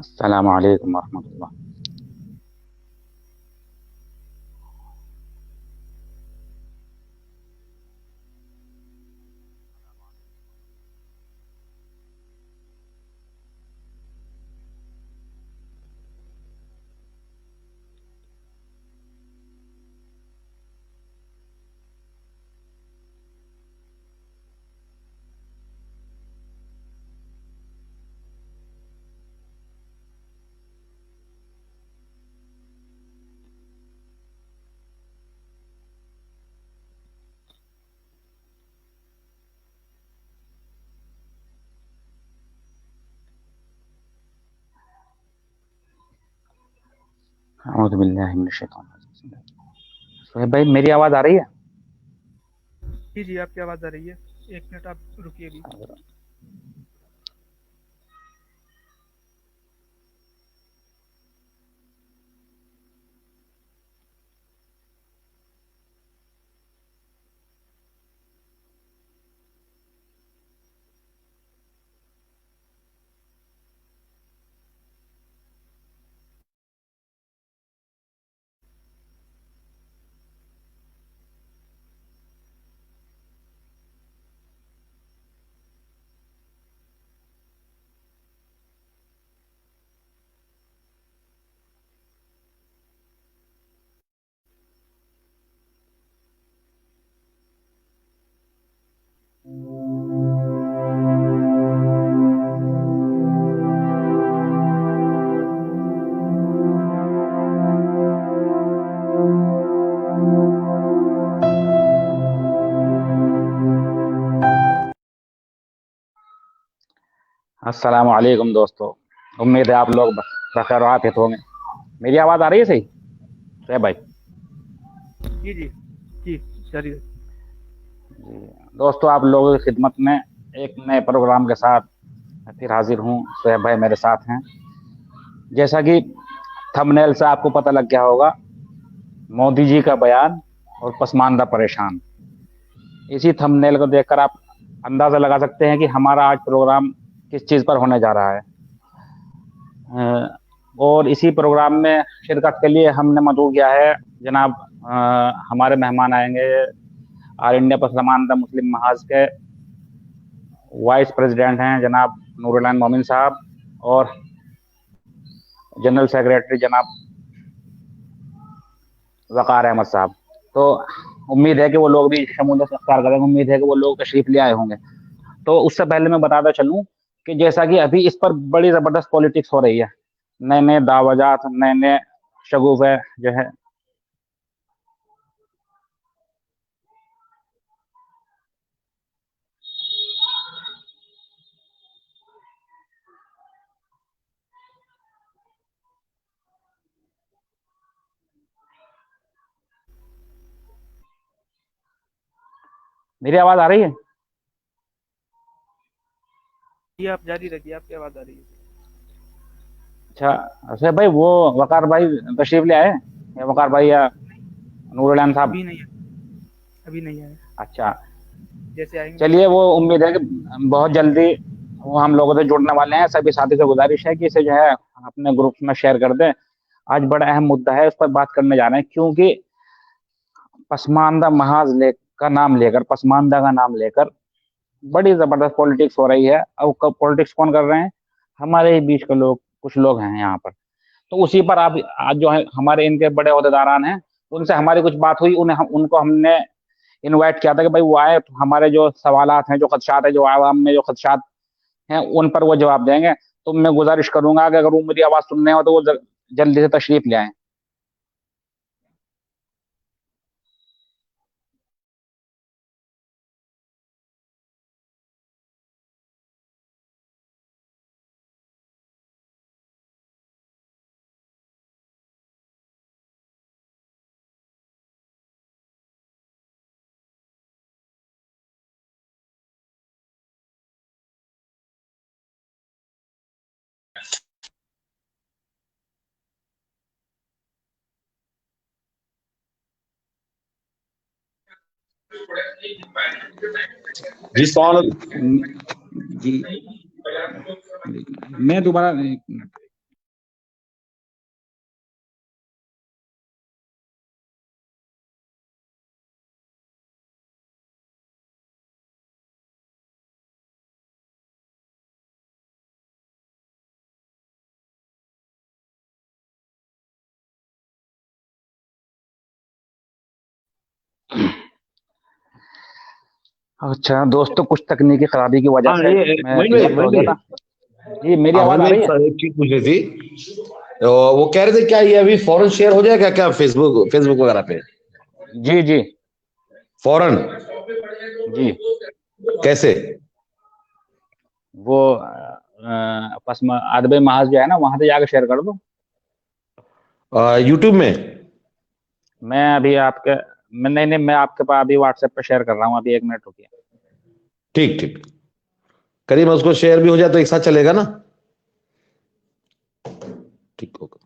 अस्सलामु अलैकुम वरहमतुल्लाह। औज़ु बिल्लाहि मिनश शैतानिर रजीम। सोहेब भाई, मेरी आवाज़ आ रही है? जी, जी, आपकी आवाज़ आ रही है। 1 मिनट आप रुकिए अभी। अस्सलामु अलैकुम दोस्तों। उम्मीद है आप लोग बखैर आफियत होंगे। मेरी आवाज़ आ रही है सही सोहेब भाई? जी, जी। जी, जारी रखें। जी दोस्तों, आप लोगों की खिदमत में एक नए प्रोग्राम के साथ फिर हाजिर हूँ। सोहेब भाई मेरे साथ हैं। जैसा कि थंबनेल से आपको पता लग गया होगा, मोदी जी का बयान और पसमानदा परेशान। इसी थंबनेल को देखकर आप अंदाजा लगा सकते हैं कि हमारा आज प्रोग्राम किस चीज़ पर होने जा रहा है। और इसी प्रोग्राम में शिरकत के लिए हमने मदऊ किया है जनाब, हमारे मेहमान आएंगे ऑल इंडिया पसमानदा मुस्लिम महाज के वाइस प्रेसिडेंट हैं जनाब नूरुल्लाह मोमिन साहब, और जनरल सेक्रेटरी जनाब वक़ार अहमद साहब। तो उम्मीद है कि वो लोग भी शमूलियत अख्तियार करेंगे, उम्मीद है कि वो लोग तशरीफ़ ले आए होंगे। तो उससे पहले मैं बताता चलूँ कि जैसा कि अभी इस पर बड़ी ज़बरदस्त पॉलिटिक्स हो रही है, नए नए दावाजात, नए नए शगुफ़े जो है। मेरी आवाज़ आ रही है? जी, आप जारी रखिए, आपकी आवाज़ आ रही है। अच्छा, अच्छा भाई, वो वक़ार भाई तशरीफ़ ले आए, या वक़ार भाई या नूरुल्लाह साहब? अभी नहीं अभी नहीं आए। अच्छा, जैसे आएँगे मैं चलिए, आपको वो बता दूँगा। उम्मीद है कि बहुत जल्दी वो हम लोगों से जुड़ने वाले हैं। सभी साथी से गुजारिश है कि इसे जो है अपने ग्रुप्स में शेयर कर दें। आज बड़ा अहम मुद्दा है, उस पर बात करने जा रहे हैं, क्योंकि पसमानदा महाज ले का नाम लेकर, पसमानदा का नाम लेकर बड़ी ज़बरदस्त पॉलिटिक्स हो रही है। अब पॉलिटिक्स कौन कर रहे हैं? हमारे ही बीच के लोग, कुछ लोग हैं यहाँ पर। तो उसी पर आप आज जो है हमारे इनके बड़े ओहदेदारान हैं, उनसे हमारी कुछ बात हुई। उनको हमने इनवाइट किया था कि भाई वो आए, तो हमारे जो सवालात हैं, जो खदशात है, जो आवाम में जो खदशात हैं, उन पर वो जवाब देंगे। तो मैं गुजारिश करूंगा कि अगर वो मेरी आवाज़ सुन रहे हो तो वो जल्दी से तशरीफ़ ले आएँ। जी सवाल। जी, मैं दोबारा, एक मिनट। अच्छा दोस्तों, कुछ तकनीकी खराबी की वजह हाँ से ये मैं मोइन भाई, इधर से हो मोइन गया भाई। था। जी, मेरी हाँ आवाज मोइन आ भाई, रही है? एक चीज पूछनी थी। तो वो कह रहे थे क्या ये अभी फॉरेन शेयर हो जाएगा क्या, फेसबुक फेसबुक वगैरह पे? जी जी। फॉरेन जी, कैसे? वो पसमा अरबे महाज जो है ना, वहां से जाकर शेयर कर दो। यूट्यूब में? मैं अभी आपके मैं नहीं नहीं, मैं आपके पास अभी व्हाट्सएप पे शेयर कर रहा हूँ, अभी 1 मिनट रुकिए। ठीक ठीक। करीब उसको शेयर भी हो जाए तो एक साथ चलेगा ना? ठीक होगा।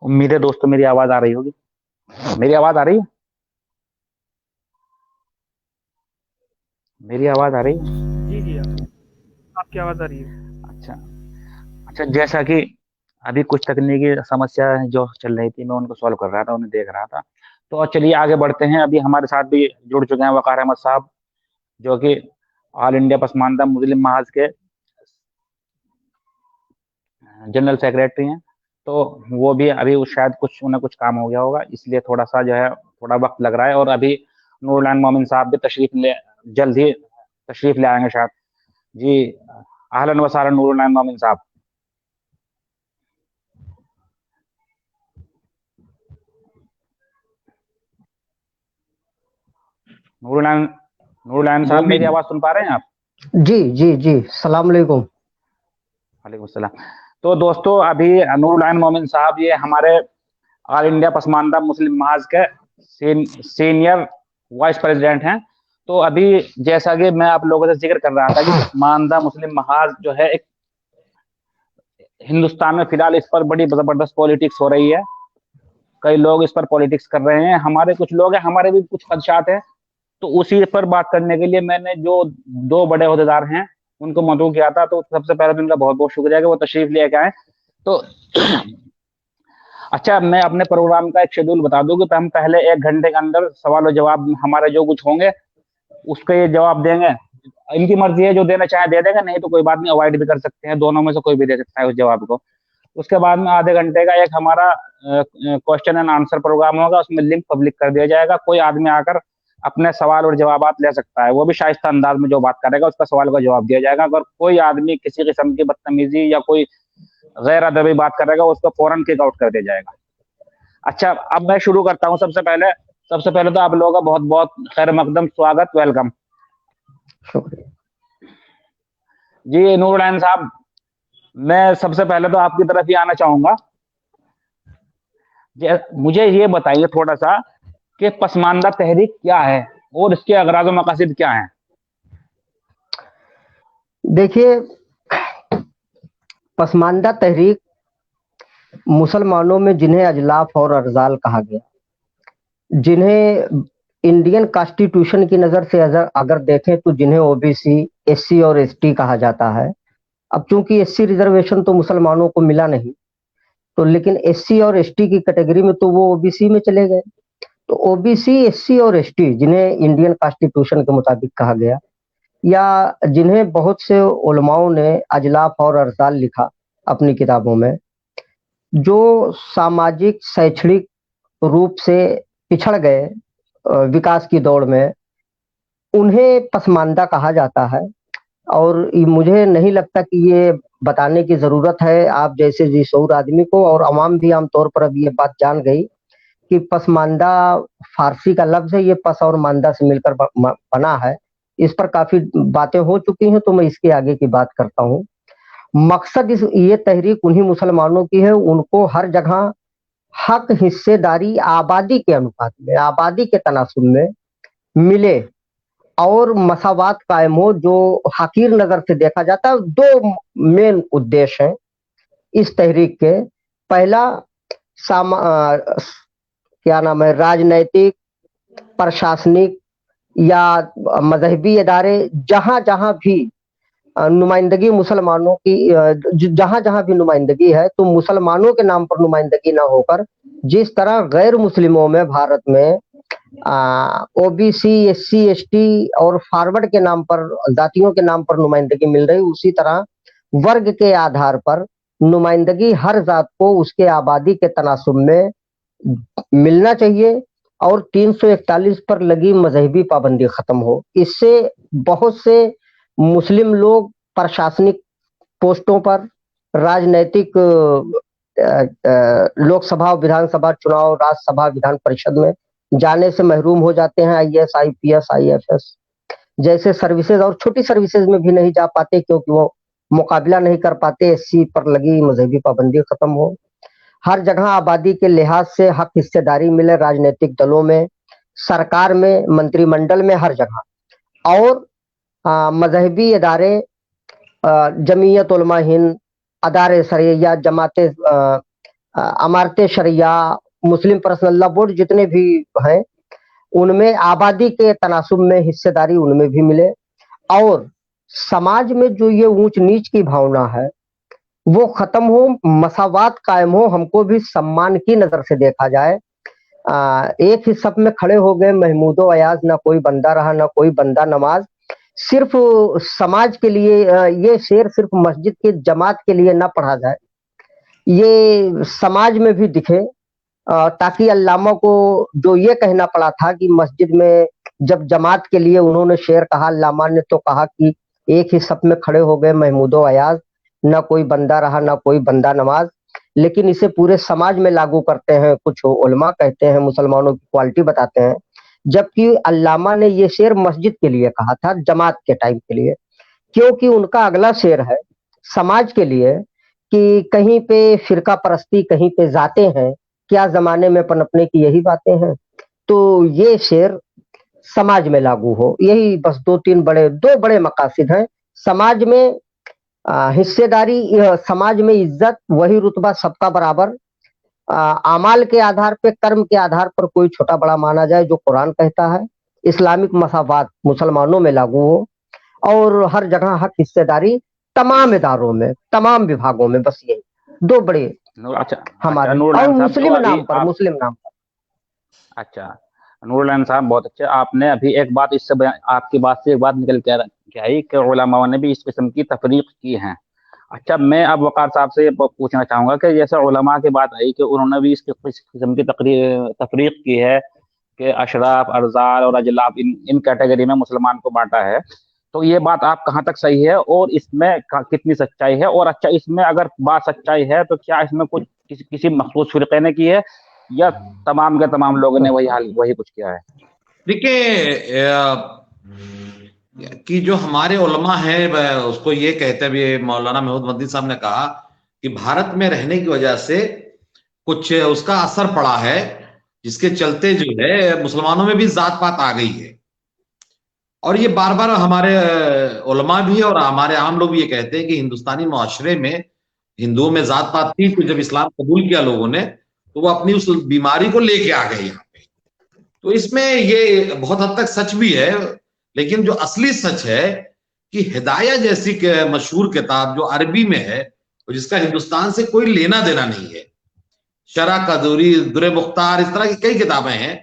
उम्मीद है दोस्तों मेरी आवाज आ रही होगी। मेरी आवाज आ रही है? मेरी आवाज आ रही है? जी जी, आपकी आवाज़ आ रही है। अच्छा। अच्छा, जैसा कि अभी कुछ तकनीकी समस्या जो चल रही थी, मैं उनको सॉल्व कर रहा था, उन्हें देख रहा था। तो चलिए आगे बढ़ते हैं। अभी हमारे साथ भी जुड़ चुके हैं वकार अहमद साहब, जो कि ऑल इंडिया पसमानदा मुस्लिम महाज के जनरल सेक्रेटरी हैं। तो वो भी अभी शायद कुछ उन्हें कुछ काम हो गया होगा, इसलिए थोड़ा सा जो है थोड़ा वक्त लग रहा है। और अभी नूरुल मोमिन साहब भी जल्द ही तशरीफ ले आएंगे शायद। जी, अहलन व सहलन नूरुल मोमिन साहब। नूरुल नूरुल साहब, मेरी मोमिन। आवाज सुन पा रहे हैं आप? जी जी जी, सलाम अलैकुम। वालेकुम सलाम। तो दोस्तों, अभी नूरुल मोमिन साहब ये हमारे ऑल इंडिया पसमानदा मुस्लिम महाज के सीनियर वाइस प्रेसिडेंट हैं। तो अभी जैसा कि मैं आप लोगों से जिक्र कर रहा था कि पसमानदा मुस्लिम महाज जो है एक हिंदुस्तान में फिलहाल इस पर बड़ी जबरदस्त पॉलिटिक्स हो रही है। कई लोग इस पर पॉलिटिक्स कर रहे हैं, हमारे कुछ लोग हैं, हमारे भी कुछ खदशात हैं। तो उसी पर बात करने के लिए मैंने जो दो बड़े अहदेदार हैं उनको मदऊ किया था। तो सबसे पहले तो उनका बहुत बहुत शुक्रिया कि वो तशरीफ लेके आए। तो अच्छा, मैं अपने प्रोग्राम का एक शेड्यूल बता दूं कि हम पहले 1 घंटे के अंदर सवाल और जवाब हमारे जो कुछ होंगे उसके ये जवाब देंगे। इनकी मर्जी है, जो देना चाहे दे देंगे, नहीं तो कोई बात नहीं, अवॉइड भी कर सकते हैं, दोनों में से कोई भी दे सकता है उस जवाब को। उसके बाद में आधे घंटे का एक हमारा क्वेश्चन एंड आंसर प्रोग्राम होगा, उसमें लिंक पब्लिक कर दिया जाएगा। कोई आदमी आकर अपने सवाल और जवाब ले सकता है, वो भी शाइस्ता अंदाज में जो बात करेगा उसका सवाल का जवाब दिया जाएगा। अगर कोई आदमी किसी किस्म की बदतमीजी या कोई गैर अदबी बात करेगा उसको फौरन किक आउट कर दिया जाएगा। अच्छा, अब मैं शुरू करता हूँ। सबसे पहले तो आप लोगों का बहुत बहुत खैर मकदम स्वागत, वेलकम। शुक्रिया। जी नूरुल साहब, मैं सबसे पहले तो आपकी तरफ ही आना चाहूंगा। मुझे ये बताइए थोड़ा सा कि पसमानदा तहरीक क्या है और इसके अगराज व मकासद क्या हैं? देखिए, पसमानदा तहरीक मुसलमानों में जिन्हें अजलाफ और अरजाल कहा गया, जिन्हें इंडियन कॉन्स्टिट्यूशन की नज़र से अगर देखें तो जिन्हें ओबीसी, एससी और एसटी कहा जाता है। अब चूंकि एससी रिजर्वेशन तो मुसलमानों को मिला नहीं, तो लेकिन एससी और एसटी की कैटेगरी में तो वो ओबीसी में चले गए। तो ओबीसी, एससी और एसटी जिन्हें इंडियन कॉन्स्टिट्यूशन के मुताबिक कहा गया, या जिन्हें बहुत से उलमाओं ने अजलाफ और अरसाल लिखा अपनी किताबों में, जो सामाजिक शैक्षणिक रूप से पिछड़ गए विकास की दौड़ में, उन्हें पसमानदा कहा जाता है। और मुझे नहीं लगता कि ये बताने की जरूरत है आप जैसे जिशऊर आदमी को, और अवाम भी आमतौर पर अब ये बात जान गई कि पसमानदा फारसी का लफ्ज है, ये पस और मांदा से मिलकर बना है। इस पर काफी बातें हो चुकी हैं, तो मैं इसके आगे की बात करता हूँ। मकसद ये तहरीक उन्हीं मुसलमानों की है, उनको हर जगह हक हिस्सेदारी आबादी के अनुपात में, आबादी के तनासुब में मिले और मसावात कायम हो, जो हकीर नजर से देखा जाता है। दो मेन उद्देश्य हैं इस तहरीक के। पहला क्या नाम है, राजनैतिक, प्रशासनिक या मजहबी इदारे जहां जहां भी नुमाइंदगी मुसलमानों की, जहां जहां भी नुमाइंदगी है, तो मुसलमानों के नाम पर नुमाइंदगी ना होकर जिस तरह गैर मुस्लिमों में भारत में ओबीसी, एससी, एसटी और फॉरवर्ड के नाम पर, जातियों के नाम पर नुमाइंदगी मिल रही, उसी तरह वर्ग के आधार पर नुमाइंदगी हर जात को उसके आबादी के तनासुब में मिलना चाहिए और 341 पर लगी मजहबी पाबंदी खत्म हो। इससे बहुत से मुस्लिम लोग प्रशासनिक पोस्टों पर, राजनैतिक लोकसभा, विधानसभा चुनाव, राज्यसभा, विधान परिषद में जाने से महरूम हो जाते हैं। आईएएस, आईपीएस, आईएफएस जैसे सर्विसेज और छोटी सर्विसेज में भी नहीं जा पाते क्योंकि वो मुकाबला नहीं कर पाते। एससी पर लगी मजहबी पाबंदी खत्म हो, हर जगह आबादी के लिहाज से हक हिस्सेदारी मिले, राजनीतिक दलों में, सरकार में, मंत्रिमंडल में, हर जगह। और मजहबी इदारे, जमीयत उलमा हिंद, अदारे शरिया, जमाते, अमारते शरिया, मुस्लिम पर्सनल लॉ बोर्ड जितने भी हैं, उनमें आबादी के तनासुब में हिस्सेदारी उनमें भी मिले और समाज में जो ये ऊंच नीच की भावना है वो खत्म हो, मसावात कायम हो, हमको भी सम्मान की नजर से देखा जाए। एक ही सब में खड़े हो गए महमूदो अयाज, ना कोई बंदा रहा ना कोई बंदा नमाज। सिर्फ समाज के लिए ये शेर सिर्फ मस्जिद की जमात के लिए ना पढ़ा जाए, ये समाज में भी दिखे, ताकि अल्लामा को जो ये कहना पड़ा था कि मस्जिद में जब जमात के लिए उन्होंने शेर कहा, अल्लामा ने तो कहा कि एक ही सब में खड़े हो गए महमूदो अयाज, ना कोई बंदा रहा ना कोई बंदा नमाज, लेकिन इसे पूरे समाज में लागू करते हैं कुछ उलमा, कहते हैं मुसलमानों की क्वालिटी बताते हैं, जबकि अल्लामा ने ये शेर मस्जिद के लिए कहा था, जमात के टाइम के लिए, क्योंकि उनका अगला शेर है समाज के लिए कि कहीं पे फिरका परस्ती, कहीं पे जाते हैं, क्या जमाने में पनपने की यही बातें हैं। तो ये शेर समाज में लागू हो, यही बस दो बड़े मकासद हैं। समाज में हिस्सेदारी, समाज में इज्जत, वही रुतबा सबका बराबर, आमाल के आधार पे, कर्म के आधार पर कोई छोटा बड़ा माना जाए, जो कुरान कहता है, इस्लामिक मसावात मुसलमानों में लागू हो और हर जगह हक हिस्सेदारी तमाम इदारों में, तमाम विभागों में। बस यही दो बड़े हमारे, और मुस्लिम नाम पर। अच्छा नूरुल्लाह साहब, बहुत अच्छे। आपने अभी एक बात, इससे आपकी बात से एक बात निकल के आई कि उलमा ने भी इस किस्म की तफरीक की है। अच्छा, मैं अब वकार साहब से पूछना चाहूंगा कि जैसे उलमा की बात आई कि उन्होंने भी इस किस्म की तफरीक की है कि अशराफ, अरजाल और अजलाफ इन कैटेगरी में मुसलमान को बांटा है, तो ये बात आप कहाँ तक सही है और इसमें कितनी सच्चाई है? और अच्छा, इसमें अगर बात सच्चाई है तो क्या इसमें कुछ किसी मखसूस फिरके ने की है या तमाम के तमाम लोगों ने वही कुछ किया है? देखिए कि जो हमारे उलमा हैं उसको ये कहते हैं, मौलाना महमूद मदनी साहब ने कहा कि भारत में रहने की वजह से कुछ उसका असर पड़ा है, जिसके चलते जो है मुसलमानों में भी जात पात आ गई है। और ये बार बार हमारे उलमा भी और हमारे आम लोग भी ये कहते हैं कि हिंदुस्तानी मुआशरे में हिंदुओं में जात पात थी, तो जब इस्लाम कबूल किया लोगों ने तो वो अपनी उस बीमारी को लेके आ गए यहाँ पे। तो इसमें ये बहुत हद तक सच भी है, लेकिन जो असली सच है कि हिदाया जैसी मशहूर किताब जो अरबी में है और जिसका हिंदुस्तान से कोई लेना देना नहीं है, शरह कदूरी, दुर्रे मुख्तार, इस तरह की कई किताबें हैं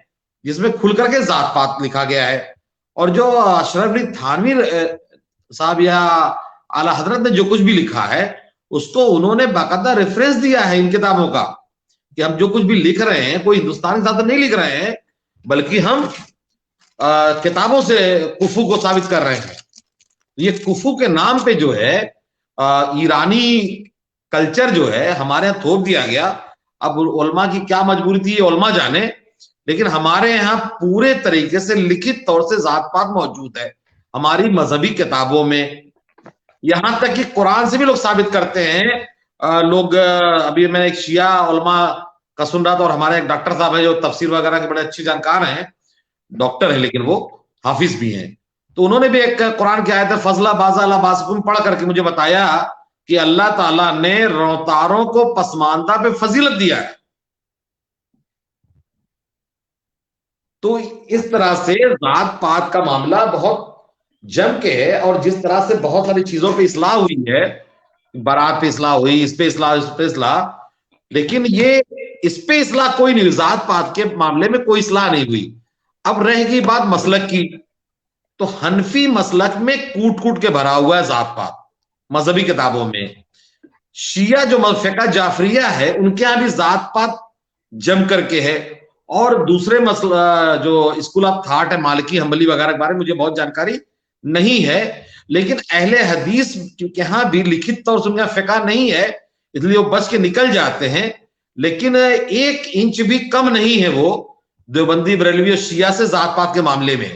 जिसमें खुल करके जात पात लिखा गया है। और जो अशरफ अली थानवी साहब या आला हजरत ने जो कुछ भी लिखा है उसको उन्होंने बाकायदा रेफरेंस दिया है इन किताबों का, कि हम जो कुछ भी लिख रहे हैं कोई हिंदुस्तानी साथ नहीं लिख रहे हैं, बल्कि हम किताबों से कुफू को साबित कर रहे हैं। ये कुफू के नाम पे जो है ईरानी कल्चर जो है हमारे यहाँ थोप दिया गया। अब उलमा की क्या मजबूरी थी ये उलमा जाने, लेकिन हमारे यहाँ पूरे तरीके से लिखित तौर से जात पात मौजूद है हमारी मजहबी किताबों में। यहां तक कि कुरान से भी लोग साबित करते हैं। अभी मैंने एक शिया उलमा का सुन रहा था, और हमारे एक डॉक्टर साहब है जो तफसीर वगैरह के बड़े अच्छे जानकार हैं, डॉक्टर है लेकिन वो हाफिज भी हैं, तो उन्होंने भी एक कुरान की आयत फजला बाजा अला बासकुम पढ़ करके मुझे बताया कि अल्लाह ताला ने रौतारों को पसमानदा पे फजीलत दिया है। तो इस तरह से जात पात का मामला बहुत जम के है, और जिस तरह से बहुत सारी चीजों पे इस्लाह हुई है, बारात पे इस्लाह हुई, इस पे इस्लाह, इस पे इस्लाह, लेकिन ये इस पे इस्लाह कोई नहीं, जात पात के मामले में कोई इस्लाह नहीं हुई। अब रह गई बात मसलक की, तो हनफी मसलक में कूट कूट के भरा हुआ है जात पात मजहबी किताबों में। शिया जो फिक़ह जाफरिया है उनके यहां भी जात पात जम करके है, और दूसरे मसला जो स्कूल ऑफ थॉट है मालिकी हम्बली वगैरह के बारे में मुझे बहुत जानकारी नहीं है, लेकिन अहले हदीस क्योंकि यहां भी लिखित तौर से उनका फिक़ह नहीं है, इसलिए वो बच के निकल जाते हैं, लेकिन 1 इंच भी कम नहीं है वो देवबंदी बरेलवी और शिया से जात पात के मामले में।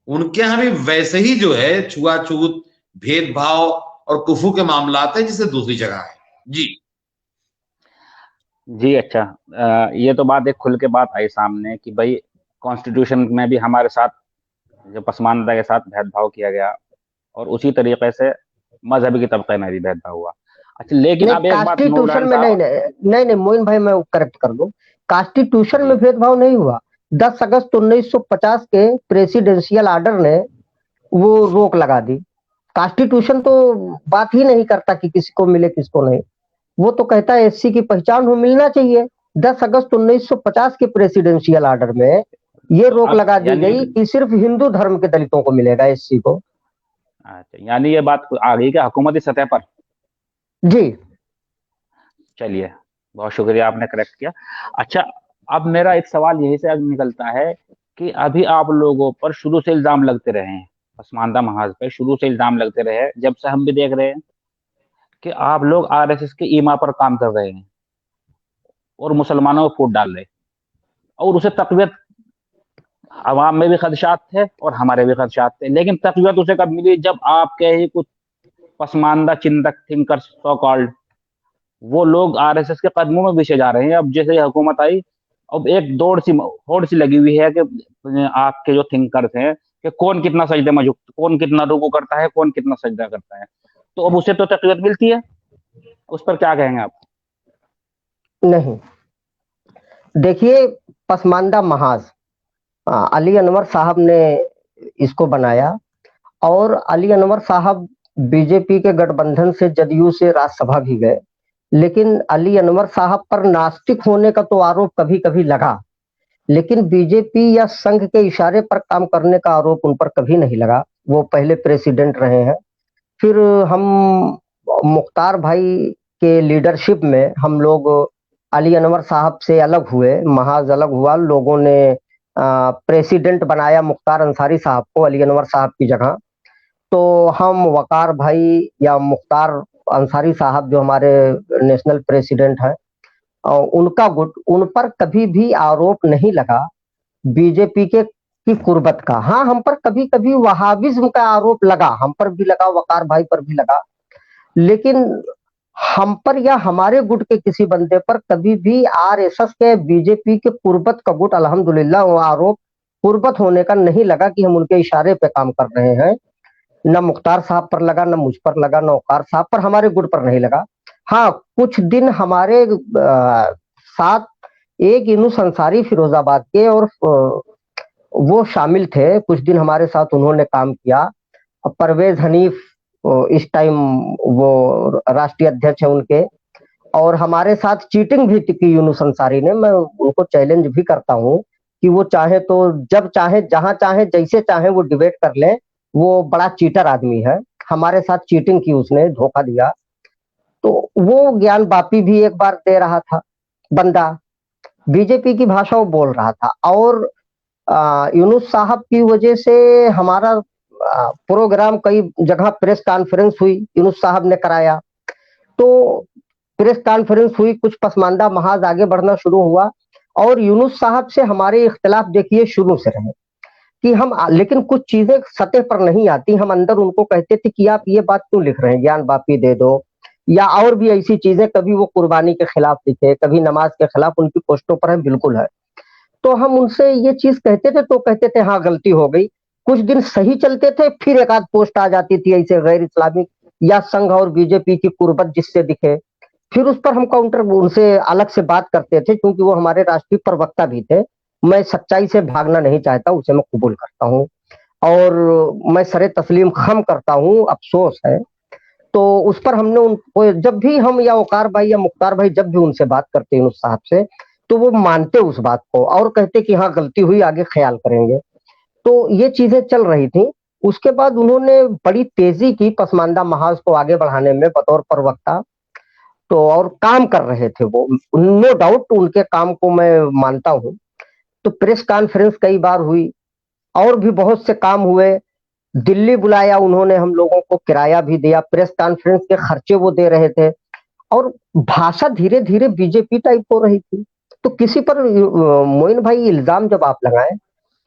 उनके यहां भी वैसे ही जो है छुआछूत, भेदभाव और कुफू के मामला हैं जिसे दूसरी जगह है। जी जी अच्छा, ये तो बात एक खुल के बात आई सामने कि भाई कॉन्स्टिट्यूशन में भी हमारे साथ जो पसमानदा के साथ भेदभाव किया गया, और उसी तरीके से मजहबी के तबके में भी भेदभाव हुआ। अच्छा, लेकिन नहीं, अब एक बात कॉन्स्टिट्यूशन नूरजहान में नहीं साहब, नहीं नहीं मोइन भाई, मैं करेक्ट कर दूं, कॉन्स्टिट्यूशन में जी भेदभाव नहीं हुआ। 10 अगस्त 1950 के प्रेसिडेंशियल ऑर्डर ने वो रोक लगा दी। कॉन्स्टिट्यूशन तो बात ही नहीं करता कि किसी को मिले किसको नहीं, वो तो कहता है एससी की पहचान हो मिलना चाहिए। 10 अगस्त 1950 के प्रेसिडेंशियल ऑर्डर में ये रोक अब लगा दी यानी, गई कि सिर्फ हिंदू धर्म के दलितों को मिलेगा, एससी को। अच्छा यानी ये बात आ गई कि हुकूमती सतह पर। जी चलिए, बहुत शुक्रिया, आपने करेक्ट किया। अच्छा, अब मेरा एक सवाल यही से निकलता है कि अभी आप लोगों पर शुरू से इल्जाम लगते रहे हैं, पसमानदा महाज पे शुरू से इल्जाम लगते रहे हैं, जब से हम भी देख रहे हैं कि आप लोग आरएसएस के ईमा पर काम कर रहे हैं और मुसलमानों को फूट डाल रहे हैं, और उसे तकवीत अवाम में भी खदशात थे और हमारे भी खदशात थे, लेकिन तकवीत उसे कब मिली, जब आपके ही कुछ पसमानदा चिंतक थिंकर्स सो कॉल्ड, वो लोग आरएसएस के कदमों में पीछे जा रहे हैं। अब जैसे ही हुकूमत आई, अब एक होड़ सी लगी हुई है कि आपके जो थिंकर्स हैं कि कौन कितना सजदे में झुकता, कौन कितना रुकू करता है, कौन कितना सजदा करता है, तो अब उसे तो तकवीत मिलती है। उस पर क्या कहेंगे आप? नहीं, देखिए, पसमानदा महाज अली अनवर साहब ने इसको बनाया, और अली अनवर साहब बीजेपी के गठबंधन से जदयू से राज्यसभा भी गए, लेकिन अली अनवर साहब पर नास्तिक होने का तो आरोप कभी कभी लगा, लेकिन बीजेपी या संघ के इशारे पर काम करने का आरोप उन पर कभी नहीं लगा। वो पहले प्रेसिडेंट रहे हैं। फिर हम मुख्तार भाई के लीडरशिप में हम लोग अली अनवर साहब से अलग हुए, महाज अलग हुआ, लोगों ने प्रेसिडेंट बनाया मुख्तार अंसारी साहब को अली अनवर साहब की जगह। तो हम वकार भाई या मुख्तार अंसारी साहब जो हमारे नेशनल प्रेसिडेंट हैं, उनका गुट उन पर कभी भी आरोप नहीं लगा बीजेपी के की कुर्बत का। हाँ, हम पर कभी कभी वहाबिज्म का आरोप लगा, हम पर भी लगा, वकार भाई पर भी लगा, लेकिन हम पर या हमारे गुट के किसी बंदे पर कभी भी आरएसएस के बीजेपी के कुर्बत का गुट अल्हम्दुलिल्लाह वो आरोप कुर्बत होने का नहीं लगा कि हम उनके इशारे पे काम कर रहे हैं। न मुख्तार साहब पर लगा, न मुझ पर लगा, न वकार साहब पर, हमारे गुट पर नहीं लगा। हाँ, कुछ दिन हमारे साथ एक यूनुस अंसारी फिरोजाबाद के, और वो शामिल थे, कुछ दिन हमारे साथ उन्होंने काम किया। परवेज हनीफ इस टाइम वो राष्ट्रीय अध्यक्ष है उनके, और हमारे साथ चीटिंग भी की यूनुस अंसारी ने। मैं उनको चैलेंज भी करता हूँ कि वो चाहे तो जब चाहे, जहां चाहे, जैसे चाहे वो डिबेट कर ले, वो बड़ा चीटर आदमी है। हमारे साथ चीटिंग की उसने, धोखा दिया। तो वो ज्ञान बापी भी एक बार दे रहा था बंदा, बीजेपी की भाषा वो बोल रहा था, और यूनुस साहब की वजह से हमारा प्रोग्राम कई जगह प्रेस कॉन्फ्रेंस हुई, यूनुस साहब ने कराया। तो प्रेस कॉन्फ्रेंस हुई, कुछ पसमानदा महाज आगे बढ़ना शुरू हुआ, और यूनुस साहब से हमारे इख्तिलाफ देखिए शुरू से रहे कि हम, लेकिन कुछ चीजें सतह पर नहीं आती। हम अंदर उनको कहते थे कि आप ये बात क्यों लिख रहे हैं, ज्ञान वापी दे दो, या और भी ऐसी चीजें। कभी वो कुर्बानी के खिलाफ लिखे, कभी नमाज के खिलाफ, उनकी पोस्टों पर है बिल्कुल है। तो हम उनसे ये चीज कहते थे तो कहते थे हाँ गलती हो गई। कुछ दिन सही चलते थे, फिर एक आध पोस्ट आ जाती थी ऐसे गैर इस्लामिक या संघ और बीजेपी की कुर्बत जिससे दिखे, फिर उस पर हम काउंटर उनसे अलग से बात करते थे, क्योंकि वो हमारे राष्ट्रीय प्रवक्ता भी थे। मैं सच्चाई से भागना नहीं चाहता, उसे मैं कबूल करता हूँ और मैं सरे तस्लीम खम करता हूँ, अफसोस है। तो उस पर हमने उनको, जब भी हम या वकार भाई या मुख्तार भाई जब भी उनसे बात करते हैं उस साहब से, तो वो मानते उस बात को और कहते कि हाँ गलती हुई, आगे ख्याल करेंगे। तो ये चीजें चल रही थी। उसके बाद उन्होंने बड़ी तेजी की पसमानदा महाज को आगे बढ़ाने में बतौर प्रवक्ता, तो और काम कर रहे थे वो, नो डाउट उनके काम को मैं मानता हूँ। तो प्रेस कॉन्फ्रेंस कई बार हुई और भी बहुत से काम हुए। दिल्ली बुलाया उन्होंने हम लोगों को, किराया भी दिया, प्रेस कॉन्फ्रेंस के खर्चे वो दे रहे थे। और भाषा धीरे धीरे बीजेपी टाइप हो रही थी। तो किसी पर मोइन भाई इल्जाम जब आप लगाएं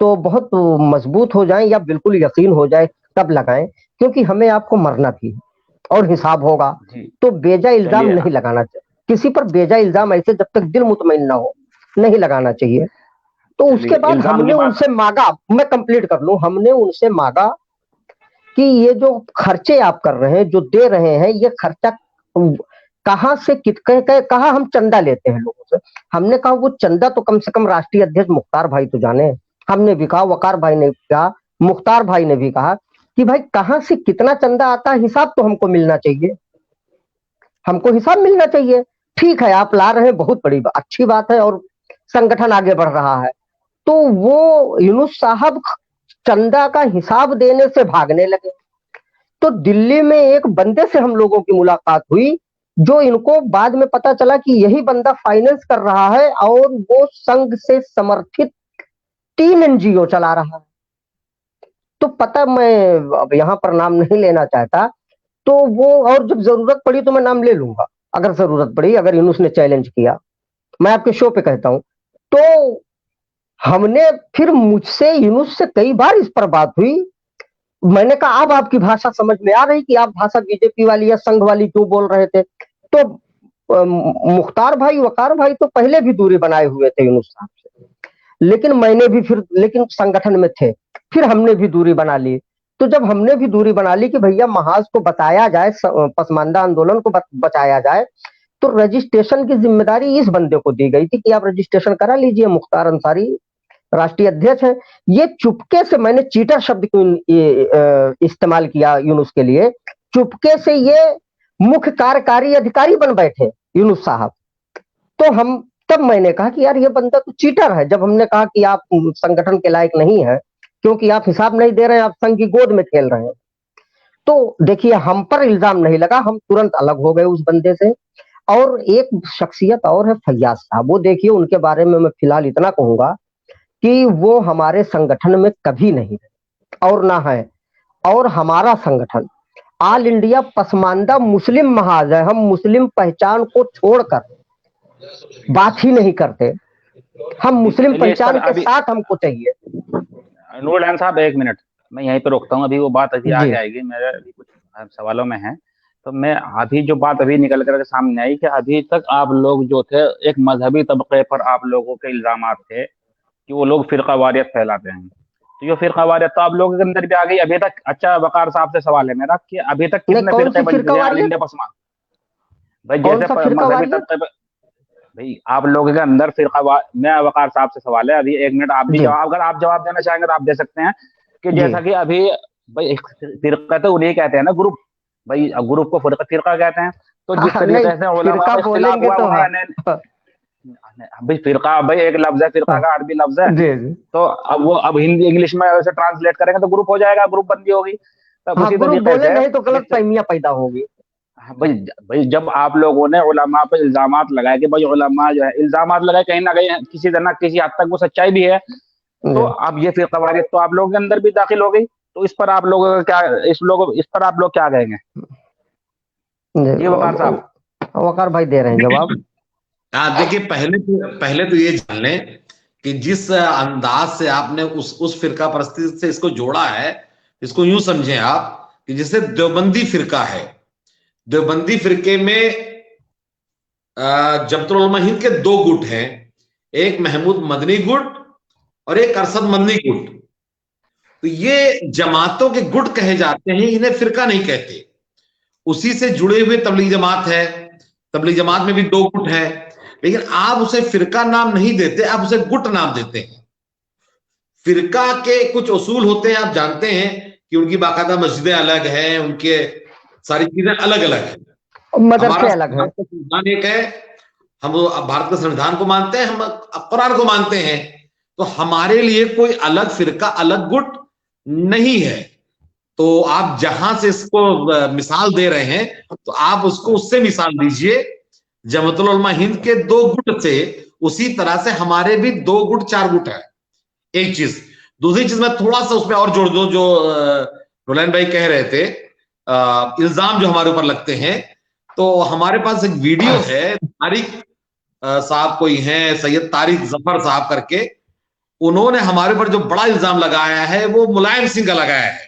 तो बहुत मजबूत हो जाएं या बिल्कुल यकीन हो जाए तब लगाएं, क्योंकि हमें आपको मरना भी है और हिसाब होगा। तो बेजा इल्जाम नहीं लगाना चाहिए किसी पर, बेजा इल्जाम ऐसे जब तक दिल मुतमईन ना हो नहीं लगाना चाहिए। तो उसके बाद हमने उनसे मांगा, मैं कंप्लीट कर लूं, हमने उनसे मांगा कि ये जो खर्चे आप कर रहे हैं, जो दे रहे हैं, ये खर्चा कहां से कहा हम चंदा लेते हैं लोगों से। हमने कहा वो चंदा तो कम से कम राष्ट्रीय अध्यक्ष मुख्तार भाई तो जाने। हमने भी कहा, वकार भाई ने भी कहा, मुख्तार भाई ने भी कहा कि भाई कहां से कितना चंदा आता है, हिसाब तो हमको मिलना चाहिए, हमको हिसाब मिलना चाहिए। ठीक है आप ला रहे हैं, बहुत बड़ी अच्छी बात है और संगठन आगे बढ़ रहा है। तो वो यूनुस साहब चंदा का हिसाब देने से भागने लगे। तो दिल्ली में एक बंदे से हम लोगों की मुलाकात हुई, जो इनको बाद में पता चला कि यही बंदा फाइनेंस कर रहा है और वो संघ से समर्थित 3 एनजीओ चला रहा है। तो पता, मैं अब यहाँ पर नाम नहीं लेना चाहता, तो वो, और जब जरूरत पड़ी तो मैं नाम ले लूंगा, अगर जरूरत पड़ी, अगर यूनुस ने चैलेंज किया, मैं आपके शो पे कहता हूं। तो हमने फिर, मुझसे यूनुस से कई बार इस पर बात हुई। मैंने कहा अब आपकी भाषा समझ में आ रही कि आप भाषा बीजेपी वाली या संघ वाली क्यों बोल रहे थे। तो मुख्तार भाई, वकार भाई तो पहले भी दूरी बनाए हुए थे यूनुस साहब से, लेकिन मैंने भी फिर, लेकिन संगठन में थे, फिर हमने भी दूरी बना ली। तो जब हमने भी दूरी बना ली कि भैया महाज को बचाया जाए, पसमानदा आंदोलन को बचाया जाए, तो रजिस्ट्रेशन की जिम्मेदारी इस बंदे को दी गई थी कि आप रजिस्ट्रेशन करा लीजिए, मुख्तार अंसारी राष्ट्रीय अध्यक्ष है। ये चुपके से, मैंने चीटर शब्द क्यों इस्तेमाल किया यूनुस के लिए, चुपके से ये मुख्य कार्यकारी अधिकारी बन बैठे यूनुस साहब। तो हम, तब मैंने कहा कि यार ये बंदा तो चीटर है। जब हमने कहा कि आप संगठन के लायक नहीं है क्योंकि आप हिसाब नहीं दे रहे हैं, आप संघ की गोद में खेल रहे हैं। तो देखिए हम पर इल्जाम नहीं लगा, हम तुरंत अलग हो गए उस बंदे से। और एक शख्सियत और है फैयाज साहब, वो देखिए उनके बारे में मैं फिलहाल इतना कहूंगा कि वो हमारे संगठन में कभी नहीं है और ना है। और हमारा संगठन ऑल इंडिया पसमानदा मुस्लिम महाज है। हम मुस्लिम पहचान को छोड़कर बात ही नहीं करते, हम मुस्लिम पहचान के साथ हमको चाहिए। नूर खान साहब एक मिनट, मैं यहीं पे रोकता हूँ, अभी वो बात अभी आगे आएगी, मेरे अभी कुछ सवालों में है। तो मैं अभी जो बात अभी निकल कर सामने आई कि अभी तक आप लोग जो थे, एक मजहबी तबके पर आप लोगों के इल्जाम थे कि वो लोग फिरका वारियत फैलाते हैं। तो ये फिरका वारियत तो आप लोगों के अंदर भी आ गई अभी तक। अच्छा वकार साहब से सवाल है मेरा कि अभी तक कितने फिरके बन चुके हैं इंडिया पसमानद? भाई जैसे मजहबी तबके पर, भाई आप लोगों के अंदर फिरका, मैं वकार साहब से सवाल है अभी, एक मिनट आप भी जवाब, अगर आप जवाब देना चाहेंगे तो आप दे सकते हैं कि जैसा कि अभी भाई फिरका तो उन्हें कहते हैं ना, ग्रुप, भाई ग्रुप को फिरका कहते हैं। तो जिस तरीके से उलमा में इख्तिलाफ हुआ, भाई फिरका, भाई एक लफ्ज है, फिरका का अरबी लफ्ज है। तो अब वो, अब हिंदी इंग्लिश में वैसे ट्रांसलेट करेंगे तो ग्रुप हो जाएगा, ग्रुप बंदी होगी। तब उसी तरीके से नहीं तो गलतफहमियां पैदा होगी। भाई जब आप लोगों ने उलमा पे इल्जामात लगाए कि भाई उलमा जो है, इल्जामात लगाए कहीं ना कहीं किसी तरह किसी हद तक वो सच्चाई भी है, तो अब ये फिरका वारियत तो आप लोगों के अंदर भी दाखिल हो गई। तो इस पर आप लोगों का क्या, इस पर आप लोग क्या कहेंगे? ये वकार साहब, वकार भाई दे रहे हैं जवाब। देखिए पहले तो ये जान लें कि जिस अंदाज से आपने उस फिरका परिस्थिति से इसको जोड़ा है, इसको यूं समझें आप कि जैसे देवबंदी फिरका है, देवबंदी फिरके में जमातुल उलमा हिंद के दो गुट हैं, एक महमूद मदनी गुट और एक अरशद मदनी गुट। तो ये जमातों के गुट कहे जाते हैं, इन्हें फिरका नहीं कहते। उसी से जुड़े हुए तबलीग जमात है, तबलीग जमात में भी दो गुट है, लेकिन आप उसे फिरका नाम नहीं देते, आप उसे गुट नाम देते हैं। फिरका के कुछ उसूल होते हैं, आप जानते हैं कि उनकी बाकायदा मस्जिदें अलग हैं, उनके सारी चीजें अलग अलग हैं, मदरसे अलग है। संविधान एक है, हम भारत के संविधान को मानते हैं, हम कुरान को मानते हैं, तो हमारे लिए कोई अलग फिरका अलग गुट नहीं है। तो आप जहां से इसको मिसाल दे रहे हैं तो आप उसको उससे मिसाल दीजिए, जमातुल उलमा हिंद के दो गुट से, उसी तरह से हमारे भी दो गुट चार गुट है। एक चीज, दूसरी चीज मैं थोड़ा सा उसमें और जोड़ दूं, जो रोलैन भाई कह रहे थे, इल्जाम जो हमारे ऊपर लगते हैं, तो हमारे पास एक वीडियो है, तारिक साहब कोई हैं, सैयद तारिक जफर साहब करके, उन्होंने हमारे ऊपर जो बड़ा इल्जाम लगाया है वो मुलायम सिंह का लगाया है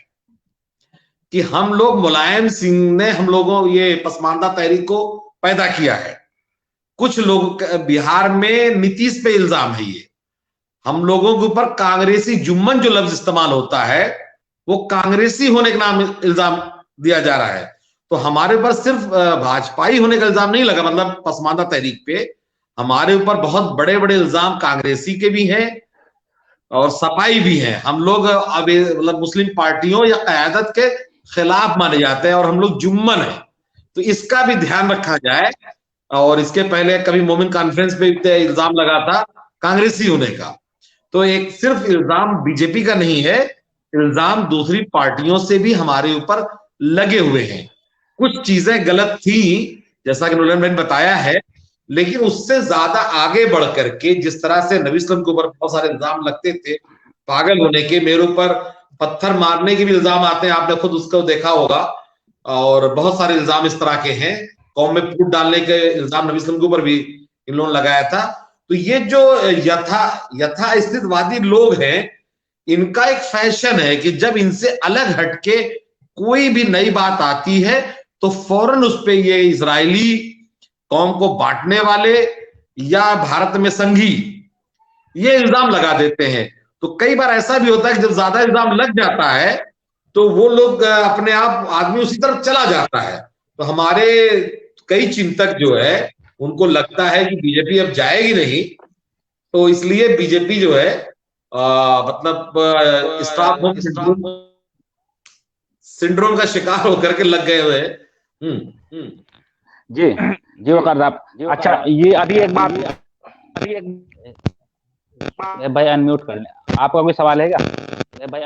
कि हम लोग, मुलायम सिंह ने हम लोगों ये पसमानदा तहरीक को पैदा किया है। कुछ लोग बिहार में नीतीश पे इल्जाम है, ये हम लोगों के ऊपर कांग्रेसी जुम्मन जो लफ्ज इस्तेमाल होता है वो कांग्रेसी होने के नाम इल्जाम दिया जा रहा है। तो हमारे ऊपर सिर्फ भाजपाई होने का इल्जाम नहीं लगा, मतलब पसमानदा तहरीक पे हमारे ऊपर बहुत बड़े बड़े इल्जाम कांग्रेसी के भी हैं और सपाई भी हैं। हम लोग अब मतलब मुस्लिम पार्टियों या क़यादत के खिलाफ माने जाते हैं और हम लोग जुम्मन है, तो इसका भी ध्यान रखा जाए। और इसके पहले कभी मोमिन कॉन्फ्रेंस पे इल्जाम लगा था कांग्रेसी होने का। तो एक सिर्फ इल्जाम बीजेपी का नहीं है, इल्जाम दूसरी पार्टियों से भी हमारे ऊपर लगे हुए हैं। कुछ चीजें गलत थी जैसा कि नूरन भाई ने बताया है, लेकिन उससे ज्यादा आगे बढ़ करके जिस तरह से नबी सल्लल्लाहु अलैहि वसल्लम के ऊपर बहुत सारे इल्जाम लगते थे, पागल होने के, मेरे ऊपर पत्थर मारने के भी इल्जाम आते हैं, आपने खुद उसको देखा होगा, और बहुत सारे इल्जाम इस तरह के हैं, कौम में फूट डालने के इल्जाम नबी सल्लल्लाहु अलैहि वसल्लम के ऊपर भी इन लोगों ने लगाया था। तो ये जो यथास्थितवादी लोग हैं, इनका एक फैशन है कि जब इनसे अलग हटके कोई भी नई बात आती है तो फौरन उस पे ये इजरायली, कौम को बांटने वाले या भारत में संघी, ये इल्जाम लगा देते हैं। तो कई बार ऐसा भी होता है कि जब ज्यादा इल्जाम लग जाता है तो वो लोग अपने आप, आदमी उसी तरफ चला जाता है। तो हमारे कई चिंतक जो है उनको लगता है कि बीजेपी अब जाएगी नहीं, तो इसलिए बीजेपी जो है मतलब स्टॉकहोम सिंड्रोम का शिकार होकर के लग गए हुए हैं। जी जी वकार साहब। अच्छा, ये अभी एक बात, भाई अनम्यूट कर लें, आपका कोई सवाल है क्या भाई?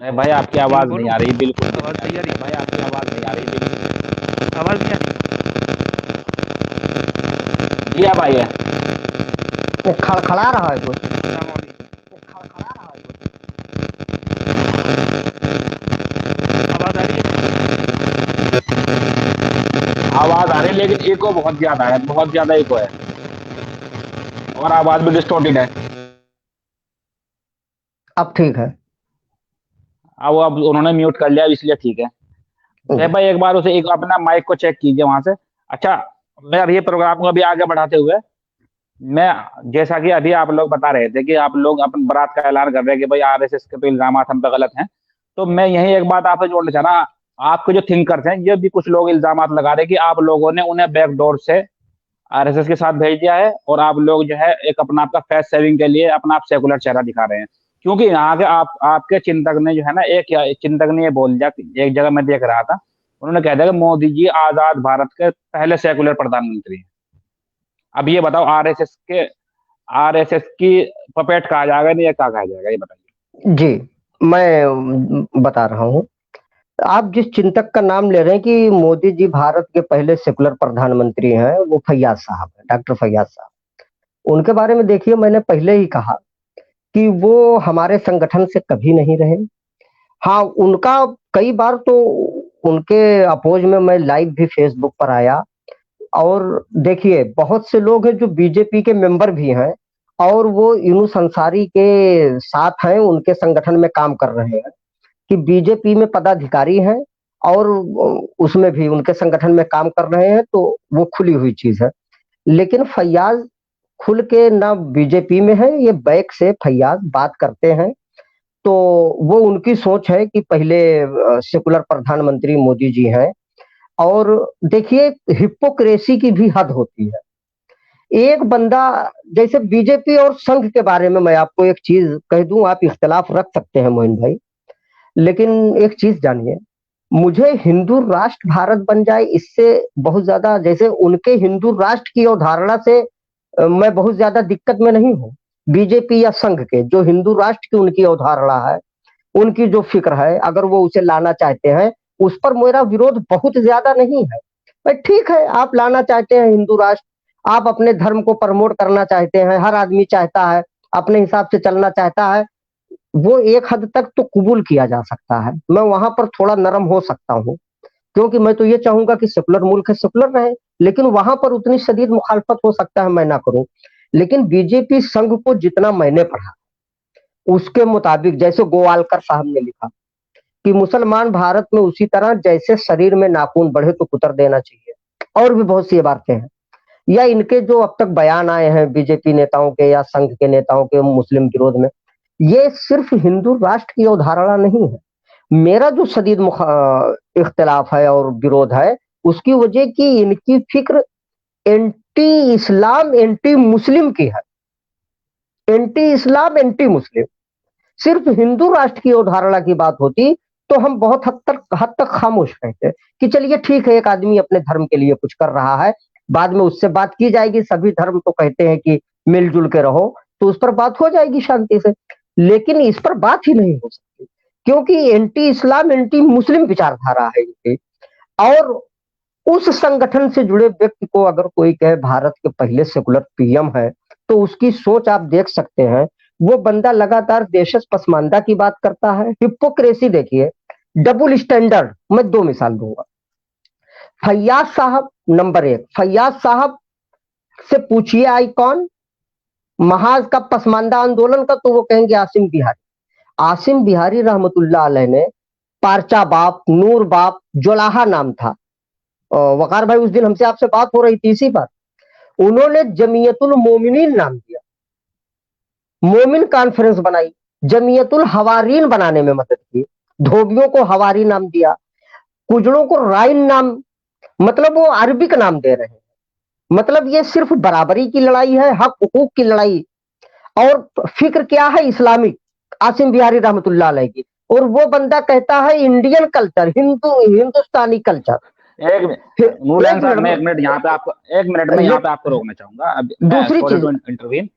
भाई आपकी आवाज नहीं आ रही, बिल्कुल आवाज नहीं आ रही भाई, आपकी आवाज नहीं आ रही, बिल्कुल आवाज नहीं आ रही। जी अब आई है। खड़खड़ा रहा है कुछ। आवाज आ रही है? आवाज आ रही है लेकिन इको बहुत ज्यादा है, बहुत ज्यादा इको है, और आवाज भी डिस्टॉर्टेड है। अब ठीक है। अब उन्होंने म्यूट कर लिया इसलिए ठीक है। भाई एक बार उसे एक अपना माइक को चेक कीजिए वहां से। अच्छा, मैं अब ये प्रोग्राम को अभी आगे बढ़ाते हुए, मैं जैसा कि अभी आप लोग बता रहे थे कि आप लोग अपन बारात का ऐलान कर रहे हैं कि भाई आरएसएस के तो इल्जाम हम पे गलत हैं, तो मैं यही एक बात आपसे जोड़ना चाह रहा, आपके जो थिंकर्स हैं ये भी कुछ लोग इल्जाम लगा रहे हैं कि आप लोगों ने उन्हें बैकडोर से आरएसएस के साथ भेज दिया है और आप लोग जो है एक अपना आपका फेस सेविंग के लिए अपना आप सेकुलर चेहरा दिखा रहे हैं। क्योंकि यहाँ के आपके चिंतक ने जो है ना, एक चिंतक ने ये बोल दिया, एक जगह मैं देख रहा था, उन्होंने कह दिया कि मोदी जी आजाद भारत के पहले सेकुलर प्रधानमंत्री हैं। अब ये बताओ आरएसएस की पपेट कहा जाएगा नहीं, या क्या कहा जाएगा, ये बताइए। जी, मैं बता रहा हूँ। आप जिस चिंतक का नाम ले रहे हैं कि मोदी जी भारत के पहले सेकुलर प्रधानमंत्री हैं, वो फैयाज साहब है, डॉक्टर फैयाज साहब। उनके बारे में देखिए, मैंने पहले ही कहा कि वो हमारे संगठन से कभी नहीं रहे। हाँ, उनका कई बार तो उनके अपोज में मैं लाइव भी फेसबुक पर आया। और देखिए बहुत से लोग हैं जो बीजेपी के मेंबर भी हैं और वो यूनुस अंसारी के साथ हैं, उनके संगठन में काम कर रहे हैं, कि बीजेपी में पदाधिकारी हैं और उसमें भी उनके संगठन में काम कर रहे हैं, तो वो खुली हुई चीज है। लेकिन फैयाज खुल के ना बीजेपी में है, ये बैक से फैयाज बात करते हैं, तो वो उनकी सोच है कि पहले सेकुलर प्रधानमंत्री मोदी जी हैं। और देखिए हिपोक्रेसी की भी हद होती है। एक बंदा जैसे बीजेपी और संघ के बारे में मैं आपको एक चीज कह दूं, आप इख्तिलाफ रख सकते हैं मोइन भाई, लेकिन एक चीज जानिए, मुझे हिंदू राष्ट्र भारत बन जाए इससे बहुत ज्यादा, जैसे उनके हिंदू राष्ट्र की अवधारणा से मैं बहुत ज्यादा दिक्कत में नहीं हूँ। बीजेपी या संघ के जो हिंदू राष्ट्र की उनकी अवधारणा है, उनकी जो फिक्र है, अगर वो उसे लाना चाहते हैं, उस पर मेरा विरोध बहुत ज्यादा नहीं है। भाई ठीक है, आप लाना चाहते हैं हिंदू राष्ट्र, आप अपने धर्म को प्रमोट करना चाहते हैं, हर आदमी चाहता है, अपने हिसाब से चलना चाहता है, वो एक हद तक तो कबूल किया जा सकता है। मैं वहां पर थोड़ा नरम हो सकता हूँ, क्योंकि मैं तो ये चाहूंगा कि सेकुलर मुल्क है, सेकुलर रहे, लेकिन वहां पर उतनी शदीद मुखालफत हो सकता है मैं ना करूं। लेकिन बीजेपी संघ को जितना मैंने पढ़ा उसके मुताबिक, जैसे गोवालकर साहब ने लिखा कि मुसलमान भारत में उसी तरह जैसे शरीर में नाखून बढ़े तो कुतर देना चाहिए, और भी बहुत सी बातें हैं। या इनके जो अब तक बयान आए हैं बीजेपी नेताओं के या संघ के नेताओं के मुस्लिम विरोध में, ये सिर्फ हिंदू राष्ट्र की अवधारणा नहीं है। मेरा जो शदीद इख्तिलाफ है और विरोध है, उसकी वजह की इनकी फिक्र एंटी इस्लाम एंटी मुस्लिम की है। एंटी इस्लाम एंटी मुस्लिम, सिर्फ हिंदू राष्ट्र की अवधारणा की बात होती तो हम बहुत हद तक खामोश रहते कि चलिए ठीक है, एक आदमी अपने धर्म के लिए कुछ कर रहा है, बाद में उससे बात की जाएगी, सभी धर्म तो कहते हैं कि मिलजुल के रहो, तो उस पर बात हो जाएगी शांति से। लेकिन इस पर बात ही नहीं हो सकती, क्योंकि एंटी इस्लाम एंटी मुस्लिम विचारधारा है इनकी। और उस संगठन से जुड़े व्यक्ति को अगर कोई कहे भारत के पहले सेकुलर पीएम है, तो उसकी सोच आप देख सकते हैं। वो बंदा लगातार देशज पसमानदा की बात करता है, हिपोक्रेसी देखिए, डबल स्टैंडर्ड। मैं दो मिसाल दूंगा। फैयाज साहब नंबर एक, फैयाज साहब से पूछिए आई कौन महाज का पसमानदा आंदोलन का, तो वो कहेंगे आसिम बिहारी। आसिम बिहारी रहमतुल्लाह अलैह ने पारचा बाप, नूर बाप, जोलाहा नाम था। वकार भाई उस दिन हमसे आपसे बात हो रही थी इसी पर, उन्होंने जमीयतुल मोमिनीन नाम दिया, मोमिन कॉन्फ्रेंस बनाई, जमीयतुल हवारीन बनाने में मदद की, धोबियों को हवारी नाम दिया, कुजड़ों को राइन नाम, मतलब वो अरबिक नाम दे रहे हैं। मतलब ये सिर्फ बराबरी की लड़ाई है, हक हुकूक की लड़ाई, और फिक्र क्या है इस्लामिक, आसिम बिहारी रहमतुल्लाह अलैह की। और वो बंदा कहता है इंडियन कल्चर, हिंदुस्तानी कल्चर। एक मिनट यहाँ पे आपको, एक मिनट में यहाँ पे आपको रोकना चाहूंगा। दूसरी चीज,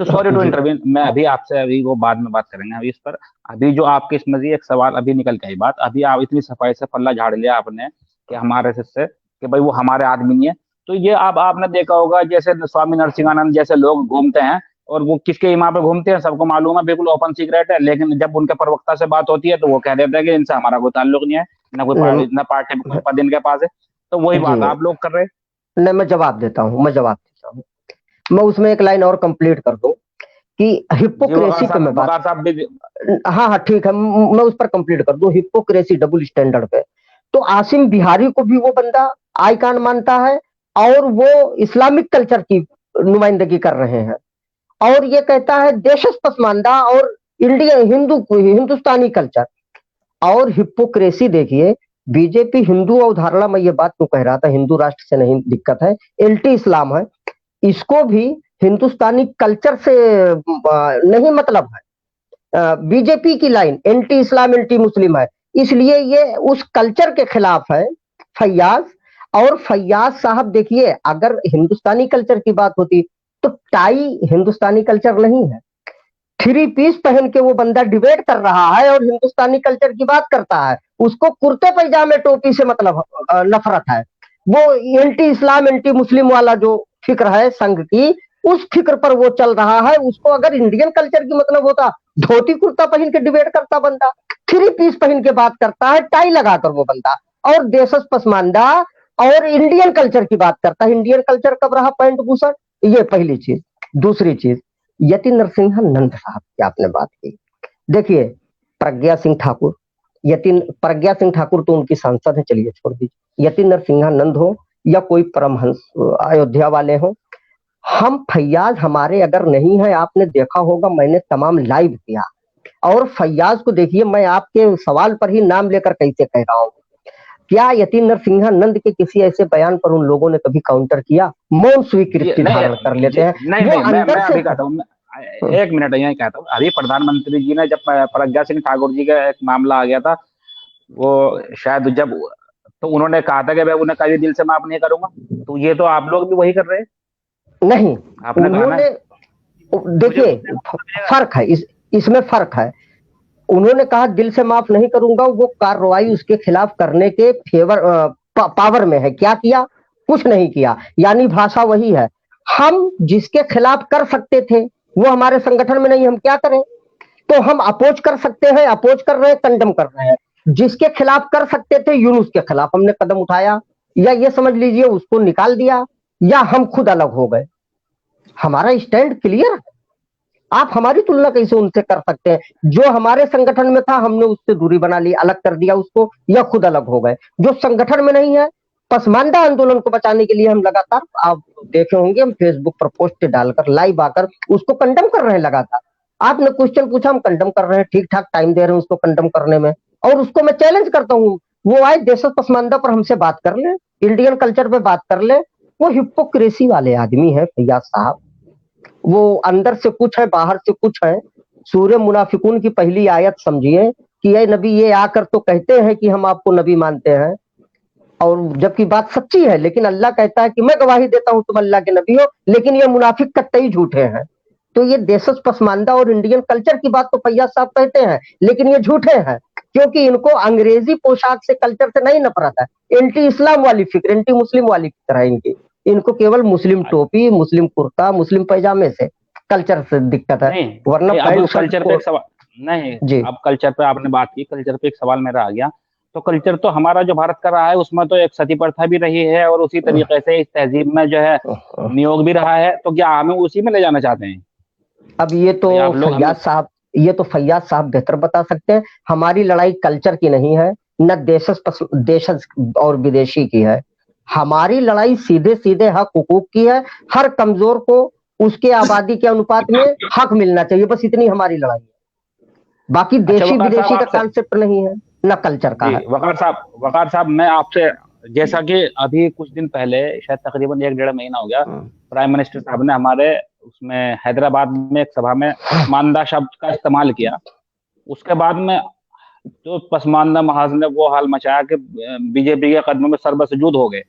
सॉरी टू इंटरवीन, मैं अभी आपसे अभी वो बाद में बात करेंगे अभी इस पर। अभी जो आपके इसमें एक सवाल अभी निकल के आई बात, अभी आप इतनी सफाई से पल्ला झाड़ लिया आपने कि हमारे से कि भाई वो हमारे आदमी नहीं है। तो ये अब आपने देखा होगा जैसे स्वामी नरसिंहानंद जैसे लोग घूमते हैं, और वो किसके इमाम पे घूमते हैं सबको मालूम है, बिल्कुल ओपन सीक्रेट है, लेकिन जब उनके प्रवक्ता से बात होती है तो वो कह देते हैं कि इनसे हमारा कोई ताल्लुक नहीं है, ना पार्टी कोई पद इनके पास है। तो वही बात आप लोग कर रहे हैं। नहीं, मैं जवाब देता हूँ, मैं उसमें एक लाइन और कंप्लीट कर दूं कि हिपोक्रेसी पे मैं बात, हाँ हाँ ठीक है, मैं उस पर कंप्लीट कर दूं, हिपोक्रेसी डबल स्टैंडर्ड पे। तो आसिम बिहारी को भी वो बंदा आइकॉन मानता है, और वो इस्लामिक कल्चर की नुमाइंदगी कर रहे हैं, और ये कहता है देशज पसमानदा और हिंदुस्तानी कल्चर। और हिपोक्रेसी देखिए, बीजेपी हिंदू अवधारणा, मैं ये बात क्यों कह रहा था, हिंदू राष्ट्र से नहीं दिक्कत है, एंटी इस्लाम है, इसको भी हिंदुस्तानी कल्चर से नहीं मतलब है। बीजेपी की लाइन एंटी इस्लाम एंटी मुस्लिम है, इसलिए ये उस कल्चर के खिलाफ है फैयाज। और फैयाज साहब देखिए, अगर हिंदुस्तानी कल्चर की बात होती तो टाई हिंदुस्तानी कल्चर नहीं है, थ्री पीस पहन के वो बंदा डिबेट कर रहा है और हिंदुस्तानी कल्चर की बात करता है, उसको कुर्ते पैजामे टोपी से मतलब नफरत है। वो एंटी इस्लाम एंटी मुस्लिम वाला जो फिक्र है संघ की, उस फिक्र पर वो चल रहा है। उसको अगर इंडियन कल्चर की मतलब होता, धोती कुर्ता पहन के डिबेट करता बंदा, थ्री पीस पहन के बात करता है, टाई लगाकर वो बंदा, और देशज पसमानदा और इंडियन कल्चर की बात करता है। इंडियन कल्चर कब रहा पैंट भूषण? ये पहली चीज। दूसरी चीज, यति नरसिम्हा नंद साहब की आपने बात की। देखिए, प्रज्ञा सिंह ठाकुर, प्रज्ञा सिंह ठाकुर तो उनकी सांसद है, चलिए छोड़ दीजिए। यति नरसिम्हा नंद हो या कोई परमहंस अयोध्या वाले हो, हम फैयाज हमारे अगर नहीं है, आपने देखा होगा मैंने तमाम लाइव किया, और फैयाज को देखिए, मैं आपके सवाल पर ही नाम लेकर कैसे कह रहा हूँ, क्या यति नरसिम्हा नंद के किसी ऐसे बयान पर उन लोगों ने कभी काउंटर किया? मौन स्वीकृति धारण कर लेते हैं। नहीं नहीं, मैं अभी कहता हूँ, एक मिनट यही कहता हूँ। अभी प्रधानमंत्री जी ने जब प्रज्ञा सिंह ठाकुर जी का एक मामला आ गया था, वो शायद जब, तो उन्होंने कहा था कि मैं उन्हें कभी दिल से माफ नहीं करूंगा। तो ये तो आप लोग भी वही कर रहे हैं। नहीं, उन्होंने, देखिए फर्क है, इसमें फर्क है। उन्होंने कहा दिल से माफ नहीं करूंगा, वो कार्रवाई उसके खिलाफ करने के पावर में है। क्या किया? कुछ नहीं किया। यानी भाषा वही है, हम जिसके खिलाफ कर सकते थे वो हमारे संगठन में नहीं, हम क्या करें? तो हम अपोज कर सकते हैं, अपोज कर रहे हैं, कंडम कर रहे हैं। जिसके खिलाफ कर सकते थे यूनुस के खिलाफ हमने कदम उठाया, या ये समझ लीजिए उसको निकाल दिया, या हम खुद अलग हो गए। हमारा स्टैंड क्लियर है। आप हमारी तुलना कैसे उनसे कर सकते हैं? जो हमारे संगठन में था हमने उससे दूरी बना ली, अलग कर दिया उसको, या खुद अलग हो गए। जो संगठन में नहीं है, पसमानदा आंदोलन को बचाने के लिए हम लगातार, आप देखे होंगे, हम फेसबुक पर पोस्ट डालकर, लाइव आकर उसको कंडम कर रहे हैं लगातार। आपने क्वेश्चन पूछा, हम कंडम कर रहे हैं, ठीक ठाक टाइम दे रहे हैं उसको कंडम करने में। और उसको मैं चैलेंज करता हूँ, वो आए देशज पसमानदा पर हमसे बात कर ले, इंडियन कल्चर पे बात कर ले। वो हिपोक्रेसी वाले आदमी है फैयाज साहब, वो अंदर से कुछ है, बाहर से कुछ है। सूर्य मुनाफिकून की पहली आयत समझिए कि ये नबी, ये आकर तो कहते हैं कि हम आपको नबी मानते हैं, और जबकि बात सच्ची है, लेकिन अल्लाह कहता है कि मैं गवाही देता हूं तुम अल्लाह के नबी हो, लेकिन ये मुनाफिक कतई झूठे हैं। तो ये देशज पसमानदा और इंडियन कल्चर की बात तो फैयाज साहब कहते हैं, लेकिन ये झूठे हैं, क्योंकि इनको अंग्रेजी पोशाक से, कल्चर से नहीं नफरत है। एंटी इस्लाम वाली फिक्र, एंटी मुस्लिम वाली फिक्र है इनकी। इनको केवल मुस्लिम टोपी, मुस्लिम कुर्ता, मुस्लिम पैजामे से, कल्चर से दिक्कत है। वरना कल्चर पे एक सवाल नहीं जी, अब कल्चर पे आपने बात की, कल्चर पे एक सवाल मेरा आ गया। तो कल्चर तो हमारा जो भारत का रहा है, उसमें तो एक सती प्रथा भी रही है, और उसी तरीके से इस तहजीब में जो है नियोग भी रहा है। तो क्या हमें उसी में ले जाना चाहते हैं? अब ये तो फैयाज साहब, ये तो फैयाज साहब बेहतर बता सकते हैं। हमारी लड़ाई कल्चर की नहीं है, न देशज और विदेशी की है। हमारी लड़ाई सीधे सीधे हक हुकूक की है। हर कमजोर को उसके आबादी के अनुपात में हक मिलना चाहिए, बस इतनी हमारी लड़ाई है। बाकी देशी विदेशी का कॉन्सेप्ट नहीं है, न कल्चर का है। वकार साहब, मैं आपसे, जैसा कि अभी कुछ दिन पहले, शायद तकरीबन 1-1.5 महीना हो गया, प्राइम मिनिस्टर साहब ने हमारे उसमें हैदराबाद में एक सभा में पसमानदा शब्द का इस्तेमाल किया। उसके बाद में जो पसमानदा महाज ने वो हाल मचाया कि बीजेपी के कदमों में सरबसजूद हो गए।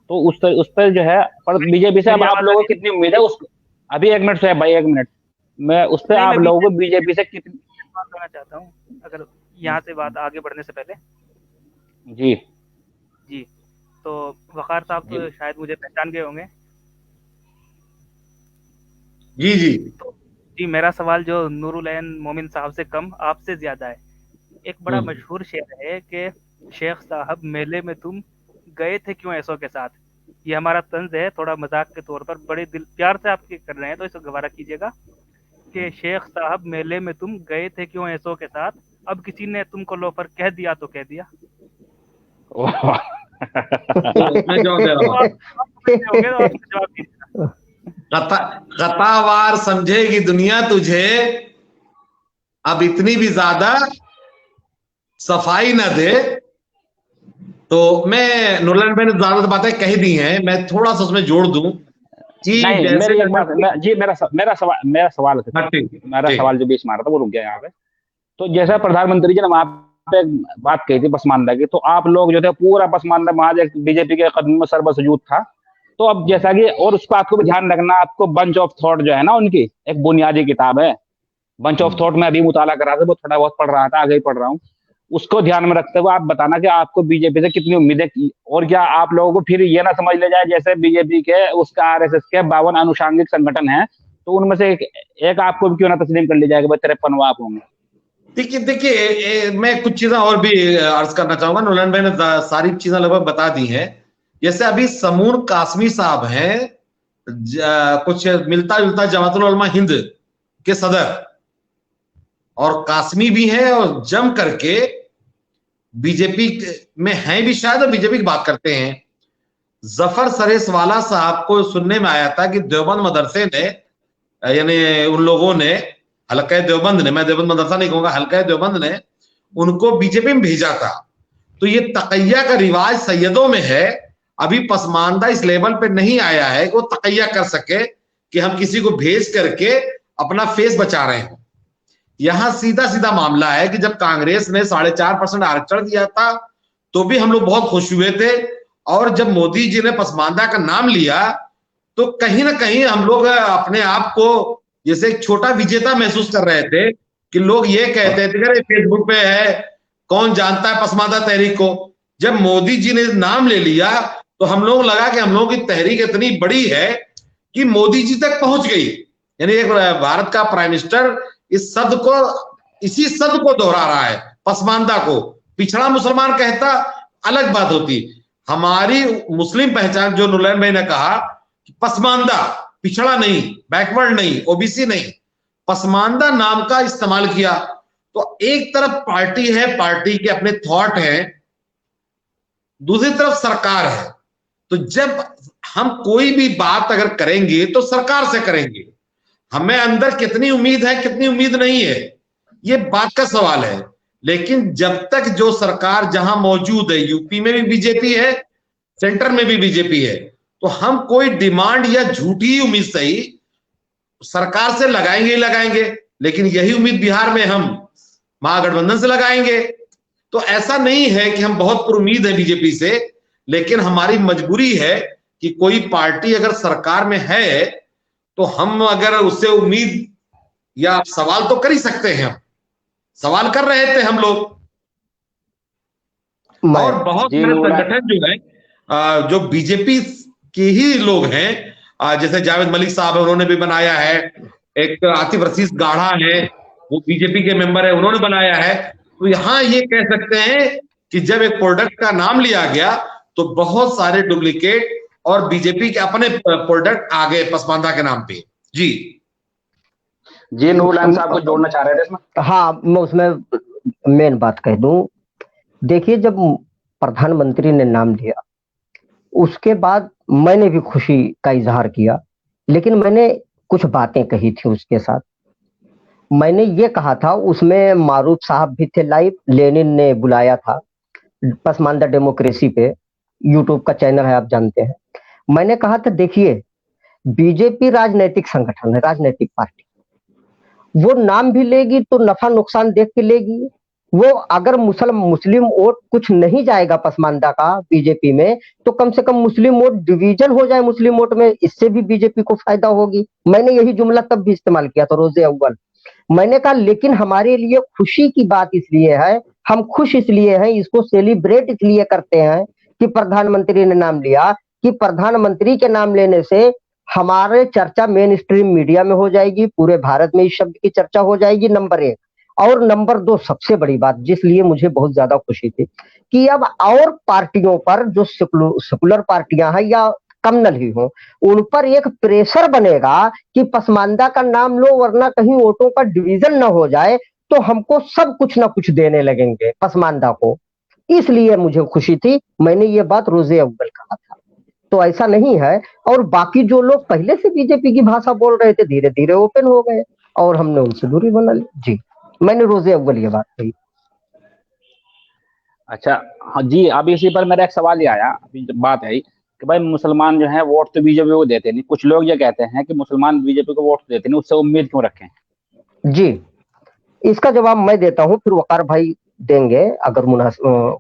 तो उस पर जो है, पर बीजेपी से अब आप लोगों को कितनी उम्मीद है? उस अभी 1 मिनट से भाई, 1 मिनट मैं उस पर आप लोगों को बीजेपी से कितनी बात करना चाहता हूँ, अगर यहाँ से बात आगे बढ़ने से पहले। जी जी, तो वकार साहब तो शायद मुझे पहचान गए होंगे। जी जी, तो जी, मेरा सवाल जो नूरुल ऐन मोमिन साहब से कम आपसे ज्यादा है। एक बड़ा मशहूर शेर है कि शेख साहब मेले में तुम गए थे क्यों ऐसों के साथ। ये हमारा तंज है, थोड़ा मजाक के तौर पर, बड़े दिल प्यार से आपके कर रहे हैं, तो इसको गवारा कीजिएगा कि शेख साहब मेले में तुम गए थे क्यों ऐसों के साथ, अब किसी ने तुमको लोफर कह दिया तो कह दिया। मैं जवाब दे रहा हूँ। कतावार समझेगी दुनिया तुझे, अब इतनी भी ज्यादा सफाई न दे। तो मैं नुरलान भाई ने ज्यादा बातें कही दी हैं, मैं थोड़ा सा उसमें जोड़ दूं जी। मेरा सवाल जो बीच मारा था वो रुक गया यहाँ पे। तो जैसा प्रधानमंत्री जी ने वहां पे बात कही थी पसमानदा की, तो आप लोग जो थे पूरा पसमानदा महाज बीजेपी के कदम में सरबसजूद था। तो अब जैसा कि, और उस बात को भी ध्यान रखना, आपको बंच ऑफ थॉट जो है ना, उनकी एक बुनियादी किताब है बंच ऑफ थॉट, में अभी मुताला कर रहा था, वो थोड़ा बहुत पढ़ रहा था, आगे ही पढ़ रहा हूँ। उसको ध्यान में रखते हुए आप बताना कि आपको बीजेपी से कितनी उम्मीदें की, और क्या आप लोगों को फिर ये ना समझ ले जाए जैसे बीजेपी के, उसका आरएसएस के 52 अनुषांगिक संगठन है, तो उनमें से एक आपको भी क्यों ना तस्लीम कर ली जाएगा, 53वां आप होंगे। देखिए देखिए, मैं कुछ चीजें और भी अर्ज करना चाहूंगा। नुलन भाई ने सारी चीजें लगभग बता दी हैं। जैसे अभी समून कासमी साहब हैं, कुछ मिलता जुलता जमातुल उलमा हिंद के सदर, और कासमी भी हैं, और जम करके बीजेपी में हैं भी शायद, और बीजेपी की बात करते हैं। जफर सरेसवाला साहब को सुनने में आया था कि देवबंद मदरसे ने, यानी उन लोगों ने, हल्का देवबंद ने, मैं देवबंद मदरसा नहीं कहूंगा, हल्का देवबंद ने उनको बीजेपी में भेजा था। तो ये तकैया का रिवाज सैयदों में है। अभी पसमानदा इस लेवल पे नहीं आया है कि वो तकैया कर सके कि हम किसी को भेज करके अपना फेस बचा रहे हो। यहां सीधा सीधा मामला है कि जब कांग्रेस ने 4.5% आरक्षण दिया था तो भी हम लोग बहुत खुश हुए थे, और जब मोदी जी ने पसमानदा का नाम लिया तो कहीं ना कहीं हम लोग अपने आप को जैसे एक छोटा विजेता महसूस कर रहे थे कि लोग ये कहते थे अरे फेसबुक पे है, कौन जानता है पसमानदा तहरीक को। जब मोदी जी ने नाम ले लिया तो हम लोग लगा कि हम लोगों की तहरीक इतनी बड़ी है कि मोदी जी तक पहुंच गई। यानी एक भारत का प्राइम मिनिस्टर इस शब्द को, इसी शब्द को दोहरा रहा है, पसमानदा को। पिछड़ा मुसलमान कहता अलग बात होती। हमारी मुस्लिम पहचान, जो नुलैन भाई ने कहा, पसमानदा, पिछड़ा नहीं, बैकवर्ड नहीं, ओबीसी नहीं, पसमानदा नाम का इस्तेमाल किया। तो एक तरफ पार्टी है, पार्टी के अपने थॉट हैं, दूसरी तरफ सरकार है। तो जब हम कोई भी बात अगर करेंगे तो सरकार से करेंगे। हमें अंदर कितनी उम्मीद है, कितनी उम्मीद नहीं है, ये बात का सवाल है। लेकिन जब तक जो सरकार जहां मौजूद है, यूपी में भी बीजेपी है, सेंटर में भी बीजेपी है, तो हम कोई डिमांड या झूठी उम्मीद सही सरकार से लगाएंगे ही लगाएंगे। लेकिन यही उम्मीद बिहार में हम महागठबंधन से लगाएंगे। तो ऐसा नहीं है कि हम बहुत पुरुम्मीद है बीजेपी से, लेकिन हमारी मजबूरी है कि कोई पार्टी अगर सरकार में है तो हम अगर उससे उम्मीद या सवाल तो कर ही सकते हैं। हम सवाल कर रहे थे हम लोग, और बहुत सारे संगठन जो है जो बीजेपी के ही लोग हैं, जैसे जावेद मलिक साहब है, उन्होंने भी बनाया है। एक आतिफ रशीद गाढ़ा है, वो बीजेपी के मेंबर है, उन्होंने बनाया है। तो यहां ये कह सकते हैं कि जब एक प्रोडक्ट का नाम लिया गया तो बहुत सारे डुप्लीकेट और बीजेपी के अपने प्रोडक्ट आ गए पसमानदा के नाम पे। जी जी, नूरलान साहब को जोड़ना चाह रहे थे इसमें। हाँ, मैं उसमें मेन बात कह दूं। देखिए, जब प्रधानमंत्री ने नाम लिया उसके बाद मैंने भी खुशी का इजहार किया, लेकिन मैंने कुछ बातें कही थी उसके साथ। मैंने ये कहा था, उसमें मारूफ साहब भी थे लाइव, लेनिन ने बुलाया था पसमानदा डेमोक्रेसी पे, यूट्यूब का चैनल है, आप जानते हैं। मैंने कहा था, देखिए बीजेपी राजनीतिक संगठन है, राजनीतिक पार्टी, वो नाम भी लेगी तो नफा नुकसान देख के लेगी। वो अगर मुस्लिम वोट कुछ नहीं जाएगा पसमानदा का बीजेपी में, तो कम से कम मुस्लिम वोट डिवीजन हो जाए मुस्लिम वोट में, इससे भी बीजेपी को फायदा होगी। मैंने यही जुमला तब भी इस्तेमाल किया था, रोजे अव्वल। मैंने कहा, लेकिन हमारे लिए खुशी की बात इसलिए है, हम खुश इसलिए हैं, इसको सेलिब्रेट इसलिए करते हैं कि प्रधानमंत्री ने नाम लिया, कि प्रधानमंत्री के नाम लेने से हमारे चर्चा मेन स्ट्रीम मीडिया में हो जाएगी, पूरे भारत में इस शब्द की चर्चा हो जाएगी, नंबर 1। और नंबर 2, सबसे बड़ी बात जिसलिए मुझे बहुत ज्यादा खुशी थी, कि अब और पार्टियों पर, जो सेकुलर पार्टियां हैं या कम्युनल ही हो, उन पर एक प्रेशर बनेगा कि पसमानदा का नाम लो, वरना कहीं वोटों का डिवीजन ना हो जाए, तो हमको सब कुछ ना कुछ देने लगेंगे पसमानदा को। इसलिए मुझे खुशी थी, मैंने ये बात रोजे अव्वल कहा था। तो ऐसा नहीं है। और बाकी जो लोग पहले से बीजेपी की भाषा बोल रहे थे, धीरे धीरे ओपन हो गए और हमने उनसे दूरी बना ली। जी, मैंने रोजे अव्वल ये बात कही। अच्छा, हाँ जी, अभी इसी पर मेरा एक सवाल ये आया, अभी जब बात आई कि भाई मुसलमान जो है वोट तो बीजेपी को देते नहीं, कुछ लोग ये कहते हैं कि मुसलमान बीजेपी को वोट देते नहीं, उससे उम्मीद क्यों रखें? जी, इसका जवाब मैं देता हूं, फिर वकार भाई देंगे अगर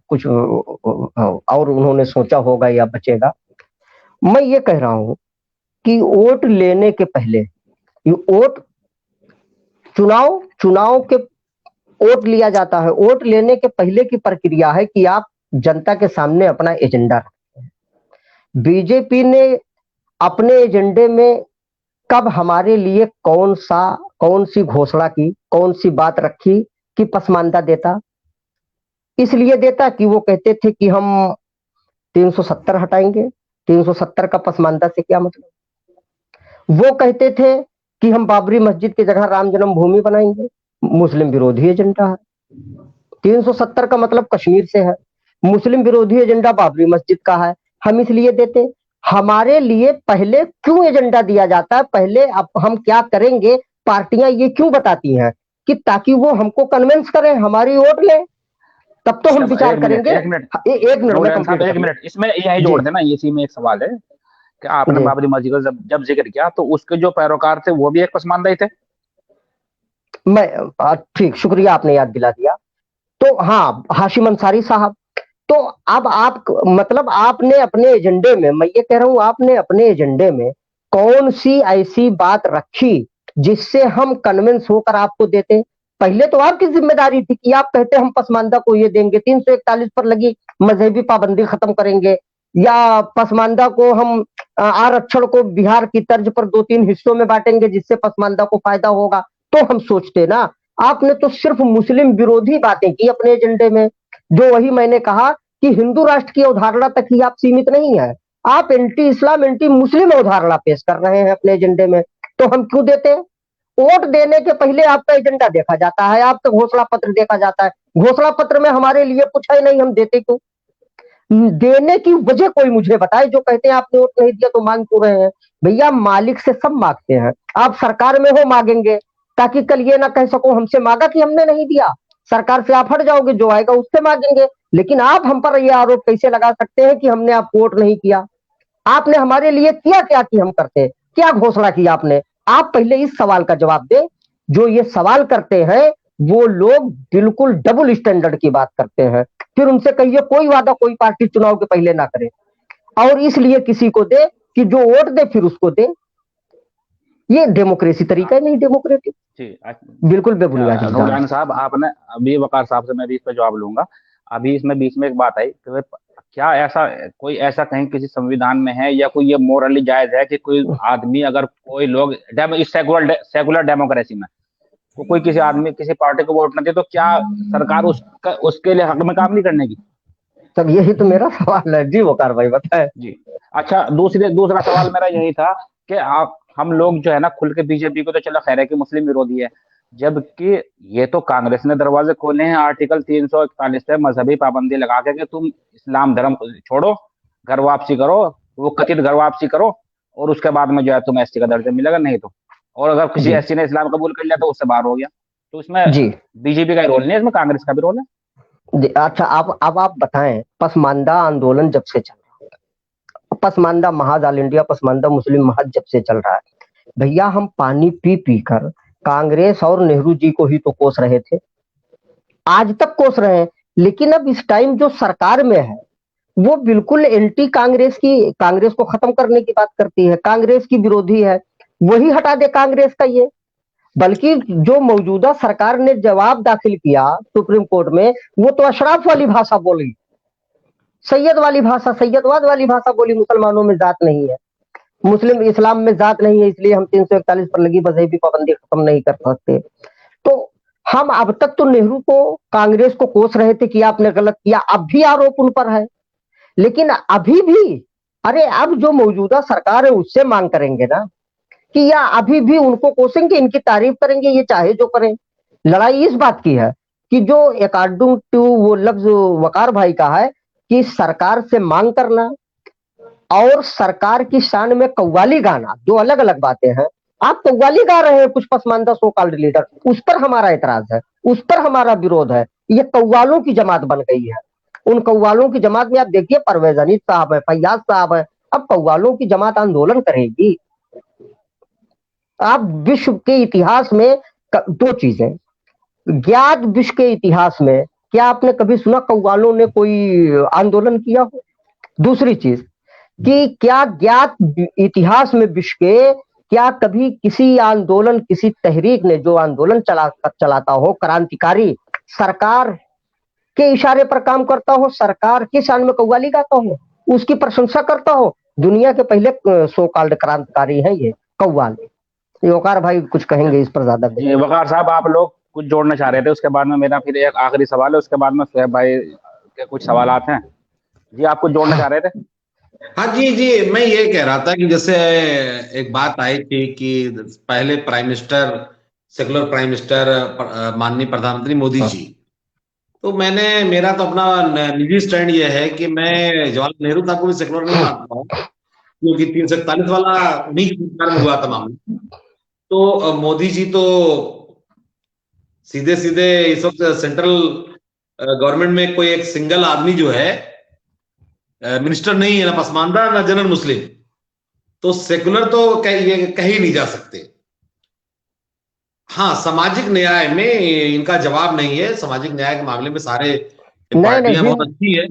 कुछ और उन्होंने सोचा होगा या बचेगा। मैं ये कह रहा हूं कि वोट लेने के पहले, ये वोट चुनाव के वोट लिया जाता है, वोट लेने के पहले की प्रक्रिया है कि आप जनता के सामने अपना एजेंडा रखते हैं। बीजेपी ने अपने एजेंडे में कब हमारे लिए कौन सी घोषणा की, कौन सी बात रखी, कि पसमानदा देता? इसलिए देता कि वो कहते थे कि हम 370 हटाएंगे। 370 का पसमानदा से क्या मतलब? वो कहते थे कि हम बाबरी मस्जिद की जगह राम जन्मभूमि बनाएंगे। मुस्लिम विरोधी एजेंडा है। 370 का मतलब कश्मीर से है। मुस्लिम विरोधी एजेंडा बाबरी मस्जिद का है। हम इसलिए देते। हमारे लिए पहले क्यों एजेंडा दिया जाता है? पहले अब हम क्या करेंगे पार्टियां ये क्यों बताती हैं कि ताकि वो हमको कन्विंस करें, हमारी वोट लें, तब तो हम विचार करेंगे। एक मिनट एक मिनट में कंप्लीट एक मिनट, इसमें यही जी जोड़ देना, इसी में एक सवाल है कि आपने जी। बाबरी मस्जिद का जब जब जिक्र किया तो उसके जो पैरोकार थे वो भी एक पसमानदा ही थे। मैं ठीक, शुक्रिया आपने याद दिला दिया। तो हाँ, हाशिम अंसारी साहब। तो अब आप मतलब आपने अपने एजेंडे में, मैं ये कह रहा हूं आपने अपने एजेंडे में कौन सी ऐसी बात रखी जिससे हम कन्विंस होकर आपको देते? पहले तो आपकी जिम्मेदारी थी कि आप कहते हम पसमानदा को ये देंगे, 341 पर लगी मजहबी पाबंदी खत्म करेंगे, या पसमानदा को हम आरक्षण को बिहार की तर्ज पर 2-3 हिस्सों में बांटेंगे जिससे पसमानदा को फायदा होगा, तो हम सोचते ना। आपने तो सिर्फ मुस्लिम विरोधी बातें की अपने एजेंडे में, जो वही मैंने कहा कि हिंदू राष्ट्र की अवधारणा तक ही आप सीमित नहीं है, आप एंटी इस्लाम एंटी मुस्लिम अवधारणा पेश कर रहे हैं अपने एजेंडे में। तो हम क्यों देते? वोट देने के पहले आपका एजेंडा देखा जाता है, आपका घोषणा पत्र देखा जाता है। घोषणा पत्र में हमारे लिए पूछा ही नहीं, हम देते क्यों? देने की वजह कोई मुझे बताए। जो कहते हैं आपने वोट नहीं दिया तो मांग क्यों रहे हैं? भैया मालिक से सब मांगते हैं। आप सरकार में हो मांगेंगे ताकि कल ये ना कह सको हमसे मांगा कि हमने नहीं दिया। सरकार से आप हट जाओगे, जो आएगा उससे मांगेंगे। लेकिन आप हम पर ये आरोप कैसे लगा सकते हैं कि हमने आपको वोट नहीं किया? आपने हमारे लिए किया क्या कि हम करते? क्या घोषणा की आपने? आप पहले इस सवाल का जवाब दें। जो ये सवाल करते हैं वो लोग बिल्कुल डबल स्टैंडर्ड की बात करते हैं। फिर उनसे कहिए कोई वादा कोई पार्टी चुनाव के पहले ना करे, और इसलिए किसी को दे कि जो वोट दे फिर उसको दे। ये डेमोक्रेसी तरीका है नहीं, डेमोक्रेटिक, जी बिल्कुल बेबुनियाद इल्जाम। नूरजहान साहब, आपने अभी वकार साहब से मैं भी इस पर जवाब लूंगा। अभी इसमें बीच में एक बात आई कि क्या ऐसा कोई ऐसा कहीं किसी संविधान में है या कोई ये मोरली जायज है कि कोई आदमी अगर कोई लोग सेकुलर डेमोक्रेसी में कोई किसी आदमी किसी पार्टी को वोट न दे तो क्या सरकार उसके लिए हक में काम नहीं करने की? तब यही तो मेरा सवाल है जी, वकार भाई बताए जी। अच्छा, दूसरा सवाल मेरा यही था कि आप हम लोग जो है ना खुल के बीजेपी को तो चलो खैर है कि मुस्लिम विरोधी है, जबकि ये तो कांग्रेस ने दरवाजे खोले हैं आर्टिकल 341 पे मजहबी पाबंदी लगा के कि तुम इस्लाम धर्म छोड़ो, घर वापसी करो, वो कथित घर वापसी करो, और उसके बाद में जो है तुम्हें एसटी का दर्जा मिलेगा, नहीं तो और अगर किसी एसटी ने इस्लाम कबूल कर लिया तो उससे बाहर हो गया। तो इसमें जी बीजेपी का रोल नहीं है, इसमें कांग्रेस का भी रोल है। अच्छा, अब आप बताएं, पसमानदा आंदोलन जब से चल रहा है, पसमानदा महाज ऑल इंडिया पसमानदा मुस्लिम महाज जब से चल रहा है, भैया हम पानी पी पी कर कांग्रेस और नेहरू जी को ही तो कोस रहे थे, आज तक कोस रहे हैं। लेकिन अब इस टाइम जो सरकार में है वो बिल्कुल एंटी कांग्रेस की, कांग्रेस को खत्म करने की बात करती है, कांग्रेस की विरोधी है। वही हटा दे कांग्रेस का ये। बल्कि जो मौजूदा सरकार ने जवाब दाखिल किया सुप्रीम कोर्ट में, वो तो अशराफ वाली भाषा बोली, सैयद वाली भाषा, सैयदवाद वाली भाषा बोली। मुसलमानों में जात नहीं है, मुस्लिम इस्लाम में जात नहीं है, इसलिए हम 341 पर लगी मजहबी पाबंदी खत्म नहीं कर सकते। तो हम अब तक तो नेहरू को कांग्रेस को कोस रहे थे कि आपने गलत किया, अब भी आरोप उन पर है। लेकिन अभी भी, अरे अब जो मौजूदा सरकार है उससे मांग करेंगे ना कि या अभी भी उनको कोसेंगे, इनकी तारीफ करेंगे, ये चाहे जो करें। लड़ाई इस बात की है कि जो अकॉर्डिंग टू वो लफ्ज वकार भाई का है कि सरकार से मांग करना और सरकार की शान में कव्वाली गाना, दो अलग अलग बातें हैं। आप कव्वाली गा रहे हैं कुछ पसमानदा सो कॉल्ड लीडर, उस पर हमारा एतराज है, उस पर हमारा विरोध है। ये कव्वालों की जमात बन गई है। उन कव्वालों की जमात में आप देखिए परवेज अनीस साहब है, फैयाज साहब है। अब कव्वालों की जमात आंदोलन करेगी। आप विश्व के इतिहास में दो चीजें, ज्ञात विश्व के इतिहास में क्या आपने कभी सुना कव्वालों ने कोई आंदोलन किया हो? दूसरी चीज कि क्या ज्ञात इतिहास में विश्व के क्या कभी किसी आंदोलन, किसी तहरीक ने जो आंदोलन चलाता हो क्रांतिकारी, सरकार के इशारे पर काम करता हो, सरकार की शान में कव्वाली गाता हो, उसकी प्रशंसा करता हो? दुनिया के पहले सो कॉल्ड क्रांतिकारी है ये कव्वाल। वकार भाई कुछ कहेंगे इस पर ज्यादा? जी वकार साहब, आप लोग कुछ जोड़ना चाह रहे थे, उसके बाद में मेरा फिर एक आखिरी सवाल है, उसके बाद में सुहेब भाई के कुछ सवालात हैं। जी आप कुछ जोड़ना चाह रहे थे? हाँ जी जी, मैं ये कह रहा था कि जैसे एक बात आई थी कि पहले prime minister, secular prime minister माननीय प्रधानमंत्री मोदी जी, तो मेरा तो अपना निजी स्टैंड ये है कि मैं जवाहरलाल नेहरू साहब को भी सेकुलर नहीं मानता हूँ, क्योंकि 341 वाला उन्हीं की सरकार में हुआ था मामला। तो मोदी जी तो सीधे सीधे इस वक्त सेंट्रल गवर्नमेंट में कोई एक सिंगल आदमी जो है मिनिस्टर नहीं है, ना पसमानदा ना जनरल मुस्लिम, तो सेकुलर तो ये कह ही नहीं जा सकते। हाँ, सामाजिक न्याय में इनका जवाब नहीं है, सामाजिक न्याय के मामले में सारे पार्टियां बहुत अच्छी है।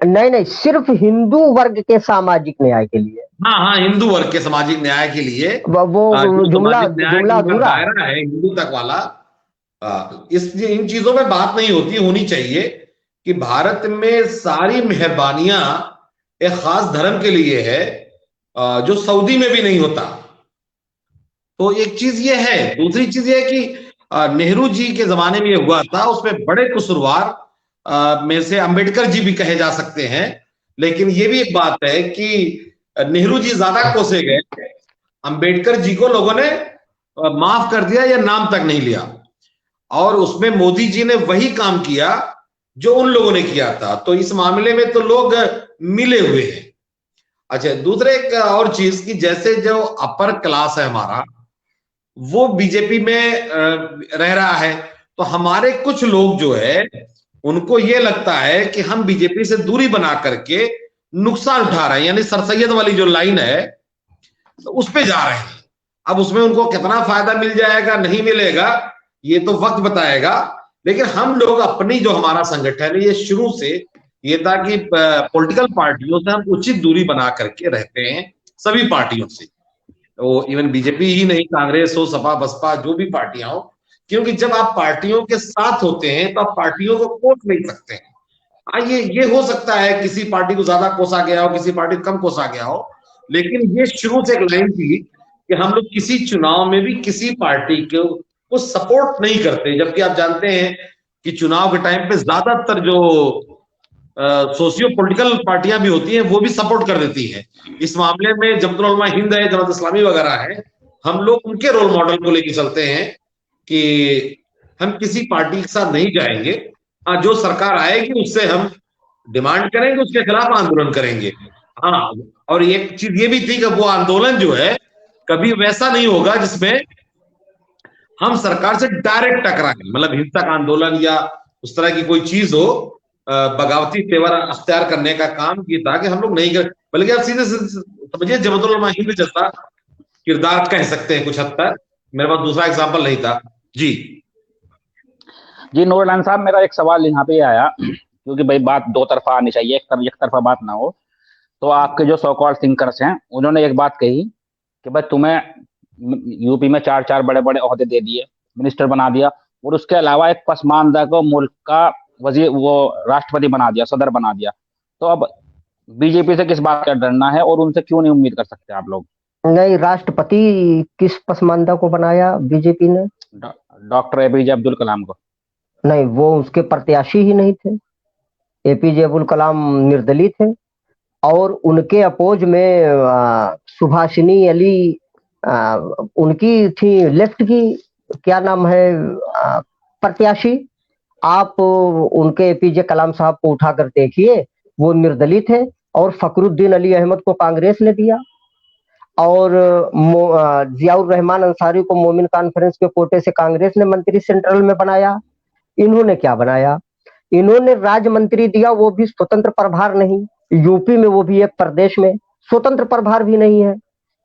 नहीं, सिर्फ हिंदू वर्ग के सामाजिक न्याय के लिए। हाँ हाँ, हिंदू वर्ग के सामाजिक न्याय के लिए वो जुमला अधूरा दायरा है हिंदू तक वाला। इन चीजों में बात नहीं होनी चाहिए कि भारत में सारी मेहरबानियां एक खास धर्म के लिए है, जो सऊदी में भी नहीं होता। तो एक चीज ये है। दूसरी चीज ये है कि नेहरू जी के जमाने में ये हुआ था, उसमें बड़े कसूरवार में से अंबेडकर जी भी कहे जा सकते हैं। लेकिन ये भी एक बात है कि नेहरू जी ज्यादा कोसे गए, अंबेडकर जी को लोगों ने माफ कर दिया या नाम तक नहीं लिया, और उसमें मोदी जी ने वही काम किया जो उन लोगों ने किया था। तो इस मामले में तो लोग मिले हुए हैं। अच्छा, दूसरे एक और चीज कि जैसे जो अपर क्लास है हमारा, वो बीजेपी में रह रहा है, तो हमारे कुछ लोग जो है उनको ये लगता है कि हम बीजेपी से दूरी बना करके नुकसान उठा रहे हैं, यानी सरसैयद वाली जो लाइन है तो उस पे जा रहे हैं। अब उसमें उनको कितना फायदा मिल जाएगा नहीं मिलेगा ये तो वक्त बताएगा, लेकिन हम लोग अपनी जो हमारा संगठन है ये शुरू से ये था कि पॉलिटिकल पार्टियों से हम उचित दूरी बना करके रहते हैं, सभी पार्टियों से, वो इवन बीजेपी ही नहीं, कांग्रेस हो, सपा बसपा, जो भी पार्टियां हो, क्योंकि जब आप पार्टियों के साथ होते हैं तो आप पार्टियों को कोस नहीं सकते हैं। हाँ, ये हो सकता है किसी पार्टी को ज्यादा कोसा गया हो, किसी पार्टी को कम कोसा गया हो, लेकिन ये शुरू से एक लाइन थी कि हम लोग किसी चुनाव में भी किसी पार्टी को सपोर्ट नहीं करते। जबकि आप जानते हैं कि चुनाव के टाइम पे ज्यादातर जो सोशियो पॉलिटिकल पार्टियां भी होती हैं वो भी सपोर्ट कर देती हैं। इस मामले में जमात उलमा हिंद है, जमात इस्लामी वगैरह है, हम लोग उनके रोल मॉडल को लेकर चलते हैं कि हम किसी पार्टी के साथ नहीं जाएंगे। हाँ, जो सरकार आएगी उससे हम डिमांड करेंगे, उसके खिलाफ आंदोलन करेंगे। हाँ, और एक चीज ये भी थी कि वो आंदोलन जो है कभी वैसा नहीं होगा जिसमें हम सरकार से डायरेक्ट टकराएं, मतलब हिंसक आंदोलन या उस तरह की कोई चीज हो, बगावती तेवर अख्तियार करने का काम ये था कि हम लोग नहीं कर, बल्कि आप सीधे समझिए जमात उलमा हिंद जैसा किरदार कह सकते हैं कुछ हद तक। मेरे पास दूसरा एग्जाम्पल नहीं था। जी जी नूरलान साहब, मेरा एक सवाल यहाँ पे आया, क्योंकि भाई बात दो तरफा आनी चाहिए, एक तरफा बात ना हो। तो आपके जो सो कॉल्ड थिंकर्स हैं उन्होंने एक बात कही कि भाई तुम्हें यूपी में चार चार बड़े बड़े ओहदे दे दिए, मिनिस्टर बना दिया, और उसके अलावा एक पसमानदा को मुल्क का वजीर, वो राष्ट्रपति बना दिया, सदर बना दिया। तो अब बीजेपी से किस बात का डरना है, और उनसे क्यों नहीं उम्मीद कर सकते आप लोग? नहीं, राष्ट्रपति किस पसमानदा को बनाया बीजेपी ने? डॉक्टर एपीजे अब्दुल कलाम को। नहीं, वो उसके प्रत्याशी ही नहीं थे। एपीजे अब्दुल कलाम निर्दलीय थे, और उनके अपोज में सुभाषिनी अली उनकी थी, लेफ्ट की, क्या नाम है, प्रत्याशी। आप उनके एपीजे कलाम साहब को उठाकर देखिए, वो निर्दलीय थे, और फखरुद्दीन अली अहमद को कांग्रेस ने दिया, और जियाउर रहमान अंसारी को मोमिन कॉन्फ्रेंस के कोटे से कांग्रेस ने मंत्री सेंट्रल में बनाया। इन्होंने क्या बनाया? इन्होंने राज्य मंत्री दिया, वो भी स्वतंत्र प्रभार नहीं। यूपी में वो भी एक प्रदेश में स्वतंत्र प्रभार भी नहीं है।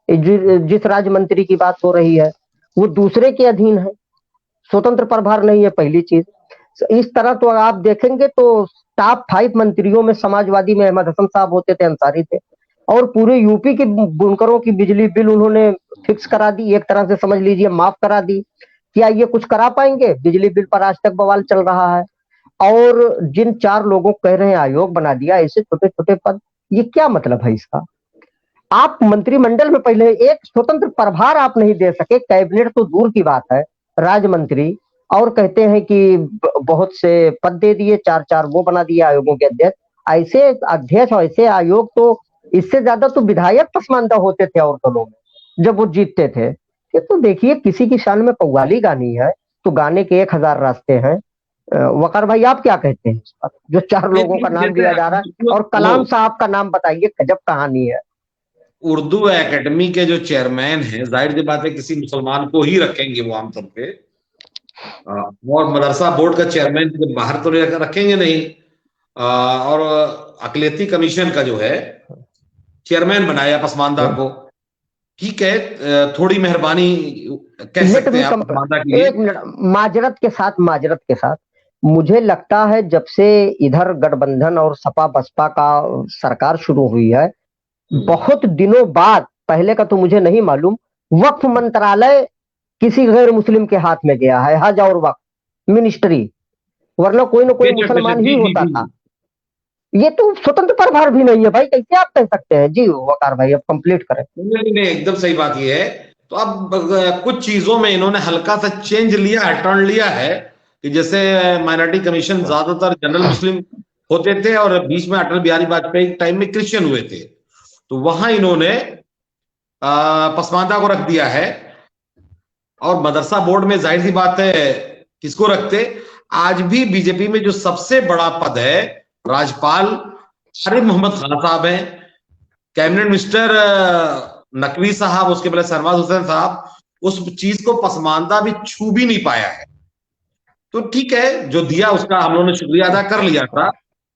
जिस राज्य मंत्री की बात हो रही है वो दूसरे के अधीन है, स्वतंत्र प्रभार नहीं है, पहली चीज। इस तरह तो आप देखेंगे तो टॉप 5 मंत्रियों में समाजवादी में अहमद हसन साहब होते थे, अंसारी थे, और पूरे यूपी के बुनकरों की बिजली बिल उन्होंने फिक्स करा दी, एक तरह से समझ लीजिए माफ करा दी। क्या ये कुछ करा पाएंगे? बिजली बिल पर आज तक बवाल चल रहा है। और जिन 4 लोगों को कह रहे हैं आयोग बना दिया, ऐसे छोटे छोटे पद, ये क्या मतलब है इसका? आप मंत्रिमंडल में पहले एक स्वतंत्र प्रभार आप नहीं दे सके, कैबिनेट तो दूर की बात है, राज्य मंत्री और कहते हैं कि बहुत से पद दे दिए, 4-4 वो बना दिए आयोगों के अध्यक्ष। ऐसे अध्यक्ष और ऐसे आयोग तो इससे ज्यादा तो विधायक पसमानदा होते थे और दलों में जब वो जीतते थे। ये तो देखिए किसी की शान में कव्वाली गानी है तो गाने के 1000 रास्ते हैं। वकार भाई आप क्या कहते हैं इस पर, जो 4 लोगों का नाम लिया जा रहा है? और कलाम साहब का नाम बताइए, गजब कहानी है। उर्दू एकेडमी के जो चेयरमैन हैं, जाहिर सी बात है किसी मुसलमान को ही रखेंगे वो आमतौर पे, और मदरसा बोर्ड का चेयरमैन बाहर तो रखेंगे नहीं। और अकलियती कमीशन का जो है चेयरमैन बनाया पसमानदा को, ठीक है, थोड़ी मेहरबानी कह सकते हैं आप पसमानदा के लिए। एक मिनट, माजरत के साथ मुझे लगता है जब से इधर गठबंधन और सपा बसपा का सरकार शुरू हुई है, बहुत दिनों बाद, पहले का तो मुझे नहीं मालूम, वक्फ मंत्रालय किसी गैर मुस्लिम के हाथ में गया है, हज और वक्फ मिनिस्ट्री, वरना कोई ना कोई मुसलमान ही होता था। ये तो स्वतंत्र प्रभार भी नहीं है भाई, कैसे आप कह सकते हैं? जी वकार भाई अब कंप्लीट करें। नहीं, एकदम सही बात ये है। तो अब कुछ चीजों में इन्होंने हल्का सा चेंज लिया है, टर्न लिया है, कि जैसे माइनॉरिटी कमीशन ज्यादातर जनरल मुस्लिम होते थे और बीच में अटल बिहारी वाजपेयी के टाइम में क्रिश्चियन हुए थे, तो वहां इन्होंने पसमानदा को रख दिया है। और मदरसा बोर्ड में जाहिर सी बात है किसको रखते, आज भी बीजेपी में जो सबसे बड़ा पद है राज्यपाल आरिफ मोहम्मद खान साहब हैं, कैबिनेट मिनिस्टर नकवी साहब, उसके पहले सरवाज हुसैन साहब, उस चीज को पसमानदा भी छू भी नहीं पाया है। तो ठीक है, जो दिया उसका हम लोगों ने शुक्रिया अदा कर लिया था,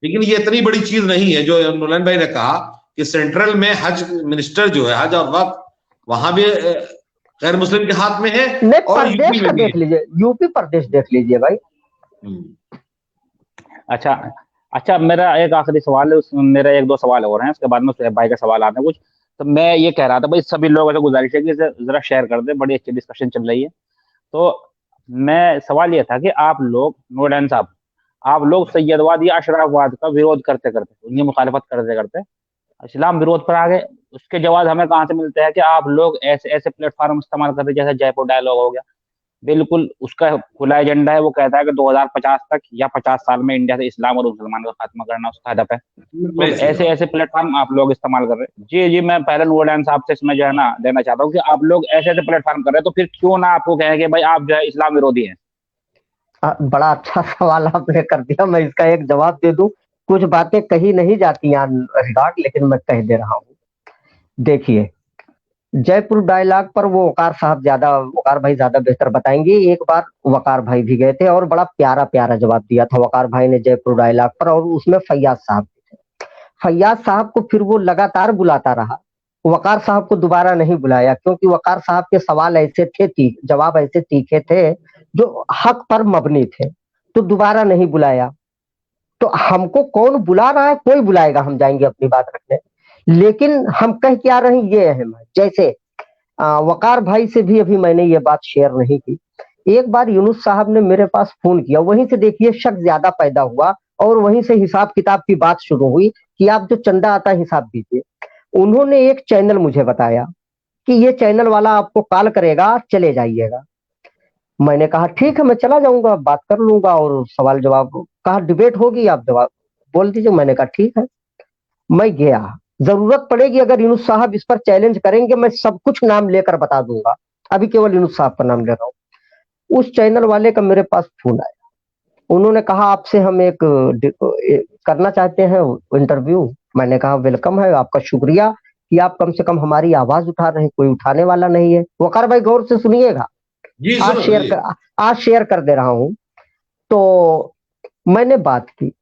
लेकिन ये इतनी बड़ी चीज नहीं है जो नूरलाइन भाई ने कहा कि सेंट्रल में हज मिनिस्टर जो है, हज और वक्फ, वहां भी गैर मुस्लिम के हाथ में है। और यूपी में देख लीजिए, यूपी प्रदेश देख लीजिए भाई। अच्छा, मेरा एक आखिरी सवाल है, मेरा 1-2 सवाल और हैं, उसके बाद में सुहेब भाई का सवाल आते हैं कुछ। तो मैं ये कह रहा था भाई, सभी लोगों से गुजारिश है कि जरा शेयर कर दे, बड़ी अच्छी डिस्कशन चल रही है। तो मैं सवाल ये था कि आप लोग, नूरलाइन साहब, आप लोग सैयदवाद या अशराफवाद का विरोध करते करते, उनकी मुखालफत करते करते इस्लाम विरोध पर आ गए। उसके जवाब हमें कहाँ से मिलते हैं कि आप लोग ऐसे ऐसे प्लेटफॉर्म इस्तेमाल करते, जैसे जयपुर डायलॉग हो गया, बिल्कुल उसका खुला एजेंडा है। वो कहता है कि 2050 तक या 50 साल में इंडिया से इस्लाम और मुसलमान का खात्मा करना उसका हदफ है। तो ऐसे ऐसे प्लेटफॉर्म आप लोग इस्तेमाल कर रहे हैं। जी, मैं पहले नूरलाइन साहब से इसमें जो है ना देना चाहता हूँ कि आप लोग ऐसे ऐसे प्लेटफॉर्म कर रहे हैं, तो फिर क्यों ना आपको कहें कि भाई आप जो है इस्लाम विरोधी हैं? बड़ा अच्छा सवाल आपने कर दिया, मैं इसका एक जवाब दे दूं। कुछ बातें कही नहीं जाती रिकॉर्ड, लेकिन मैं कह दे रहा हूँ। देखिए, जयपुर डायलॉग पर वो वकार भाई ज्यादा बेहतर बताएंगे। एक बार वकार भाई भी गए थे और बड़ा प्यारा प्यारा जवाब दिया था वकार भाई ने जयपुर डायलॉग पर, और उसमें फैयाज साहब थे। फैयाज साहब को फिर वो लगातार बुलाता रहा, वकार साहब को दोबारा नहीं बुलाया, क्योंकि वकार साहब के सवाल ऐसे थे, जवाब ऐसे तीखे थे जो हक पर मबनी थे, तो दोबारा नहीं बुलाया। तो हमको कौन बुला रहा है? कोई बुलाएगा, हम जाएंगे अपनी बात रखने। लेकिन हम कह क्या रहे हैं ये अहम है। जैसे वकार भाई से भी अभी मैंने ये बात शेयर नहीं की। एक बार यूनुस साहब ने मेरे पास फोन किया, वहीं से देखिए शक ज्यादा पैदा हुआ और वहीं से हिसाब किताब की बात शुरू हुई कि आप जो चंदा आता है हिसाब दीजिए। उन्होंने एक चैनल मुझे बताया कि ये चैनल वाला आपको कॉल करेगा, चले जाइएगा। मैंने कहा ठीक है, मैं चला जाऊंगा, बात कर लूंगा और सवाल जवाब, कहा डिबेट होगी, आप जवाब बोल दीजिए। मैंने कहा ठीक है, मैं गया। जरूरत पड़ेगी अगर यूनुस साहब इस पर चैलेंज करेंगे, मैं सब कुछ नाम लेकर बता दूंगा, अभी केवल यूनुस साहब का नाम ले रहा हूँ। उस चैनल वाले का मेरे पास फोन आया, उन्होंने कहा आपसे हम एक करना चाहते हैं इंटरव्यू। मैंने कहा वेलकम है, आपका शुक्रिया कि आप कम से कम हमारी आवाज उठा रहे हैं, कोई उठाने वाला नहीं है। वकार भाई गौर से सुनिएगा, आज शेयर कर दे रहा हूं। तो मैंने बात की,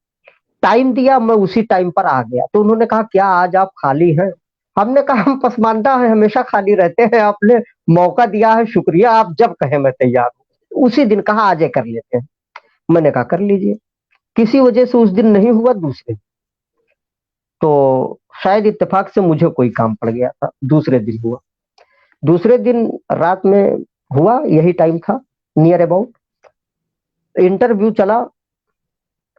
टाइम दिया, मैं उसी टाइम पर आ गया। तो उन्होंने कहा क्या आज आप खाली हैं? हमने कहा हम पसमानदा है, हमेशा खाली रहते हैं, आपने मौका दिया है, शुक्रिया, आप जब कहें मैं तैयार हूँ। उसी दिन कहा आज कर लेते हैं। मैंने कहा कर लीजिए। किसी वजह से उस दिन नहीं हुआ, दूसरे, तो शायद इत्तेफाक से मुझे कोई काम पड़ गया था, दूसरे दिन हुआ। दूसरे दिन रात में हुआ, यही टाइम था नियर अबाउट। इंटरव्यू चला,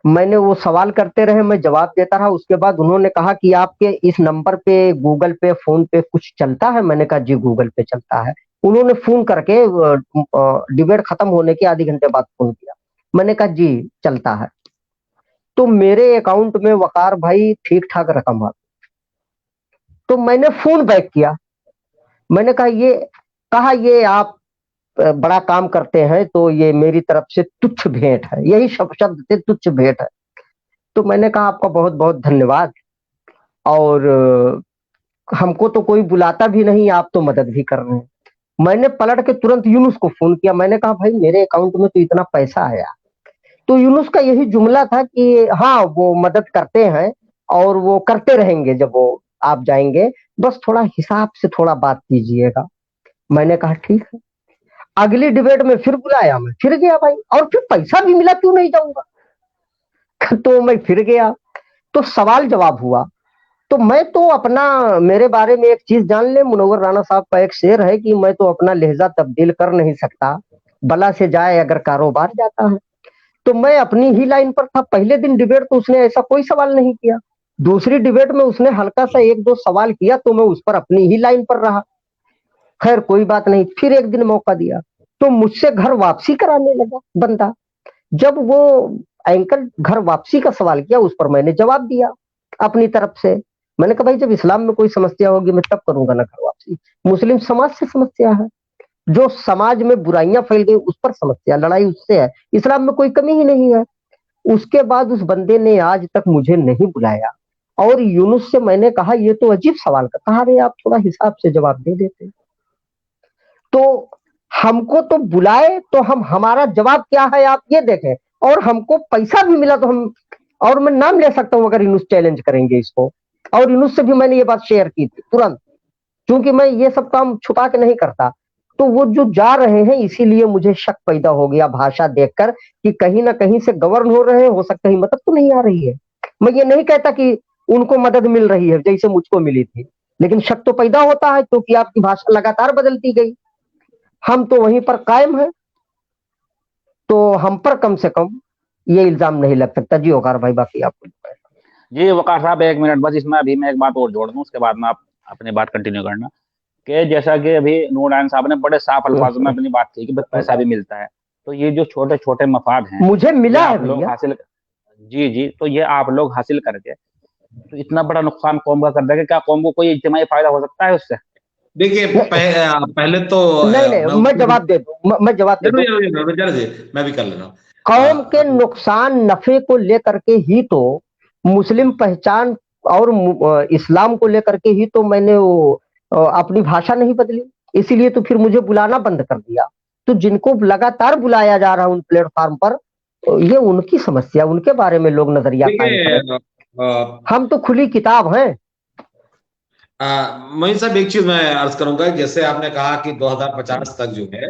मैंने वो सवाल करते रहे, मैं जवाब देता रहा। उसके बाद उन्होंने कहा कि आपके इस नंबर पे गूगल पे फोन पे कुछ चलता है? मैंने कहा जी गूगल पे चलता है। उन्होंने फोन करके डिबेट खत्म होने के आधे घंटे बाद फोन किया। मैंने कहा जी चलता है। तो मेरे अकाउंट में वकार भाई ठीक ठाक रकम आ, तो मैंने फोन बैक किया। मैंने कहा ये आप बड़ा काम करते हैं, तो ये मेरी तरफ से तुच्छ भेंट है, यही शब्द थे, तुच्छ भेंट है। तो मैंने कहा आपका बहुत बहुत धन्यवाद, और हमको तो कोई बुलाता भी नहीं, आप तो मदद भी कर रहे हैं। मैंने पलट के तुरंत यूनुस को फोन किया। मैंने कहा भाई मेरे अकाउंट में तो इतना पैसा आया। तो यूनुस का यही जुमला था कि हाँ वो मदद करते हैं और वो करते रहेंगे जब वो आप जाएंगे, बस थोड़ा हिसाब से थोड़ा बात कीजिएगा। मैंने कहा ठीक है। अगली डिबेट में फिर बुलाया, मैं फिर गया भाई, और फिर पैसा भी मिला, क्यों नहीं जाऊंगा। तो मैं फिर गया, तो सवाल जवाब हुआ। तो मैं तो अपना, मेरे बारे में एक चीज जान ले, मुनव्वर राणा साहब का एक शेर है कि मैं तो अपना लहजा तब्दील कर नहीं सकता, बला से जाए अगर कारोबार जाता है। तो मैं अपनी ही लाइन पर था। पहले दिन डिबेट तो उसने ऐसा कोई सवाल नहीं किया। दूसरी डिबेट में उसने हल्का सा एक दो सवाल किया, तो मैं उस पर अपनी ही लाइन पर रहा। खैर कोई बात नहीं, फिर एक दिन मौका दिया, तो मुझसे घर वापसी कराने लगा बंदा। जब वो एंकर घर वापसी का सवाल किया, उस पर मैंने जवाब दिया अपनी तरफ से। मैंने कहा भाई जब इस्लाम में कोई समस्या होगी मैं तब करूंगा ना घर वापसी, मुस्लिम समाज से समस्या है, जो समाज में बुराइयां फैल गई उस पर समस्या, लड़ाई उससे है, इस्लाम में कोई कमी ही नहीं है। उसके बाद उस बंदे ने आज तक मुझे नहीं बुलाया। और यूनुस से मैंने कहा ये तो अजीब सवाल का, कहा रे आप थोड़ा हिसाब से जवाब दे देते। तो हमको तो बुलाए तो हम, हमारा जवाब क्या है आप ये देखें, और हमको पैसा भी मिला तो हम, और मैं नाम ले सकता हूं अगर यूनुस चैलेंज करेंगे इसको। और यूनुस से भी मैंने ये बात शेयर की थी तुरंत, क्योंकि मैं ये सब काम छुपा के नहीं करता। तो वो जो जा रहे हैं, इसीलिए मुझे शक पैदा हो गया भाषा देखकर कि कहीं ना कहीं से गवर्न हो रहे हैं, हो सकता है मदद तो नहीं आ रही है। मैं ये नहीं कहता कि उनको मदद मिल रही है जैसे मुझको मिली थी, लेकिन शक तो पैदा होता है क्योंकि आपकी भाषा लगातार बदलती गई। हम तो वहीं पर कायम है, तो हम पर कम से कम ये इल्जाम नहीं लग सकता। जी वकार भाई, बाकी आपको। जी वकार साहब एक मिनट बस, इसमें अभी मैं एक बात और जोड़ दूं, उसके बाद में आप अपनी बात कंटिन्यू करना। कि जैसा कि अभी नूरजहान साहब ने बड़े साफ अल्फाजों में अपनी बात की कि पैसा भी मिलता है, तो ये जो छोटे छोटे मफाद हैं मुझे मिला है आप लोग भैया। हासिल, जी जी, तो ये आप लोग हासिल करके तो इतना बड़ा नुकसान कौम का कर देंगे, क्या कौम को कोई इज्तिमाई फायदा हो सकता है उससे? देखिए पहले तो नहीं मैं जवाब दे दूं, मैं जवाब दे दूं। मैं भी कर ले रहा हूँ। कौम के नुकसान नफे को लेकर के ही तो मुस्लिम पहचान और इस्लाम को लेकर के ही तो मैंने वो अपनी भाषा नहीं बदली, इसीलिए तो फिर मुझे बुलाना बंद कर दिया। तो जिनको लगातार बुलाया जा रहा है उन प्लेटफॉर्म पर, ये उनकी समस्या, उनके बारे में लोग नजरिया कायम करें। हम तो खुली किताब हैं। मोइन साहब एक चीज मैं अर्ज करूंगा, जैसे आपने कहा कि 2050 तक जो है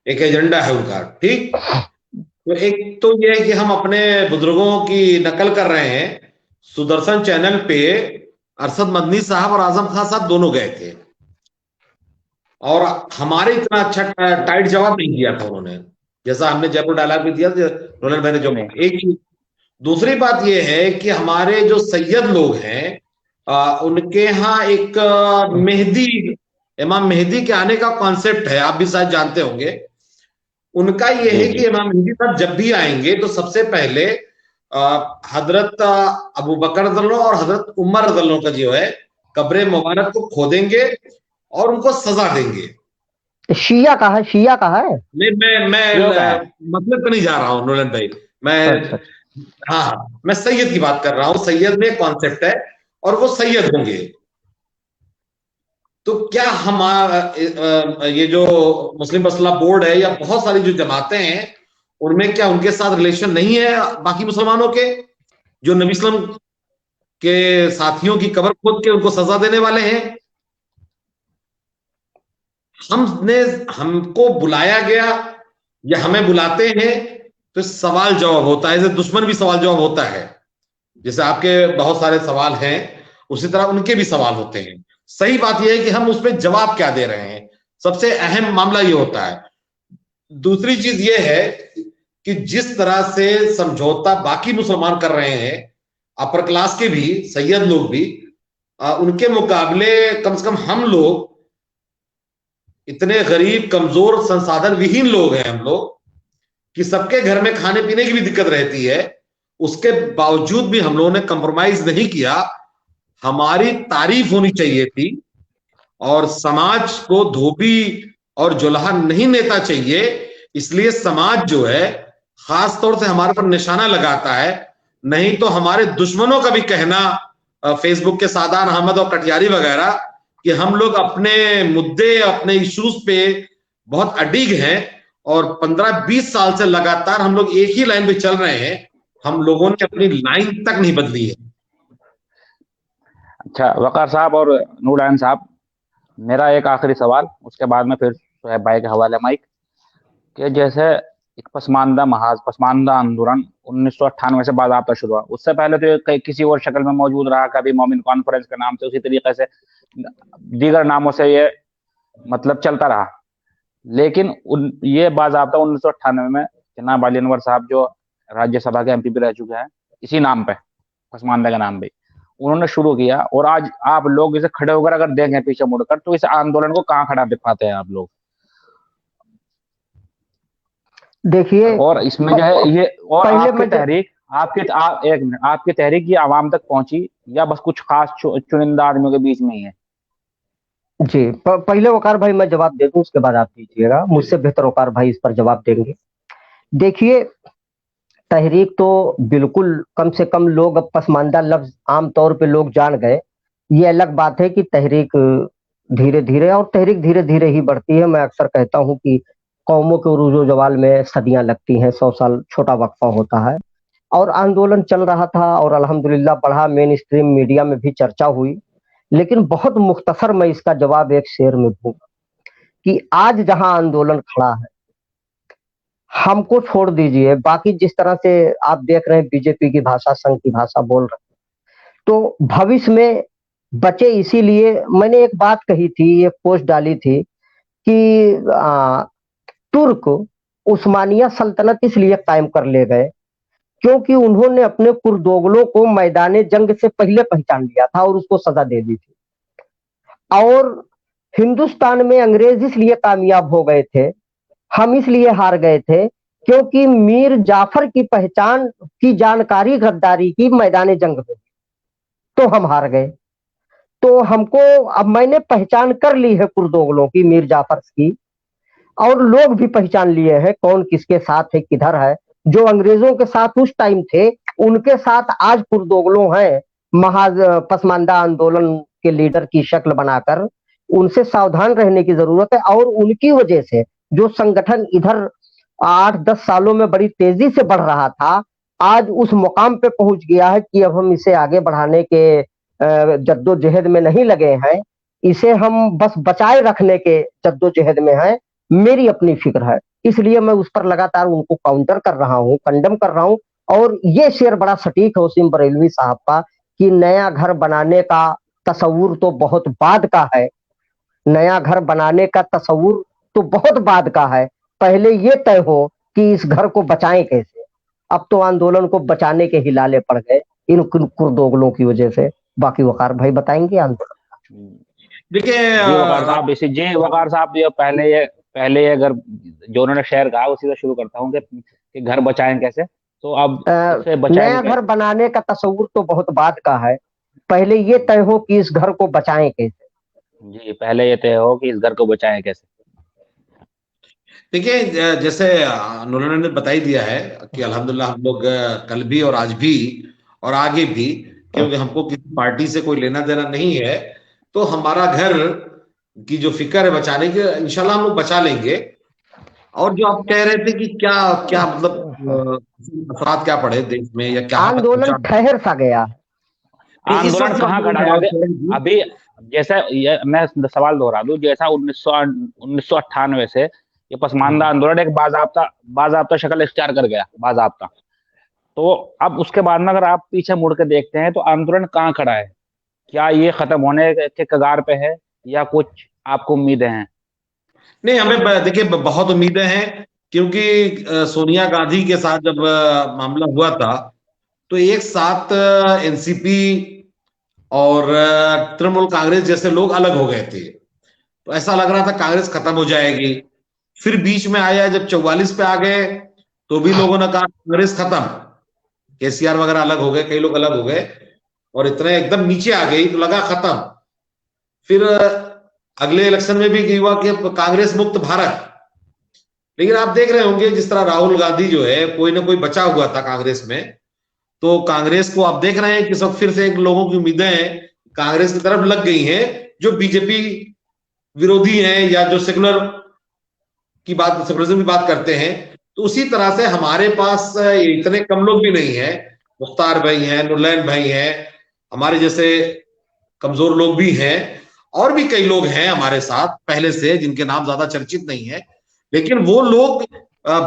एक एजेंडा है उनका, ठीक। तो एक तो ये है कि हम अपने बुजुर्गों की नकल कर रहे हैं। सुदर्शन चैनल पे अरशद मदनी साहब और आजम खान साहब दोनों गए थे, और हमारे इतना अच्छा टाइट जवाब नहीं दिया था उन्होंने, जैसा हमने जयपुर डायलॉग में दिया, रोलन भाई ने जो एक चीज। दूसरी बात यह है कि हमारे जो सैयद लोग हैं, उनके यहाँ एक मेहदी, इमाम मेहदी के आने का कॉन्सेप्ट है, आप भी शायद जानते होंगे। उनका यह है कि इमाम मेहदी साहब जब भी आएंगे तो सबसे पहले हजरत अबू बकर रज़ियल्लाहु और हजरत उमर रज़ियल्लाहु का जो है कब्र मुबारक को खोदेंगे और उनको सजा देंगे। शिया का है, शिया का है। मैं मतलब पे नहीं जा रहा हूँ नूरन भाई, मैं हाँ मैं सैयद की बात कर रहा हूँ। सैयद में कॉन्सेप्ट है और वो सैयद होंगे। तो क्या हमारा ये जो मुस्लिम मसला बोर्ड है या बहुत सारी जो जमातें हैं, उनमें क्या उनके साथ रिलेशन नहीं है बाकी मुसलमानों के, जो नबी सल्लम के साथियों की कब्र खोद के उनको सजा देने वाले हैं? हमको बुलाया गया या हमें बुलाते हैं तो सवाल जवाब होता है, जैसे दुश्मन भी सवाल जवाब होता है, जैसे आपके बहुत सारे सवाल हैं उसी तरह उनके भी सवाल होते हैं। सही बात यह है कि हम उसमें जवाब क्या दे रहे हैं, सबसे अहम मामला ये होता है। दूसरी चीज ये है कि जिस तरह से समझौता बाकी मुसलमान कर रहे हैं, अपर क्लास के भी, सैयद लोग भी, उनके मुकाबले कम से कम हम लोग इतने गरीब, कमजोर, संसाधन विहीन लोग हैं हम लोग कि सबके घर में खाने पीने की भी दिक्कत रहती है। उसके बावजूद भी हम लोगों ने कंप्रोमाइज नहीं किया। हमारी तारीफ होनी चाहिए थी और समाज को धोबी और जुल्हा नहीं नेता चाहिए। इसलिए समाज जो है खास तौर से हमारे पर निशाना लगाता है। नहीं तो हमारे दुश्मनों का भी कहना, फेसबुक के सादान अहमद और कटियारी वगैरह, कि हम लोग अपने मुद्दे, अपने इश्यूज पे बहुत अडिग हैं और 15-20 साल से लगातार हम लोग एक ही लाइन पे चल रहे हैं। हम लोगों ने अपनी लाइन तक नहीं बदली है। अच्छा वकार साहब और नूरलाइन साहब, मेरा एक आखिरी सवाल, उसके बाद में फिर सुहैब भाई के हवाले माइक, कि जैसे एक पसमानदा आंदोलन 1998 से बाद आपका शुरू हुआ, उससे पहले तो ये किसी और शक्ल में मौजूद रहा, कभी मोमिन कॉन्फ्रेंस के नाम से, उसी तरीके से दीगर नामों से ये मतलब चलता रहा। लेकिन ये बाज़ाब्ता 1998 में जनाब अली अनवर साहब जो राज्यसभा के एमपी भी रह चुके हैं, इसी नाम पे, पसमानदा के नाम पे उन्होंने शुरू किया। और आज आप लोग इसे खड़े होकर अगर देखें पीछे मुड़कर, तो इस आंदोलन को कहाँ खड़ा दिख पाते हैं आप लोग? देखिए, और इसमें जो है ये, और पहले आपकी तहरीक, एक मिनट, आपकी तहरीक ये आवाम तक पहुंची या बस कुछ खास चुनिंदा आदमियों के बीच में ही है? जी, पहले वकार भाई मैं जवाब दे दूं, उसके बाद आप दीजिएगा, मुझसे बेहतर वकार भाई इस पर जवाब देंगे। देखिए, तहरीक तो बिल्कुल, कम से कम लोग अब पसमानदा लफ्ज आमतौर पे लोग जान गए। ये अलग बात है कि तहरीक धीरे धीरे, और तहरीक धीरे धीरे ही बढ़ती है। मैं अक्सर कहता हूं कि कौमों के उरूजो जवाल में सदियां लगती हैं, 100 साल छोटा वक्फा होता है। और आंदोलन चल रहा था और अल्हम्दुलिल्लाह बढ़ा, मेन स्ट्रीम मीडिया में भी चर्चा हुई। लेकिन बहुत मुख्तसर मैं इसका जवाब एक शेर में दूंगा कि आज जहां आंदोलन खड़ा है, हमको छोड़ दीजिए, बाकी जिस तरह से आप देख रहे हैं बीजेपी की भाषा, संघ की भाषा बोल रहे हैं, तो भविष्य में बचे। इसीलिए मैंने एक बात कही थी, एक पोस्ट डाली थी कि तुर्क उस्मानिया सल्तनत इसलिए कायम कर ले गए क्योंकि उन्होंने अपने कुर्दोगलों को मैदान जंग से पहले पहचान लिया था और उसको सजा दे दी थी। और हिंदुस्तान में अंग्रेज इसलिए कामयाब हो गए थे, हम इसलिए हार गए थे क्योंकि मीर जाफर की पहचान की जानकारी गद्दारी की मैदान जंग में, तो हम हार गए। तो हमको, अब मैंने पहचान कर ली है कुर्दोगलों की, मीर जाफर की, और लोग भी पहचान लिए हैं कौन किसके साथ है, किधर है। जो अंग्रेजों के साथ उस टाइम थे, उनके साथ आज कुर्दोगलों हैं, पसमानदा आंदोलन के लीडर की शक्ल बनाकर। उनसे सावधान रहने की जरूरत है। और उनकी वजह से जो संगठन इधर 8-10 सालों में बड़ी तेजी से बढ़ रहा था, आज उस मुकाम पे पहुंच गया है कि अब हम इसे आगे बढ़ाने के जद्दोजहद में नहीं लगे हैं, इसे हम बस बचाए रखने के जद्दोजहद में हैं। मेरी अपनी फिक्र है, इसलिए मैं उस पर लगातार उनको काउंटर कर रहा हूँ, कंडम कर रहा हूँ। और ये शेर बड़ा सटीक है वसीम बरेलवी साहब का कि नया घर बनाने का तस्वुर तो बहुत बाद का है। नया घर बनाने का तस्वुर तो बहुत बाद का है, पहले ये तय हो कि इस घर को बचाएं कैसे। अब तो आंदोलन को बचाने के हिलाले पड़ गए इन कुर्दोगलों की वजह से। बाकी वकार भाई बताएंगे आंदोलन। देखिए वकार साहब, वकार साहब, ये पहले अगर जो उन्होंने शेयर कहा उसी से शुरू करता हूँ कि घर बचाएं कैसे। तो अब नया घर बनाने का तस्वुर तो बहुत बाद का है, पहले ये तय हो कि इस घर को बचाएं कैसे। जी, पहले ये तय हो कि इस घर को बचाएं कैसे। देखिए, जैसे नूरलाइन ने बता ही दिया है कि अल्हम्दुलिल्लाह हम लोग कल भी और आज भी और आगे भी, क्योंकि हमको किसी पार्टी से कोई लेना देना नहीं है, तो हमारा घर की जो फिक्र है बचाने की, इंशाल्लाह हम लोग बचा लेंगे। और जो आप कह रहे थे कि क्या क्या मतलब असरात क्या पड़े देश में या क्या आंदोलन ठहर सा गया, आंदोलन कहाँ खड़ा है अभी? जैसा मैं सवाल दोहरा दूं, जैसा 1998 से ये पसमानदा आंदोलन एक बाजाब्ता शक्ल इख्तियार कर गया, बाजाब्ता, तो अब उसके बाद में अगर आप पीछे मुड़ के देखते हैं तो आंदोलन कहाँ खड़ा है? क्या ये खत्म होने के कगार पे है या कुछ आपको उम्मीदें हैं? नहीं, हमें देखिए बहुत उम्मीदें हैं, क्योंकि सोनिया गांधी के साथ जब मामला हुआ था तो एक साथ एनसीपी और तृणमूल कांग्रेस जैसे लोग अलग हो गए थे। तो ऐसा लग रहा था कांग्रेस खत्म हो जाएगी। फिर बीच में आया जब 44 पे आ गए तो भी लोगों ने कहा कांग्रेस खत्म, केसीआर वगैरह अलग हो गए, कई लोग अलग हो गए और इतने एकदम नीचे आ गई तो लगा खत्म। फिर अगले इलेक्शन में भी हुआ कि कांग्रेस मुक्त भारत। लेकिन आप देख रहे होंगे जिस तरह राहुल गांधी जो है कोई ना कोई बचा हुआ था कांग्रेस में, तो कांग्रेस को आप देख रहे हैं कि सब फिर से एक लोगों की उम्मीदें कांग्रेस की तरफ लग गई हैं जो बीजेपी विरोधी हैं या जो सेकुलर की बात, सेकुलरिज्म की बात करते हैं। तो उसी तरह से हमारे पास इतने कम लोग भी नहीं है, मुख्तार भाई हैं, नुरलैन भाई हैं, हमारे जैसे कमजोर लोग भी हैं और भी कई लोग हैं हमारे साथ पहले से जिनके नाम ज्यादा चर्चित नहीं है। लेकिन वो लोग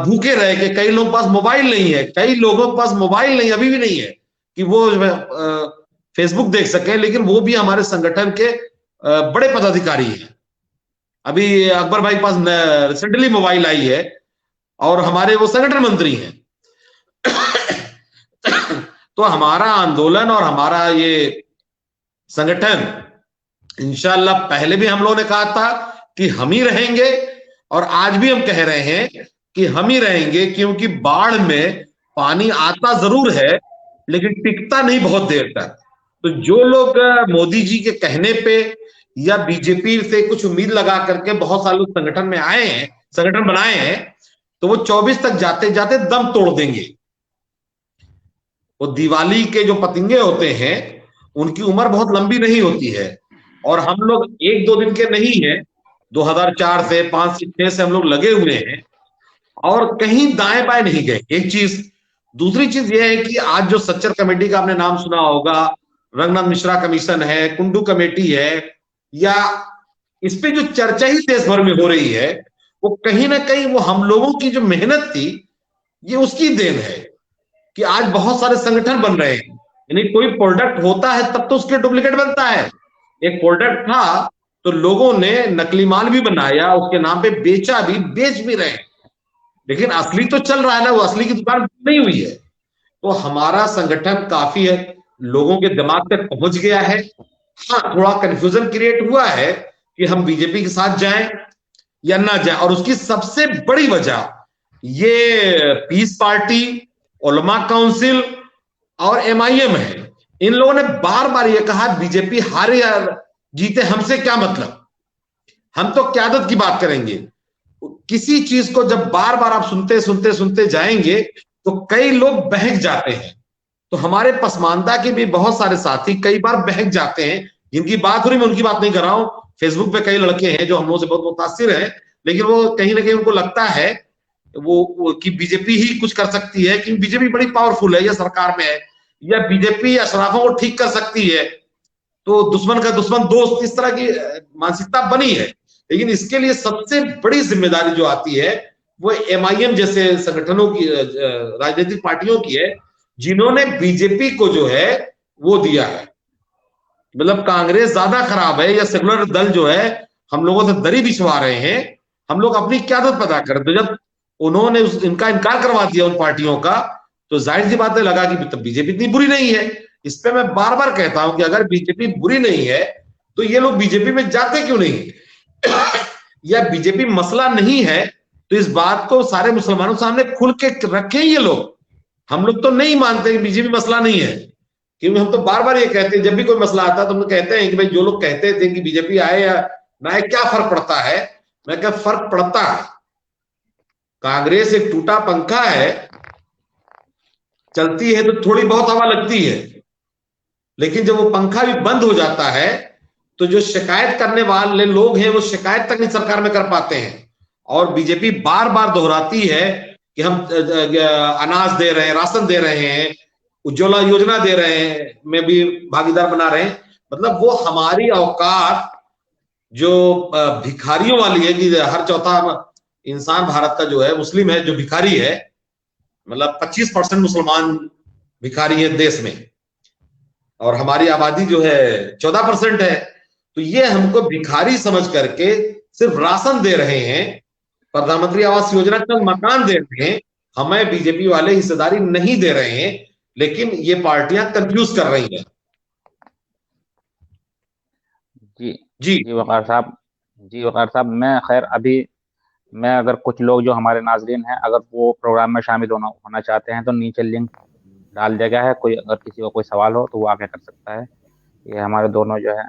भूखे रह के, कई लोगों के पास मोबाइल नहीं है, कई लोगों के पास मोबाइल नहीं अभी भी नहीं है कि वो फेसबुक देख सके, लेकिन वो भी हमारे संगठन के बड़े पदाधिकारी हैं। अभी अकबर भाई के पास रिसेंटली मोबाइल आई है और हमारे वो संगठन मंत्री हैं। तो हमारा आंदोलन और हमारा ये संगठन इंशाअल्लाह, पहले भी हम लोगों ने कहा था कि हम ही रहेंगे और आज भी हम कह रहे हैं कि हम ही रहेंगे, क्योंकि बाढ़ में पानी आता जरूर है लेकिन टिकता नहीं बहुत देर तक। तो जो लोग मोदी जी के कहने पे या बीजेपी से कुछ उम्मीद लगा करके बहुत सारे लोग संगठन में आए हैं, संगठन बनाए हैं, तो वो 24 तक जाते जाते दम तोड़ देंगे। वो दिवाली के जो पतंगे होते हैं उनकी उम्र बहुत लंबी नहीं होती है और हम लोग एक दो दिन के नहीं है, 2004 से 5 से 6 से हम लोग लगे हुए हैं और कहीं दाएं बाएं नहीं गए। एक चीज, दूसरी चीज यह है कि आज जो सच्चर कमेटी का आपने नाम सुना होगा, रंगनाथ मिश्रा कमीशन है, कुंडू कमेटी है, या इस पे जो चर्चा ही देश भर में हो रही है, वो कहीं ना कहीं वो हम लोगों की जो मेहनत थी ये उसकी देन है कि आज बहुत सारे संगठन बन रहे हैं। यानी कोई प्रोडक्ट होता है तब तो उसके डुप्लीकेट बनता है। एक प्रोडक्ट था तो लोगों ने नकली माल भी बनाया, उसके नाम पे बेचा भी, बेच भी रहे, लेकिन असली तो चल रहा है ना, वो असली की दुकान नहीं हुई है। तो हमारा संगठन काफी है, लोगों के दिमाग तक पहुंच गया है। हाँ, थोड़ा कंफ्यूजन क्रिएट हुआ है कि हम बीजेपी के साथ जाएं या ना जाएं, और उसकी सबसे बड़ी वजह ये पीस पार्टी, उलमा काउंसिल और एमआईएम है। इन लोगों ने बार बार ये कहा बीजेपी हारे या जीते हमसे क्या मतलब, हम तो क्यादत की बात करेंगे। किसी चीज को जब बार बार आप सुनते सुनते सुनते जाएंगे तो कई लोग बहक जाते हैं। तो हमारे पसमानदा के भी बहुत सारे साथी कई बार बहक जाते हैं, जिनकी बात हो रही, मैं उनकी बात नहीं कर रहा हूं। फेसबुक पे कई लड़के हैं जो हम लोगों से बहुत मुतासिर हैं, लेकिन वो कहीं ना कहीं उनको लगता है वो कि बीजेपी ही कुछ कर सकती है, क्योंकि बीजेपी बड़ी पावरफुल है या सरकार में है, या बीजेपी अशराफों को ठीक कर सकती है, तो दुश्मन का दुश्मन दोस्त, इस तरह की मानसिकता बनी है। लेकिन इसके लिए सबसे बड़ी जिम्मेदारी जो आती है वो एमआईएम जैसे संगठनों की, राजनीतिक पार्टियों की है, जिन्होंने बीजेपी को जो है वो दिया है। मतलब कांग्रेस ज्यादा खराब है या सेकुलर दल जो है हम लोगों से दरी बिछवा रहे हैं, हम लोग अपनी क्यादत पता करें। तो जब उन्होंने इनका इनकार करवा दिया उन पार्टियों का, तो जाहिर सी बात है लगा कि बीजेपी इतनी बुरी नहीं है। इस पे मैं बार बार कहता हूं कि अगर बीजेपी बुरी नहीं है तो ये लोग बीजेपी में जाते क्यों नहीं या बीजेपी मसला नहीं है, तो इस बात को सारे मुसलमानों सामने खुल के रखें ये लोग। हम लोग तो नहीं मानते कि बीजेपी मसला नहीं है, क्योंकि हम तो बार बार ये कहते हैं, जब भी कोई मसला आता है तो हम कहते हैं कि भाई जो लोग कहते थे कि बीजेपी आए या ना आए क्या फर्क पड़ता है। मैं क्या फर्क पड़ता है, कांग्रेस एक टूटा पंखा है, चलती है तो थोड़ी बहुत हवा लगती है, लेकिन जब वो पंखा भी बंद हो जाता है तो जो शिकायत करने वाले लोग हैं वो शिकायत तक नहीं सरकार में कर पाते हैं। और बीजेपी बार बार दोहराती है कि हम अनाज दे रहे हैं, राशन दे रहे हैं, उज्ज्वला योजना दे रहे हैं, में भी भागीदार बना रहे हैं। मतलब वो हमारी औकात जो भिखारियों वाली है कि हर चौथा इंसान भारत का जो है मुस्लिम है, जो भिखारी है, मतलब 25% मुसलमान भिखारी है देश में, और हमारी आबादी जो है 14% है। तो ये हमको भिखारी समझ करके सिर्फ राशन दे रहे हैं, प्रधानमंत्री आवास योजना का मकान दे रहे हैं, हमें बीजेपी वाले हिस्सेदारी नहीं दे रहे हैं, लेकिन ये पार्टियां कंफ्यूज कर रही हैं। जी जी जी वकार साहब, जी वकार साहब, मैं खैर अभी मैं अगर कुछ लोग जो हमारे नाजरीन हैं अगर वो प्रोग्राम में शामिल होना होना चाहते हैं तो नीचे लिंक डाल दिया गया है। कोई अगर किसी को कोई सवाल हो तो वो आके कर सकता है। ये हमारे दोनों जो है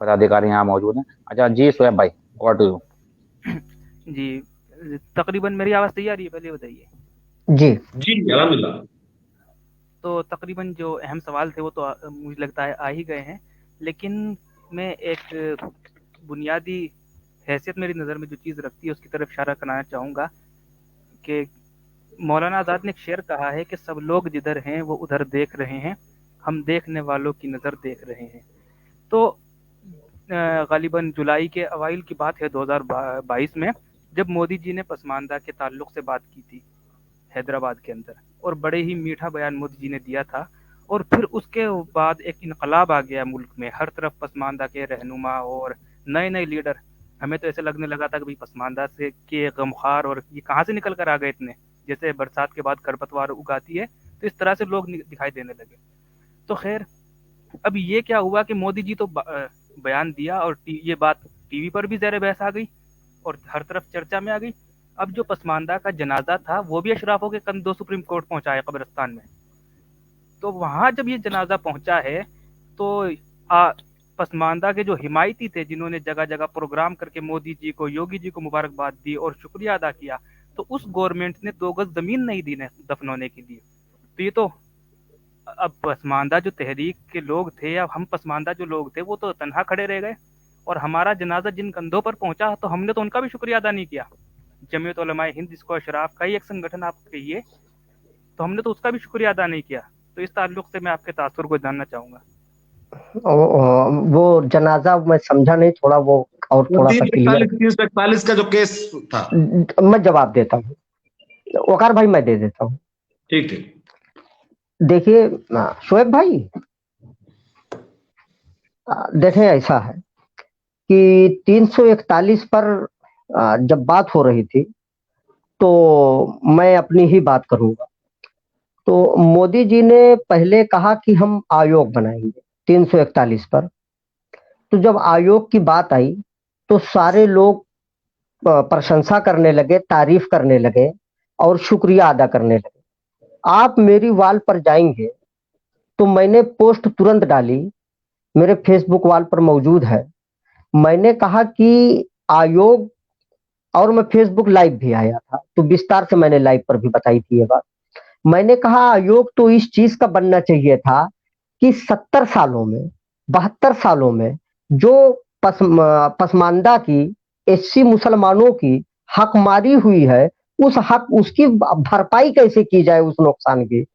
पदाधिकारी यहाँ मौजूद हैं। अच्छा जी शोएब भाई, ओवर टू यू। जी, तकरीबन मेरी आवाज़ सही आ रही है, पहले बताइए। जी जी अल्हम्दुलिल्लाह। तो तकरीबन जो अहम सवाल थे वो तो मुझे लगता है आ ही गए हैं, लेकिन मैं एक बुनियादी हैसियत मेरी नज़र में जो चीज़ रखती है उसकी तरफ इशारा कराना चाहूँगा कि मौलाना आज़ाद ने एक शेर कहा है कि सब लोग जिधर हैं वो उधर देख रहे हैं, हम देखने वालों की नज़र देख रहे हैं। तो गालिबन जुलाई के अवाइल की बात है 2022 में, जब मोदी जी ने पसमानदा के ताल्लुक से बात की थी हैदराबाद के अंदर, और बड़े ही मीठा बयान मोदी जी ने दिया था। और फिर उसके बाद एक इनकलाब आ गया मुल्क में, हर तरफ पसमानदा के रहनुमा और नए नए लीडर। हमें तो ऐसे लगने लगा था कि भाई पसमानदा से के गमखार और ये कहाँ से निकल कर आ गए इतने, जैसे बरसात के बाद खरपतवार उगाती है, तो इस तरह से लोग दिखाई देने लगे। तो खैर, अब ये क्या हुआ कि मोदी जी तो बयान दिया और ये बात टीवी पर भी ज़ेर बहस आ गई और हर तरफ चर्चा में आ गई। अब जो पसमानदा का जनाजा था वो भी अशराफों के कंधों सुप्रीम कोर्ट पहुंचा है कब्रिस्तान में। तो वहां जब ये जनाजा पहुंचा है तो पसमानदा के जो हिमायती थे, जिन्होंने जगह जगह प्रोग्राम करके मोदी जी को, योगी जी को मुबारकबाद दी और शुक्रिया अदा किया, तो उस गवर्नमेंट ने 2 गज जमीन नहीं दी दफन होने के लिए। तो ये तो अब पसमानदा जो तहरीक के लोग थे, अब हम पसमानदा जो लोग थे वो तो तनहा खड़े रह गए, और हमारा जनाजा जिन कंधों पर पहुंचा तो हमने तो उनका भी शुक्रिया अदा नहीं किया। जमीयत उलमाए हिंद, जिसको अशराफ का ही एक संगठन आप कहिए, तो हमने तो उसका भी शुक्रिया अदा नहीं किया। तो इस ताल्लुक से मैं आपके तासुर को जानना चाहूंगा। वो जनाजा मैं समझा नहीं, थोड़ा वो और वो थोड़ा सा क्लियर 341 का जो केस था। मैं जवाब देता हूँ, वकार भाई मैं दे देता हूँ। ठीक ठीक। देखिए शोएब भाई, देखें ऐसा है कि 341 पर जब बात हो रही थी तो मैं अपनी ही बात करूंगा। तो मोदी जी ने पहले कहा कि हम आयोग बनाएंगे 341 पर। तो जब आयोग की बात आई तो सारे लोग प्रशंसा करने लगे, तारीफ करने लगे और शुक्रिया अदा करने लगे। आप मेरी वाल पर जाएंगे तो मैंने पोस्ट तुरंत डाली, मेरे फेसबुक वाल पर मौजूद है। मैंने कहा कि आयोग, और मैं फेसबुक लाइव भी आया था तो विस्तार से मैंने लाइव पर भी बताई थी ये बात। मैंने कहा आयोग तो इस चीज का बनना चाहिए था कि 70 सालों में, 72 सालों में जो पसमानदा की, एससी मुसलमानों की हकमारी हुई है, उस हक, उसकी भरपाई कैसे की जाए उस नुकसान की।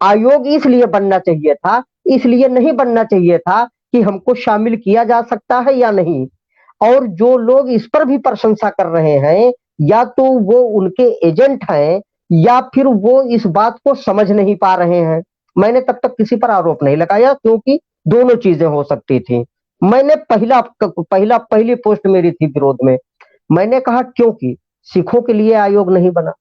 आयोग इसलिए बनना चाहिए था, इसलिए नहीं बनना चाहिए था कि हमको शामिल किया जा सकता है या नहीं। और जो लोग इस पर भी प्रशंसा कर रहे हैं, या तो वो उनके एजेंट हैं या फिर वो इस बात को समझ नहीं पा रहे हैं। मैंने तब तक किसी पर आरोप नहीं लगाया क्योंकि दोनों चीजें हो सकती थी। मैंने पहली पोस्ट मेरी थी विरोध में। मैंने कहा क्योंकि सिखों के लिए आयोग नहीं बना,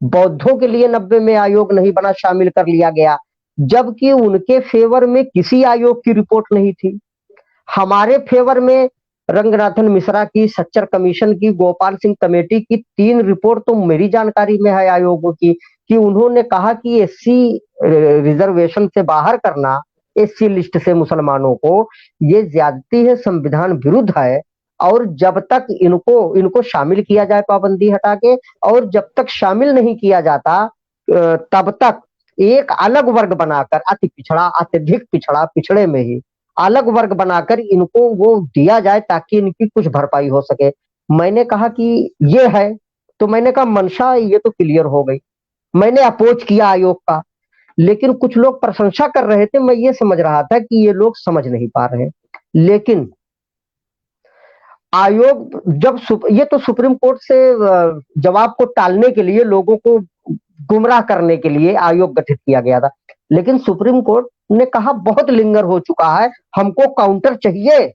बौद्धों के लिए 90 में आयोग नहीं बना, शामिल कर लिया गया, जबकि उनके फेवर में किसी आयोग की रिपोर्ट नहीं थी। हमारे फेवर में रंगनाथन मिश्रा की, सच्चर कमीशन की, गोपाल सिंह कमेटी की 3 रिपोर्ट तो मेरी जानकारी में है आयोगों की, कि उन्होंने कहा कि एससी रिजर्वेशन से बाहर करना, एससी लिस्ट से मुसलमानों को, ये ज्यादती है, संविधान विरुद्ध है। और जब तक इनको शामिल किया जाए पाबंदी हटा के, और जब तक शामिल नहीं किया जाता तब तक एक अलग वर्ग बनाकर, अति पिछड़ा, अत्यधिक पिछड़ा, पिछड़े में ही अलग वर्ग बनाकर इनको वो दिया जाए ताकि इनकी कुछ भरपाई हो सके। मैंने कहा कि ये है, तो मैंने कहा मंशा ये तो क्लियर हो गई। मैंने अपोज किया आयोग का, लेकिन कुछ लोग प्रशंसा कर रहे थे, मैं ये समझ रहा था कि ये लोग समझ नहीं पा रहे। लेकिन आयोग जब ये तो सुप्रीम कोर्ट से जवाब को टालने के लिए, लोगों को गुमराह करने के लिए आयोग गठित किया गया था। लेकिन सुप्रीम कोर्ट ने कहा बहुत लिंगर हो चुका है, हमको काउंटर चाहिए,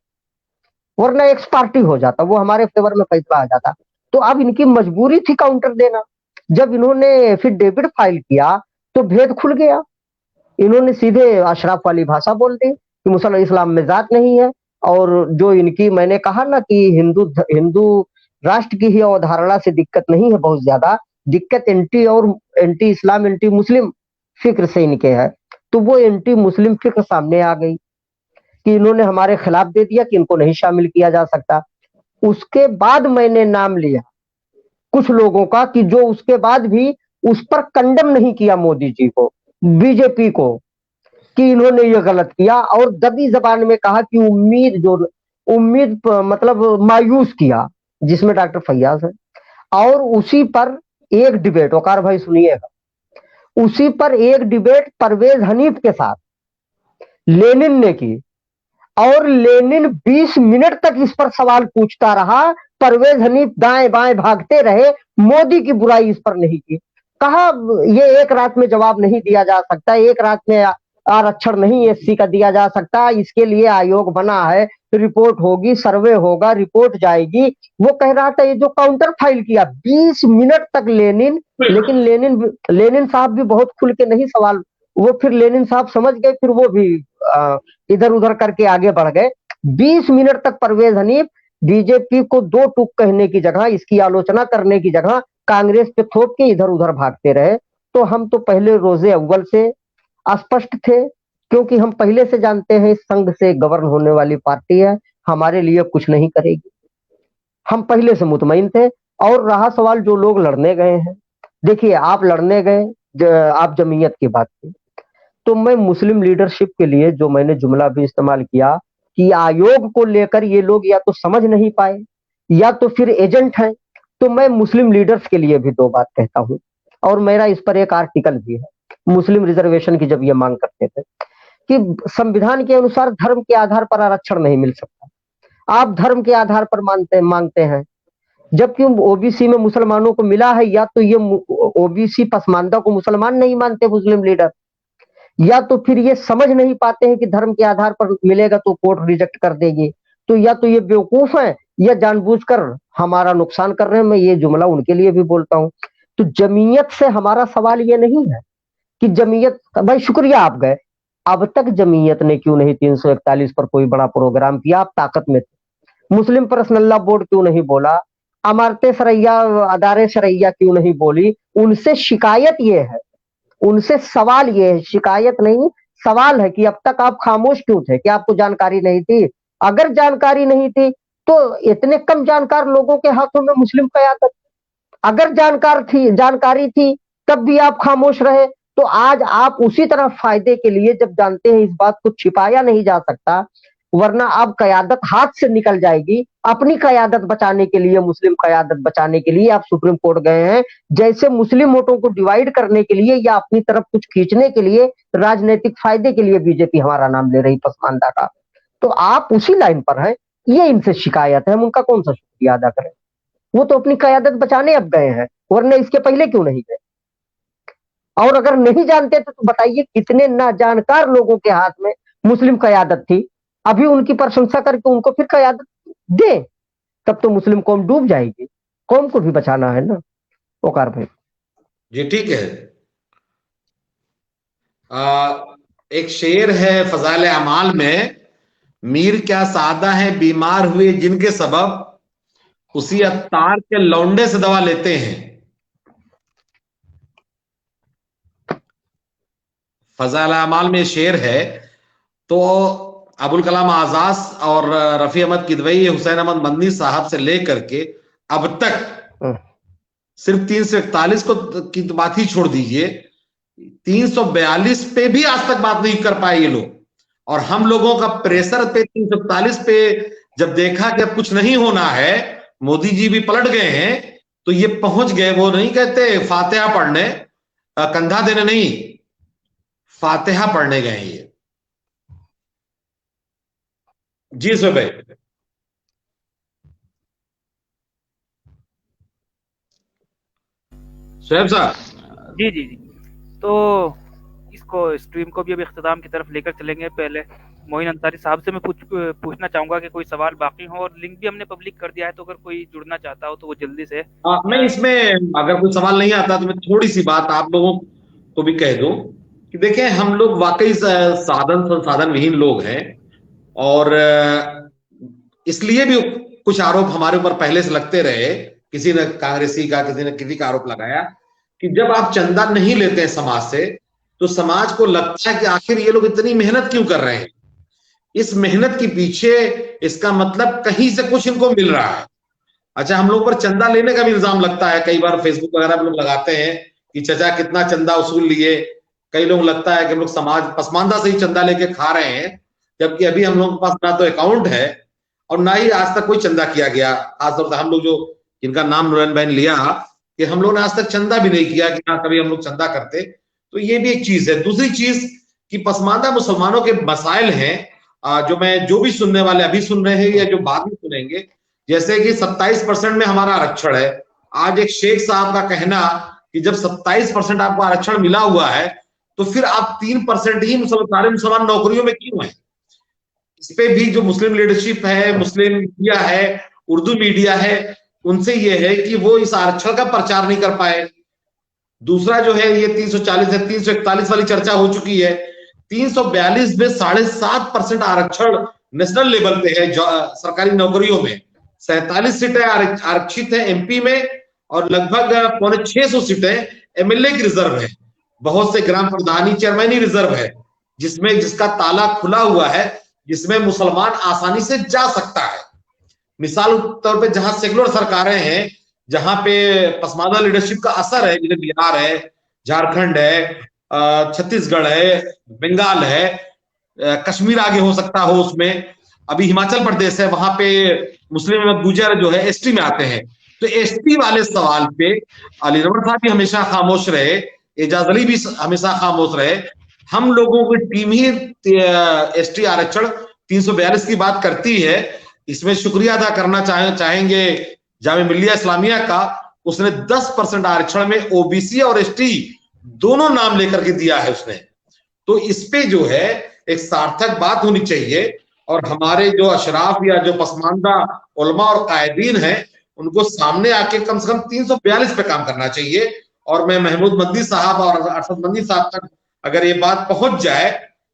वरना एक्स पार्टी हो जाता, वो हमारे फेवर में फैसला आ जाता। तो अब इनकी मजबूरी थी काउंटर देना। जब इन्होंने फिर डेबिट फाइल किया तो भेद खुल गया। इन्होंने सीधे अशराफ वाली भाषा बोल दी कि मुसलमान इस्लाम में जात नहीं है, और जो इनकी मैंने कहा ना कि हिंदू राष्ट्र की ही अवधारणा से दिक्कत नहीं है, बहुत ज्यादा दिक्कत एंटी इस्लाम एंटी मुस्लिम फिक्र से इनके है। तो वो एंटी मुस्लिम फिक्र सामने आ गई कि इन्होंने हमारे खिलाफ दे दिया कि इनको नहीं शामिल किया जा सकता। उसके बाद मैंने नाम लिया कुछ लोगों का कि जो उसके बाद भी उस पर कंडम नहीं किया मोदी जी को, बीजेपी को, कि इन्होंने ये गलत किया, और दबी जबान में कहा कि मतलब मायूस किया, जिसमें डॉक्टर फैयाज है। और उसी पर एक डिबेट, वकार भाई सुनिएगा, उसी पर एक डिबेट परवेज हनीफ के साथ लेनिन ने की, और लेनिन 20 मिनट तक इस पर सवाल पूछता रहा। परवेज हनीफ दाएं बाएं भागते रहे, मोदी की बुराई इस पर नहीं की। कहा ये एक रात में जवाब नहीं दिया जा सकता, एक रात में आरक्षण नहीं एससी का दिया जा सकता, इसके लिए आयोग बना है, रिपोर्ट होगी, सर्वे होगा, रिपोर्ट जाएगी। वो कह रहा था, ये जो काउंटर फाइल किया 20 मिनट तक लेनिन, लेकिन लेनिन साहब भी बहुत खुल के नहीं सवाल, वो फिर लेनिन साहब समझ गए, फिर वो भी इधर उधर करके आगे बढ़ गए। 20 मिनट तक परवेज हनीफ बीजेपी को दो टूक कहने की जगह, इसकी आलोचना करने की जगह कांग्रेस पे थोप के इधर उधर भागते रहे। तो हम तो पहले रोजे अव्वल से स्पष्ट थे, क्योंकि हम पहले से जानते हैं इस संघ से गवर्न होने वाली पार्टी है, हमारे लिए कुछ नहीं करेगी, हम पहले से मुतमईन थे। और रहा सवाल जो लोग लड़ने गए हैं, देखिए आप लड़ने गए, आप जमीयत की बात की, तो मैं मुस्लिम लीडरशिप के लिए जो मैंने जुमला भी इस्तेमाल किया कि आयोग को लेकर ये लोग या तो समझ नहीं पाए या तो फिर एजेंट हैं, तो मैं मुस्लिम लीडर्स के लिए भी दो बात कहता हूं। और मेरा इस पर एक आर्टिकल भी है, मुस्लिम रिजर्वेशन की जब ये मांग करते थे कि संविधान के अनुसार धर्म के आधार पर आरक्षण नहीं मिल सकता, आप धर्म के आधार पर मांगते हैं, जबकि ओबीसी में मुसलमानों को मिला है। या तो ये ओबीसी पसमानदा को मुसलमान नहीं मानते मुस्लिम लीडर, या तो फिर ये समझ नहीं पाते हैं कि धर्म के आधार पर मिलेगा तो कोर्ट रिजेक्ट कर देगी। तो या तो ये बेवकूफ है या जानबूझकर हमारा नुकसान कर रहे हैं। मैं ये जुमला उनके लिए भी बोलता हूं। तो जमीयत से हमारा सवाल ये नहीं है कि जमीयत, भाई शुक्रिया आप गए, अब तक जमीयत ने क्यों नहीं 341 पर कोई बड़ा प्रोग्राम किया, आप ताकत में थे। मुस्लिम पर्सनल लॉ बोर्ड क्यों नहीं बोला, अमारते शरैया, अदारे शरैया क्यों नहीं बोली। उनसे शिकायत ये है, उनसे सवाल ये है, शिकायत नहीं सवाल है कि अब तक आप खामोश क्यों थे, कि आपको जानकारी नहीं थी। अगर जानकारी नहीं थी तो इतने कम जानकार लोगों के हाथों में मुस्लिम क़यादत, अगर जानकारी थी तब भी आप खामोश रहे। तो आज आप उसी तरह फायदे के लिए, जब जानते हैं इस बात को छिपाया नहीं जा सकता, वरना अब क़यादत हाथ से निकल जाएगी, अपनी क़यादत बचाने के लिए, मुस्लिम क़यादत बचाने के लिए आप सुप्रीम कोर्ट गए हैं, जैसे मुस्लिम वोटों को डिवाइड करने के लिए या अपनी तरफ कुछ खींचने के लिए, राजनीतिक फायदे के लिए बीजेपी हमारा नाम ले रही पसमानदा का। तो आप उसी लाइन पर हैं, ये इनसे शिकायत है, हम उनका कौन सा शुक्रिया अदा करें। वो तो अपनी क़यादत बचाने अब गए हैं, वरना इसके पहले क्यों नहीं गए। और अगर नहीं जानते तो बताइए कितने नाजानकार लोगों के हाथ में मुस्लिम क़यादत थी, अभी उनकी प्रशंसा करके उनको फिर क़यादत दे, तब तो मुस्लिम कौम डूब जाएगी। कौम को भी बचाना है ना ओकार भाई जी। ठीक है। एक शेर है फजाइल अमाल में, मीर क्या सादा है बीमार हुए जिनके सबब, उसी अत्तार के लौंडे से दवा लेते हैं। फजाइल अमाल में शेर है। तो अबुल कलाम आजाद और रफी अहमद किदवई, हुसैन अहमद मदनी साहब से लेकर के अब तक सिर्फ 341 को की तो बात ही छोड़ दीजिए, 342 पे भी आज तक बात नहीं कर पाए ये लोग। और हम लोगों का प्रेशर पे 341 पे जब देखा कि अब कुछ नहीं होना है, मोदी जी भी पलट गए हैं, तो ये पहुंच गए। वो नहीं कहते फातिहा पढ़ने, कंधा देने नहीं, फातिहा पढ़ने गए ये। जी सो भाई। शोएब साहब। जी जी जी। तो इसको स्ट्रीम को भी अब इख्तिताम की तरफ लेकर चलेंगे। पहले मोइन अंसारी साहब से मैं पूछना चाहूंगा कि कोई सवाल बाकी हो, और लिंक भी हमने पब्लिक कर दिया है, तो अगर कोई जुड़ना चाहता हो तो वो जल्दी से। मैं इसमें अगर कोई सवाल नहीं आता तो मैं थोड़ी सी बात आप लोगों को भी कह दूं कि देखें, हम लोग वाकई साधन संसाधन विहीन लोग हैं, और इसलिए भी कुछ आरोप हमारे ऊपर पहले से लगते रहे, किसी ने कांग्रेसी का, किसी ने किसी का आरोप लगाया कि जब आप चंदा नहीं लेते हैं समाज से, तो समाज को लगता है कि आखिर ये लोग इतनी मेहनत क्यों कर रहे हैं, इस मेहनत के पीछे इसका मतलब कहीं से कुछ इनको मिल रहा है। अच्छा, हम लोग पर चंदा लेने का भी इल्जाम लगता है, कई बार फेसबुक वगैरह पे लोग लगाते हैं कि चाचा कितना चंदा वसूल लिए। कई लोग लगता है कि हम लोग समाज पसमानदा से ही चंदा लेके खा रहे हैं, जबकि अभी हम लोग के पास ना तो अकाउंट है और ना ही आज तक कोई चंदा किया गया। खासतौर से हम लोग जो जिनका नाम नुरैन बहन लिया कि हम लोग ने आज तक चंदा भी नहीं किया कि हाँ कभी हम लोग चंदा करते, तो ये भी एक चीज है। दूसरी चीज कि पसमानदा मुसलमानों के मसाइल हैं, जो भी सुनने वाले अभी सुन रहे हैं या जो बाद में सुनेंगे, जैसे कि 27% में हमारा आरक्षण है। आज एक शेख साहब का कहना कि जब 27% आपको आरक्षण मिला हुआ है तो फिर आप 3% ही सारे मुसलमान नौकरियों में क्यों हैं? इस पे भी जो मुस्लिम लीडरशिप है, मुस्लिम मीडिया है, उर्दू मीडिया है, उनसे ये है कि वो इस आरक्षण का प्रचार नहीं कर पाए। दूसरा जो है ये 340 है, 341 वाली चर्चा हो चुकी है। 342 में 7.5% आरक्षण नेशनल लेवल पे है सरकारी नौकरियों में। 47 सीटें आरक्षित है एमपी में और लगभग 650 सीटें एमएलए की रिजर्व है। बहुत से ग्राम प्रधानी चेयरमैन रिजर्व है जिसका ताला खुला हुआ है, जिसमें मुसलमान आसानी से जा सकता है। मिसाल के तौर पे जहां सेकुलर सरकारें हैं, जहां पे पसमानदा लीडरशिप का असर है, जैसे बिहार है, झारखंड है, छत्तीसगढ़ है, बंगाल है, कश्मीर आगे हो सकता हो उसमें, अभी हिमाचल प्रदेश है, वहां पे मुस्लिम गुजर जो है एसटी में आते हैं। तो एसटी वाले सवाल पे अली नवर साहब भी हमेशा खामोश रहे, एजाज अली भी हमेशा खामोश रहे। हम लोगों की टीम ही एसटी आरक्षण 342 की बात करती है। इसमें शुक्रिया अदा करना चाहेंगे जामिया मिल्लिया इस्लामिया का, उसने 10% आरक्षण में ओबीसी और एसटी दोनों नाम लेकर के दिया है उसने। तो इस पे जो है एक सार्थक बात होनी चाहिए और हमारे जो अशराफ या जो पसमानदा उलमा और कायदीन हैं उनको सामने आके कम से कम 342 पे काम करना चाहिए। और मैं महमूद मदनी साहब और अरशद मदनी साहब तक अगर ये बात पहुंच जाए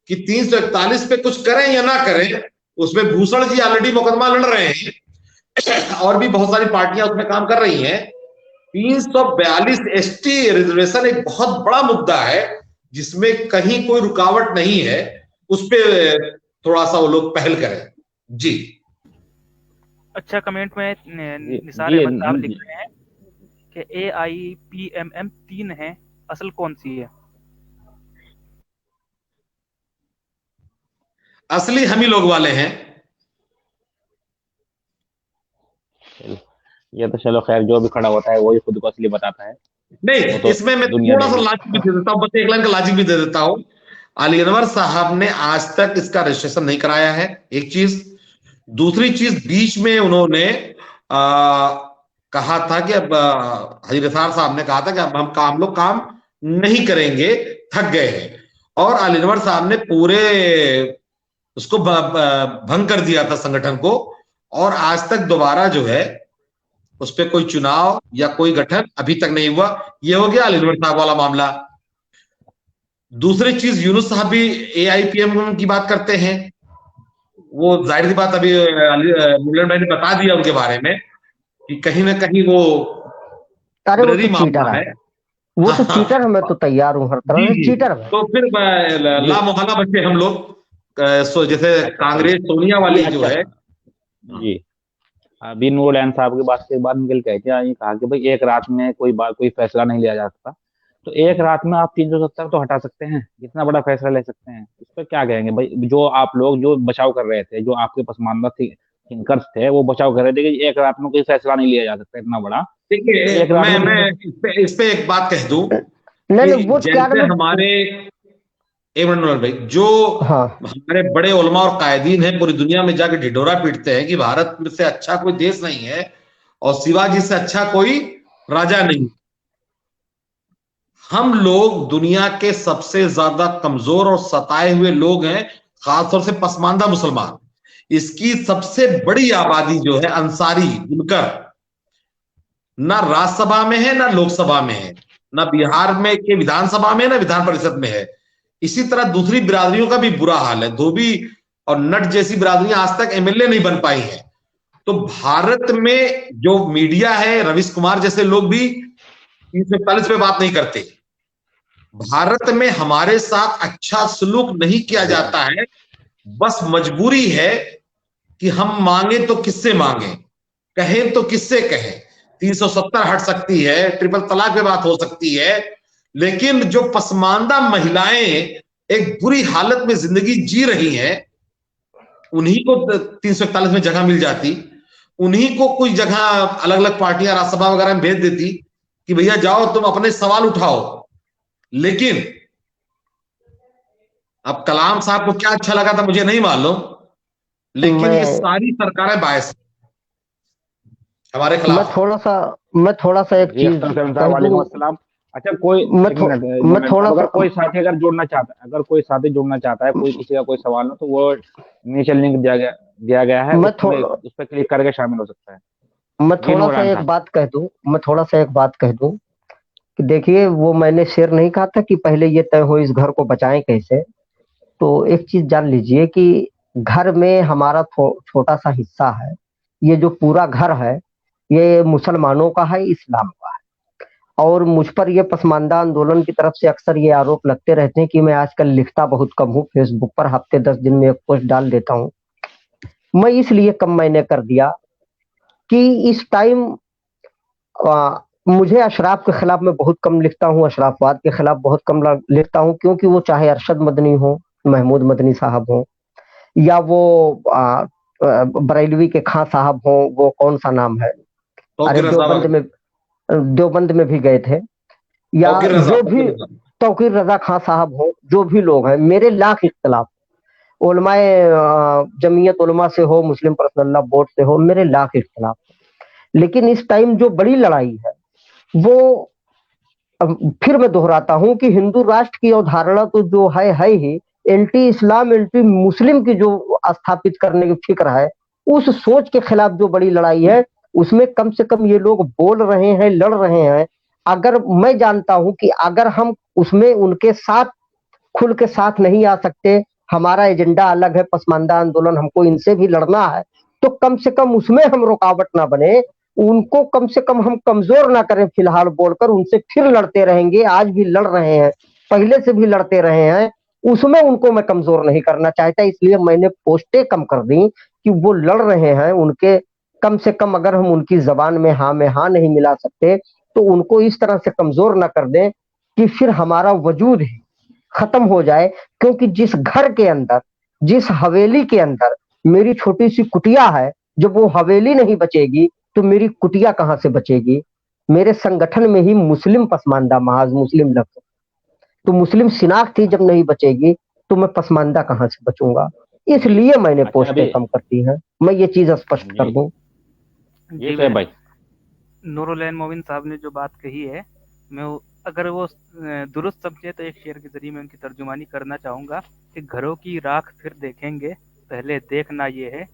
कि 341 पे कुछ करें या ना करें, उसमें भूषण जी ऑलरेडी मुकदमा लड़ रहे हैं और भी बहुत सारी पार्टियां उसमें काम कर रही हैं। 342 एसटी रिजर्वेशन एक बहुत बड़ा मुद्दा है जिसमें कहीं कोई रुकावट नहीं है, उस पे थोड़ा सा वो लोग पहल करें। जी अच्छा, कमेंट में निसार जी, अहमद साहब लिख रहे हैं कि AIPMM 3 है, असल कौन सी है? असली हम ही लोग वाले हैं। ये तो चलो खैर, जो भी खड़ा होता है वही खुद को असली बताता है। नहीं, तो इसमें मैं दुनिया थोड़ा सा देखी। लॉजिक भी दे देता हूँ, बस एक लाइन का लॉजिक भी दे देता हूँ। अली अनवर साहब ने आज तक इसका रजिस्ट्रेशन नहीं कराया है, एक चीज। दूसरी चीज, बीच में उन्होंने कहा था कि अब हजी निसार साहब ने कहा था कि अब हम लोग काम नहीं करेंगे, थक गए हैं। और अली अनवर साहब ने पूरे उसको भंग कर दिया था संगठन को, और आज तक दोबारा जो है उस पर कोई चुनाव या कोई गठन अभी तक नहीं हुआ। ये हो गया अली अनवर साहब वाला मामला। दूसरी चीज, यूनुस साहब भी AIPM की बात करते हैं, वो जाहिर सी बात अभी मुल्लन भाई ने बता दिया उनके बारे में कि कहीं ना कहीं वो मामला है। वो तो चीटर है, मैं तो तैयार हूँ हर तरह से चीटर है। तो फिर ला मोहल्ला बच्चे हम लोग, जैसे कांग्रेस सोनिया वाली जो है। जी, अभी नूरलैन साहब की बात के बाद निकल के थे, ये कहा कि भाई एक रात में कोई फैसला नहीं लिया जा सकता। तो एक रात में आप 370 तो हटा सकते हैं, इतना बड़ा फैसला ले सकते हैं, इस पर क्या कहेंगे भाई? जो आप लोग जो बचाव कर रहे थे, जो आपके पसमानदा थिंकर्स थे, वो बचाव कर रहे थे कि एक रात में कोई फैसला नहीं लिया जा सकता इतना बड़ा। देखिए, मैं इस पे एक बात कह दूं, वो जैसे हमारे एक मिनट भाई, जो हमारे बड़े उलमा और कायदीन हैं पूरी दुनिया में जाके ढिढोरा पीटते हैं कि भारत में से अच्छा कोई देश नहीं है और शिवाजी से अच्छा कोई राजा नहीं। हम लोग दुनिया के सबसे ज्यादा कमजोर और सताए हुए लोग हैं, खासतौर से पसमानदा मुसलमान। इसकी सबसे बड़ी आबादी जो है अंसारी बुनकर, ना राज्यसभा में है ना लोकसभा में है, ना बिहार में के विधानसभा में, ना विधान परिषद में है। इसी तरह दूसरी बिरादरियों का भी बुरा हाल है। धोबी और नट जैसी बिरादरियां आज तक MLA नहीं बन पाई हैं। तो भारत में जो मीडिया है, रवीश कुमार जैसे लोग भी 341 पे बात नहीं करते। भारत में हमारे साथ अच्छा सलूक नहीं किया जाता है, बस मजबूरी है कि हम मांगे तो किससे मांगे, कहें तो किससे कहें। 370 हट सकती है, ट्रिपल तलाक पे बात हो सकती है, लेकिन जो पसमानदा महिलाएं एक बुरी हालत में जिंदगी जी रही हैं, उन्हीं को 341 में जगह मिल जाती, उन्हीं को कोई जगह अलग अलग पार्टियां राज्यसभा वगैरह में भेज देती कि भैया जाओ तुम अपने सवाल उठाओ। लेकिन अब कलाम साहब को क्या अच्छा लगा था मुझे नहीं मालूम, लेकिन ये सारी सरकारें बायस हमारे खिलाफ। मैं थोड़ा सा एक चीज कह वालेकुम दूं। अस्सलाम। अच्छा, कोई मैं एक थो, मिनट एक मैं मिनट, थोड़ा अगर सा कोई साथी अगर जुड़ना चाहता है, अगर कोई साथी जुड़ना चाहता है, कोई किसी का कोई सवाल हो, तो वो नीचे लिंक दिया गया है, मैं उसमें उस पर क्लिक करके शामिल हो सकता है। मैं जी थोड़ा सा नूरजहान एक साहब। बात कह दूं। मैं थोड़ा सा एक बात कह दूं कि देखिए, वो मैंने शेर नहीं कहा था कि पहले ये तय हो इस घर को बचाएं कैसे। तो एक चीज जान लीजिए कि घर में हमारा छोटा सा हिस्सा है। ये जो पूरा घर है, ये मुसलमानों का है, इस्लाम का है। और मुझ पर ये पसमानदा आंदोलन की तरफ से अक्सर ये आरोप लगते रहते हैं कि मैं आजकल लिखता बहुत कम हूँ, फेसबुक पर हफ्ते 10 दिन में एक पोस्ट डाल देता हूँ। मैं इसलिए कम मैंने कर दिया कि इस टाइम मुझे अशराफ के खिलाफ मैं बहुत कम लिखता हूँ, अशराफवाद के खिलाफ बहुत कम लिखता हूँ, क्योंकि वो चाहे अरशद मदनी हो, महमूद मदनी साहब हो, या वो बरेलवी के खां साहब हो, वो कौन सा नाम है, अरे तौकीर रजा देवबंद में भी गए थे, या जो भी तौकीर रजा खां साहब हो, जो भी लोग हैं, मेरे लाख इख्तलाफ, उलमाए जमीयत उलमा से हो, मुस्लिम पर्सनल लॉ बोर्ड से हो, मेरे लाख इख्तलाफ। लेकिन इस टाइम जो बड़ी लड़ाई है वो, फिर मैं दोहराता हूं कि हिंदू राष्ट्र की अवधारणा तो जो है ही, एंटी इस्लाम एंटी मुस्लिम की जो स्थापित करने की फिक्र है, उस सोच के खिलाफ जो बड़ी लड़ाई है, उसमें कम से कम ये लोग बोल रहे हैं, लड़ रहे हैं। अगर मैं जानता हूं कि अगर हम उसमें उनके साथ खुल के साथ नहीं आ सकते, हमारा एजेंडा अलग है, पसमानदा आंदोलन, हमको इनसे भी लड़ना है, तो कम से कम उसमें हम रुकावट ना बने, उनको कम से कम हम कमजोर ना करें फिलहाल बोलकर, उनसे फिर लड़ते रहेंगे, आज भी लड़ रहे हैं, पहले से भी लड़ते रहे हैं, उसमें उनको मैं कमजोर नहीं करना चाहता। इसलिए मैंने पोस्टें कम कर दी कि वो लड़ रहे हैं, उनके कम से कम अगर हम उनकी जबान में हाँ नहीं मिला सकते, तो उनको इस तरह से कमजोर ना कर दें कि फिर हमारा वजूद ही खत्म हो जाए। क्योंकि जिस घर के अंदर, जिस हवेली के अंदर मेरी छोटी सी कुटिया है, जब वो हवेली नहीं बचेगी तो मेरी कुटिया कहां से बचेगी। मेरे संगठन में ही मुस्लिम पसमानदा, महज मुस्लिम लफ्ज, तो मुस्लिम शिनाख्त ही जब नहीं बचेगी तो मैं पसमानदा कहां से बचूंगा। इसलिए मैंने अच्छा, पोस्टें कम कर दी हैं, मैं ये चीज स्पष्ट कर दूं। जी सर भाई। नूरुल मोमिन साहब ने जो बात कही है, अगर वो दुरुस्त समझे तो एक शेर के जरिए मैं उनकी तर्जुमानी करना चाहूँगा कि घरों की राख फिर देखेंगे, पहले देखना ये है,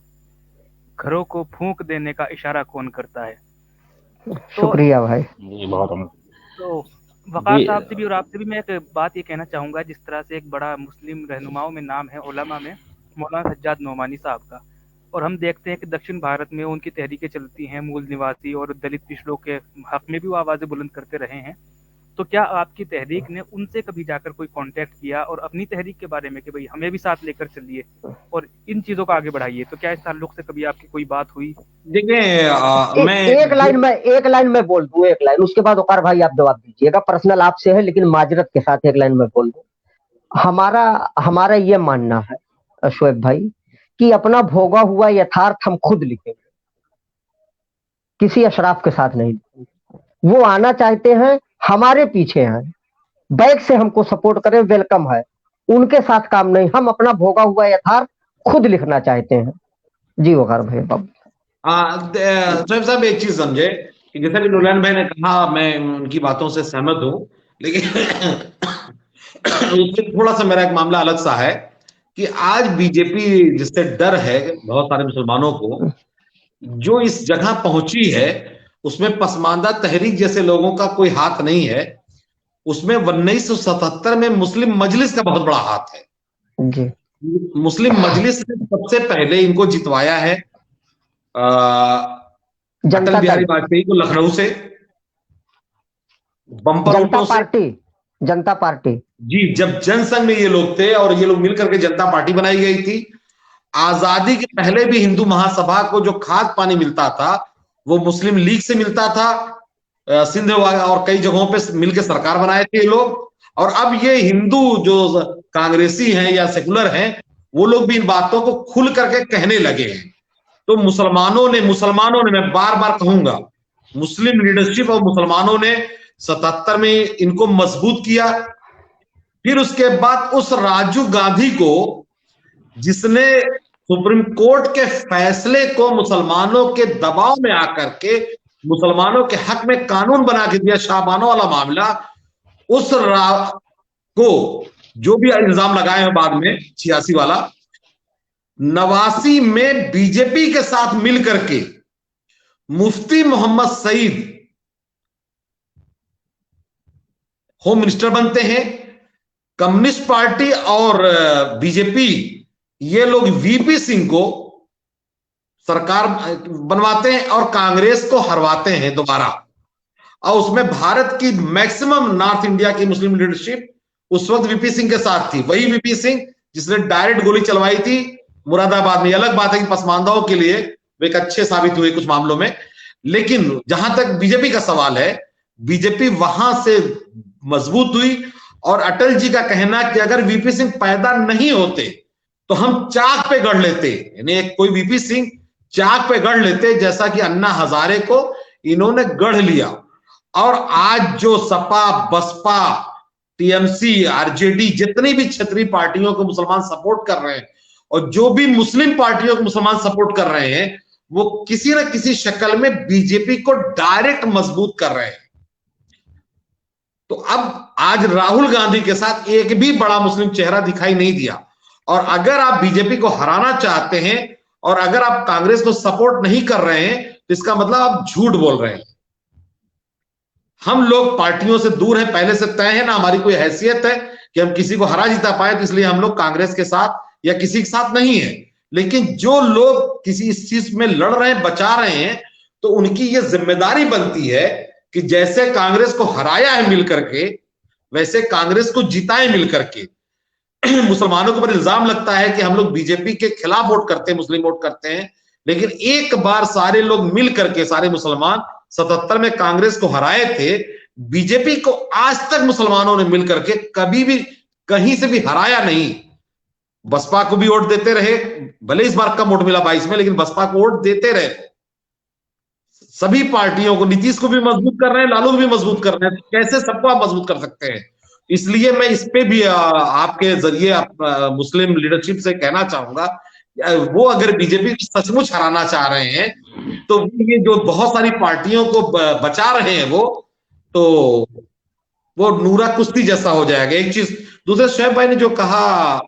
घरों को फूंक देने का इशारा कौन करता है। शुक्रिया भाई। जी बहुत। तो वकार साहब से भी और आपसे भी मैं एक बात ये कहना चाहूँगा, जिस तरह से एक बड़ा मुस्लिम रहनुमाओं में नाम है, उलमा में मौलाना सज्जाद नोमानी साहब का, और हम देखते हैं कि दक्षिण भारत में उनकी तहरीकें चलती हैं, मूल निवासी और दलित पिछड़ों के हक में भी वो आवाज़ें बुलंद करते रहे हैं। तो क्या आपकी तहरीक ने उनसे कभी जाकर कोई कांटेक्ट किया और अपनी तहरीक के बारे में कि भाई हमें भी साथ लेकर चलिए और इन चीज़ों को आगे बढ़ाइए, तो क्या इस ताल्लुक से कभी आपकी कोई बात हुई? देखिए मैं एक लाइन में बोल दूं, एक लाइन, उसके बाद वकार भाई आप जवाब दीजिएगा, पर्सनल आपसे है लेकिन माजरत के साथ एक लाइन में बोल दूं। हमारा ये मानना है शोएब भाई कि अपना भोगा हुआ यथार्थ हम खुद लिखेंगे, किसी अशराफ के साथ नहीं लिखेंगे। वो आना चाहते हैं, हमारे पीछे हैं, बैक से हमको सपोर्ट करें, वेलकम है, उनके साथ काम नहीं, हम अपना भोगा हुआ यथार्थ खुद लिखना चाहते हैं। जी वकार भाई बाबू। सोहेब साहब एक चीज समझे कि जैसा कि नूरलान भाई ने कहा, मैं उनकी बातों से सहमत हूं, लेकिन उससे थोड़ा सा मेरा एक मामला अलग सा है कि आज बीजेपी जिससे डर है बहुत सारे मुसलमानों को, जो इस जगह पहुंची है उसमें पसमानदा तहरीक जैसे लोगों का कोई हाथ नहीं है, उसमें 1977 में मुस्लिम मजलिस का बहुत बड़ा हाथ है। जी। मुस्लिम मजलिस ने सबसे पहले इनको जितवाया है, अटल बिहारी वाजपेयी को लखनऊ से बम्पर वोटों से। जनता पार्टी जी, जब जनसंघ में ये लोग थे और ये लोग मिलकर के जनता पार्टी बनाई गई थी। आजादी के पहले भी हिंदू महासभा को जो खाद पानी मिलता था वो मुस्लिम लीग से मिलता था। सिंध और कई जगहों पे मिलकर सरकार बनाए थे ये लोग। और अब ये हिंदू जो कांग्रेसी हैं या सेकुलर हैं वो लोग भी इन बातों को खुल करके कहने लगे हैं। तो मुसलमानों ने मैं बार बार कहूंगा, मुस्लिम लीडरशिप और मुसलमानों ने 77 में इनको मजबूत किया। फिर उसके बाद उस राजीव गांधी को, जिसने सुप्रीम कोर्ट के फैसले को मुसलमानों के दबाव में आकर के मुसलमानों के हक में कानून बना के दिया, शाहबानो वाला मामला, उस को जो भी इल्जाम लगाए हैं बाद में 86 वाला, 89 में बीजेपी के साथ मिलकर के मुफ्ती मोहम्मद सईद होम मिनिस्टर बनते हैं। कम्युनिस्ट पार्टी और बीजेपी ये लोग वीपी सिंह को सरकार बनवाते हैं और कांग्रेस को हरवाते हैं दोबारा। और उसमें भारत की मैक्सिमम नॉर्थ इंडिया की मुस्लिम लीडरशिप उस वक्त वीपी सिंह के साथ थी। वही वीपी सिंह जिसने डायरेक्ट गोली चलवाई थी मुरादाबाद में। अलग बात है कि पसमानदाओं के लिए वे एक अच्छे साबित हुए कुछ मामलों में, लेकिन जहां तक बीजेपी का सवाल है, बीजेपी वहां से मजबूत हुई। और अटल जी का कहना कि अगर वीपी सिंह पैदा नहीं होते तो हम चाक पे गढ़ लेते, यानी कोई वीपी सिंह चाक पे गढ़ लेते, जैसा कि अन्ना हजारे को इन्होंने गढ़ लिया। और आज जो सपा, बसपा, टीएमसी, आरजेडी, जितनी भी क्षेत्रीय पार्टियों को मुसलमान सपोर्ट कर रहे हैं और जो भी मुस्लिम पार्टियों को मुसलमान सपोर्ट कर रहे हैं, वो किसी न किसी शक्ल में बीजेपी को डायरेक्ट मजबूत कर रहे हैं। तो अब आज राहुल गांधी के साथ एक भी बड़ा मुस्लिम चेहरा दिखाई नहीं दिया। और अगर आप बीजेपी को हराना चाहते हैं और अगर आप कांग्रेस को सपोर्ट नहीं कर रहे हैं तो इसका मतलब आप झूठ बोल रहे हैं। हम लोग पार्टियों से दूर हैं, पहले से तय है ना, हमारी कोई हैसियत है कि हम किसी को हरा जिता पाए, तो इसलिए हम लोग कांग्रेस के साथ या किसी के साथ नहीं है। लेकिन जो लोग किसी इस चीज में लड़ रहे हैं, बचा रहे हैं, तो उनकी ये जिम्मेदारी बनती है कि जैसे कांग्रेस को हराया है मिल करके, वैसे कांग्रेस को जिताए मिल करके। मुसलमानों के ऊपर इल्जाम लगता है कि हम लोग बीजेपी के खिलाफ वोट करते हैं, मुस्लिम वोट करते हैं, लेकिन एक बार सारे लोग मिल करके, सारे मुसलमान 77 में कांग्रेस को हराए थे। बीजेपी को आज तक मुसलमानों ने मिल करके कभी भी कहीं से भी हराया नहीं। बसपा को भी वोट देते रहे, भले इस बार कम वोट मिला 22 में, लेकिन बसपा को वोट देते रहे। सभी पार्टियों को, नीतीश को भी मजबूत कर रहे हैं, लालू को भी मजबूत कर रहे हैं। कैसे सबको आप मजबूत कर सकते हैं? इसलिए मैं इस पे भी आपके जरिए मुस्लिम लीडरशिप से कहना चाहूंगा, वो अगर बीजेपी को सचमुच हराना चाह रहे हैं तो ये जो बहुत सारी पार्टियों को बचा रहे हैं वो नूरा कुश्ती जैसा हो जाएगा। एक चीज, दूसरे शोएब भाई ने जो कहा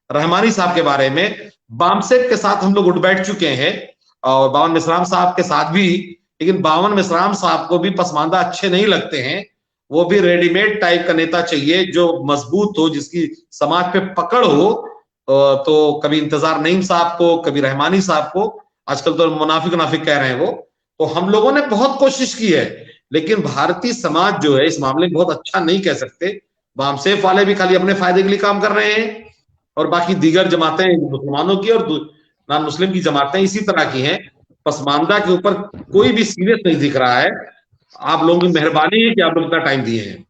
रहमानी साहब के बारे में, बामसेब के साथ हम लोग उठ बैठ चुके हैं और बावन मिश्राम साहब के साथ भी, लेकिन बावन मिश्राम साहब को भी पसमानदा अच्छे नहीं लगते हैं। वो भी रेडीमेड टाइप का नेता चाहिए जो मजबूत हो, जिसकी समाज पे पकड़ हो। तो कभी इंतजार नईम साहब को, कभी रहमानी साहब को, आजकल तो मुनाफिक कह रहे हैं वो। तो हम लोगों ने बहुत कोशिश की है, लेकिन भारतीय समाज जो है इस मामले में बहुत अच्छा नहीं कह सकते। बामसेफ वाले भी खाली अपने फायदे के लिए काम कर रहे हैं और बाकी दीगर जमातें, मुसलमानों की और नॉन मुस्लिम की जमातें इसी तरह की हैं। पसमानदा के ऊपर कोई भी सीरियस नहीं दिख रहा है। आप लोगों की मेहरबानी है कि आप लोग इतना टाइम दिए हैं।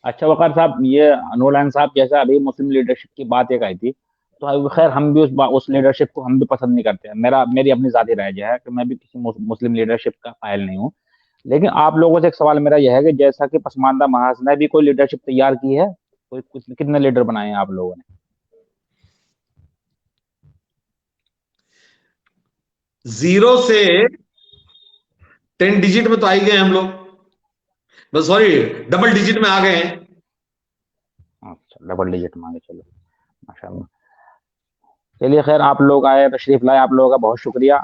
अच्छा वकार साहब, ये अनुलान साहब जैसा अभी मुस्लिम लीडरशिप की बात एक आई थी, तो खैर हम भी उस लीडरशिप को हम भी पसंद नहीं करते हैं। मेरी अपनी जाती राय जो है कि मैं भी किसी मुस्लिम लीडरशिप का कायल नहीं हूँ। लेकिन आप लोगों से एक सवाल मेरा यह है कि जैसा कि पसमानदा महाज ने भी कोई लीडरशिप तैयार की है, कोई कितने लीडर बनाए हैं आप लोगों ने? 0 से 10 डिजिट में तो आ ही गए हम लोग, बस सॉरी डबल डिजिट में आ गए हैं। अच्छा, डबल डिजिट में आ गए, चलो माशाल्लाह। चलिए खैर, आप लोग आए, तशरीफ लाए, आप लोगों का बहुत शुक्रिया।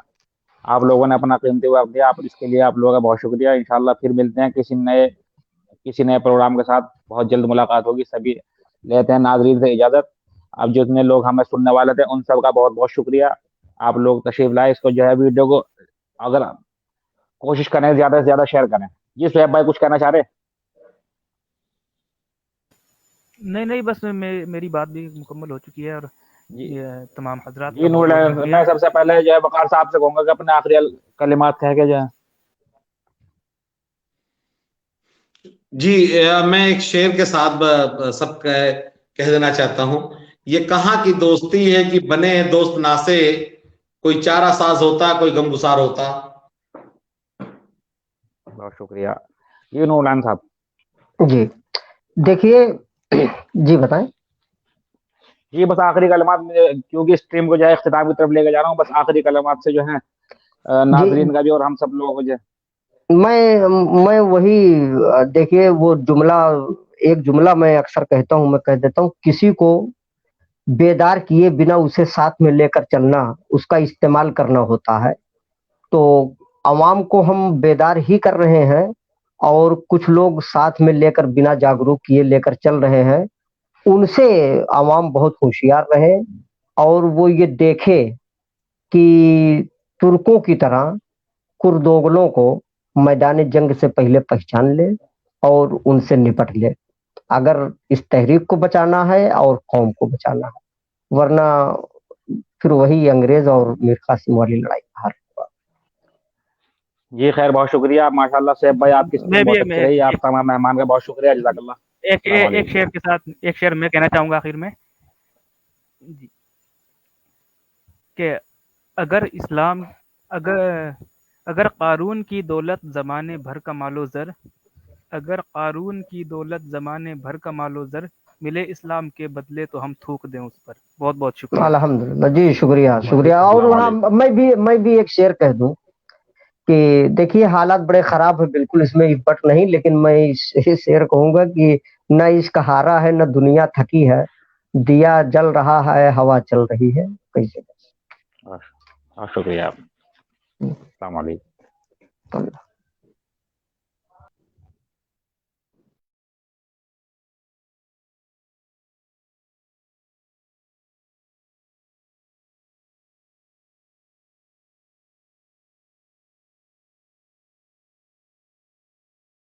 आप लोगों ने अपना कीमती वक्त दिया, आप इसके लिए आप लोगों का बहुत शुक्रिया। इंशाल्लाह फिर मिलते हैं किसी नए प्रोग्राम के साथ। बहुत जल्द मुलाकात होगी। सभी लेते हैं नाजरीन से इजाजत। अब जितने लोग हमें सुनने वाले थे उन सब का बहुत बहुत शुक्रिया। आप लोग तशरीफ लाए, इसको जो है वीडियो को अगर कोशिश करें ज्यादा से ज्यादा शेयर करें। जी सुहेब भाई कुछ कहना चाह रहे? नहीं नहीं, बस मेरी बात भी मुकम्मल हो चुकी है, और जी ये तमाम हजरात जी का बहुत नूर, बहुत मैं शुक्रिया। सबसे पहले जो है वकार साहब से कहूंगा कि अपने आखिरी कलिमात कह के जो है। जी मैं एक शेर के साथ सब कह देना चाहता हूं। ये कहाँ की दोस्ती है कि बने हैं दोस्त ना से, कोई चारा साज होता कोई गमगुसार होता। बहुत शुक्रिया। जी नूरलान साहब। जी देखिए, जी बताएं। जी बस आखिरी कलमात में, क्योंकि स्ट्रीम को जो है इख्तिताम की तरफ लेके जा रहा हूँ, बस आखिरी कलमात से जो है जी नाजरीन का भी और हम सब लोगों को जो मैं वही देखिए वो जुमला, एक जुमला मैं अक्सर कहता हूं, मैं कह देता हूं, किसी को बेदार किए बिना उसे साथ में लेकर चलना, उसका इस्तेमाल करना होता है। तो अवाम को हम बेदार ही कर रहे हैं, और कुछ लोग साथ में लेकर बिना जागरूक किए लेकर चल रहे हैं। उनसे अवाम बहुत होशियार रहे, और वो ये देखे कि तुर्कों की तरह कुर्दोगलों को मैदान जंग से पहले पहचान ले और उनसे निपट ले, अगर इस तहरीक को बचाना है और कौम को बचाना है, वरना फिर वही अंग्रेज और मीर कासिम वाली लड़ाई का हार होगा। जी खैर बहुत शुक्रिया माशाल्लाह से भाई, आपकी मैं स्ट्रीम भी बहुत अच्छी रही। आप तमाम मेहमान का बहुत शुक्रिया, जज़ाकल्लाह। अस्सलाम एक वालेकुम। शेर के साथ एक शेर मैं कहना चाहूंगा आखिर में, जी, कि अगर इस्लाम अगर अगर कारून की दौलत ज़माने भर का मालो ज़र, अगर कारून की दौलत ज़माने भर का मालो ज़र, मिले इस्लाम के बदले तो हम थूक दें उस पर। बहुत बहुत शुक्रिया। अल्हम्दुलिल्लाह जी, शुक्रिया जी शुक्रिया। और अस्सलाम हाँ, वालेकुम। मैं भी एक शेर कह दूं कि देखिए हालात बड़े खराब है, बिल्कुल इसमें इपट नहीं, लेकिन मैं इस शेर कहूंगा कि न इश्क हारा है न दुनिया थकी है, दिया जल रहा है हवा चल रही है, कैसे? शुक्रिया। अस्सलाम वालेकुम।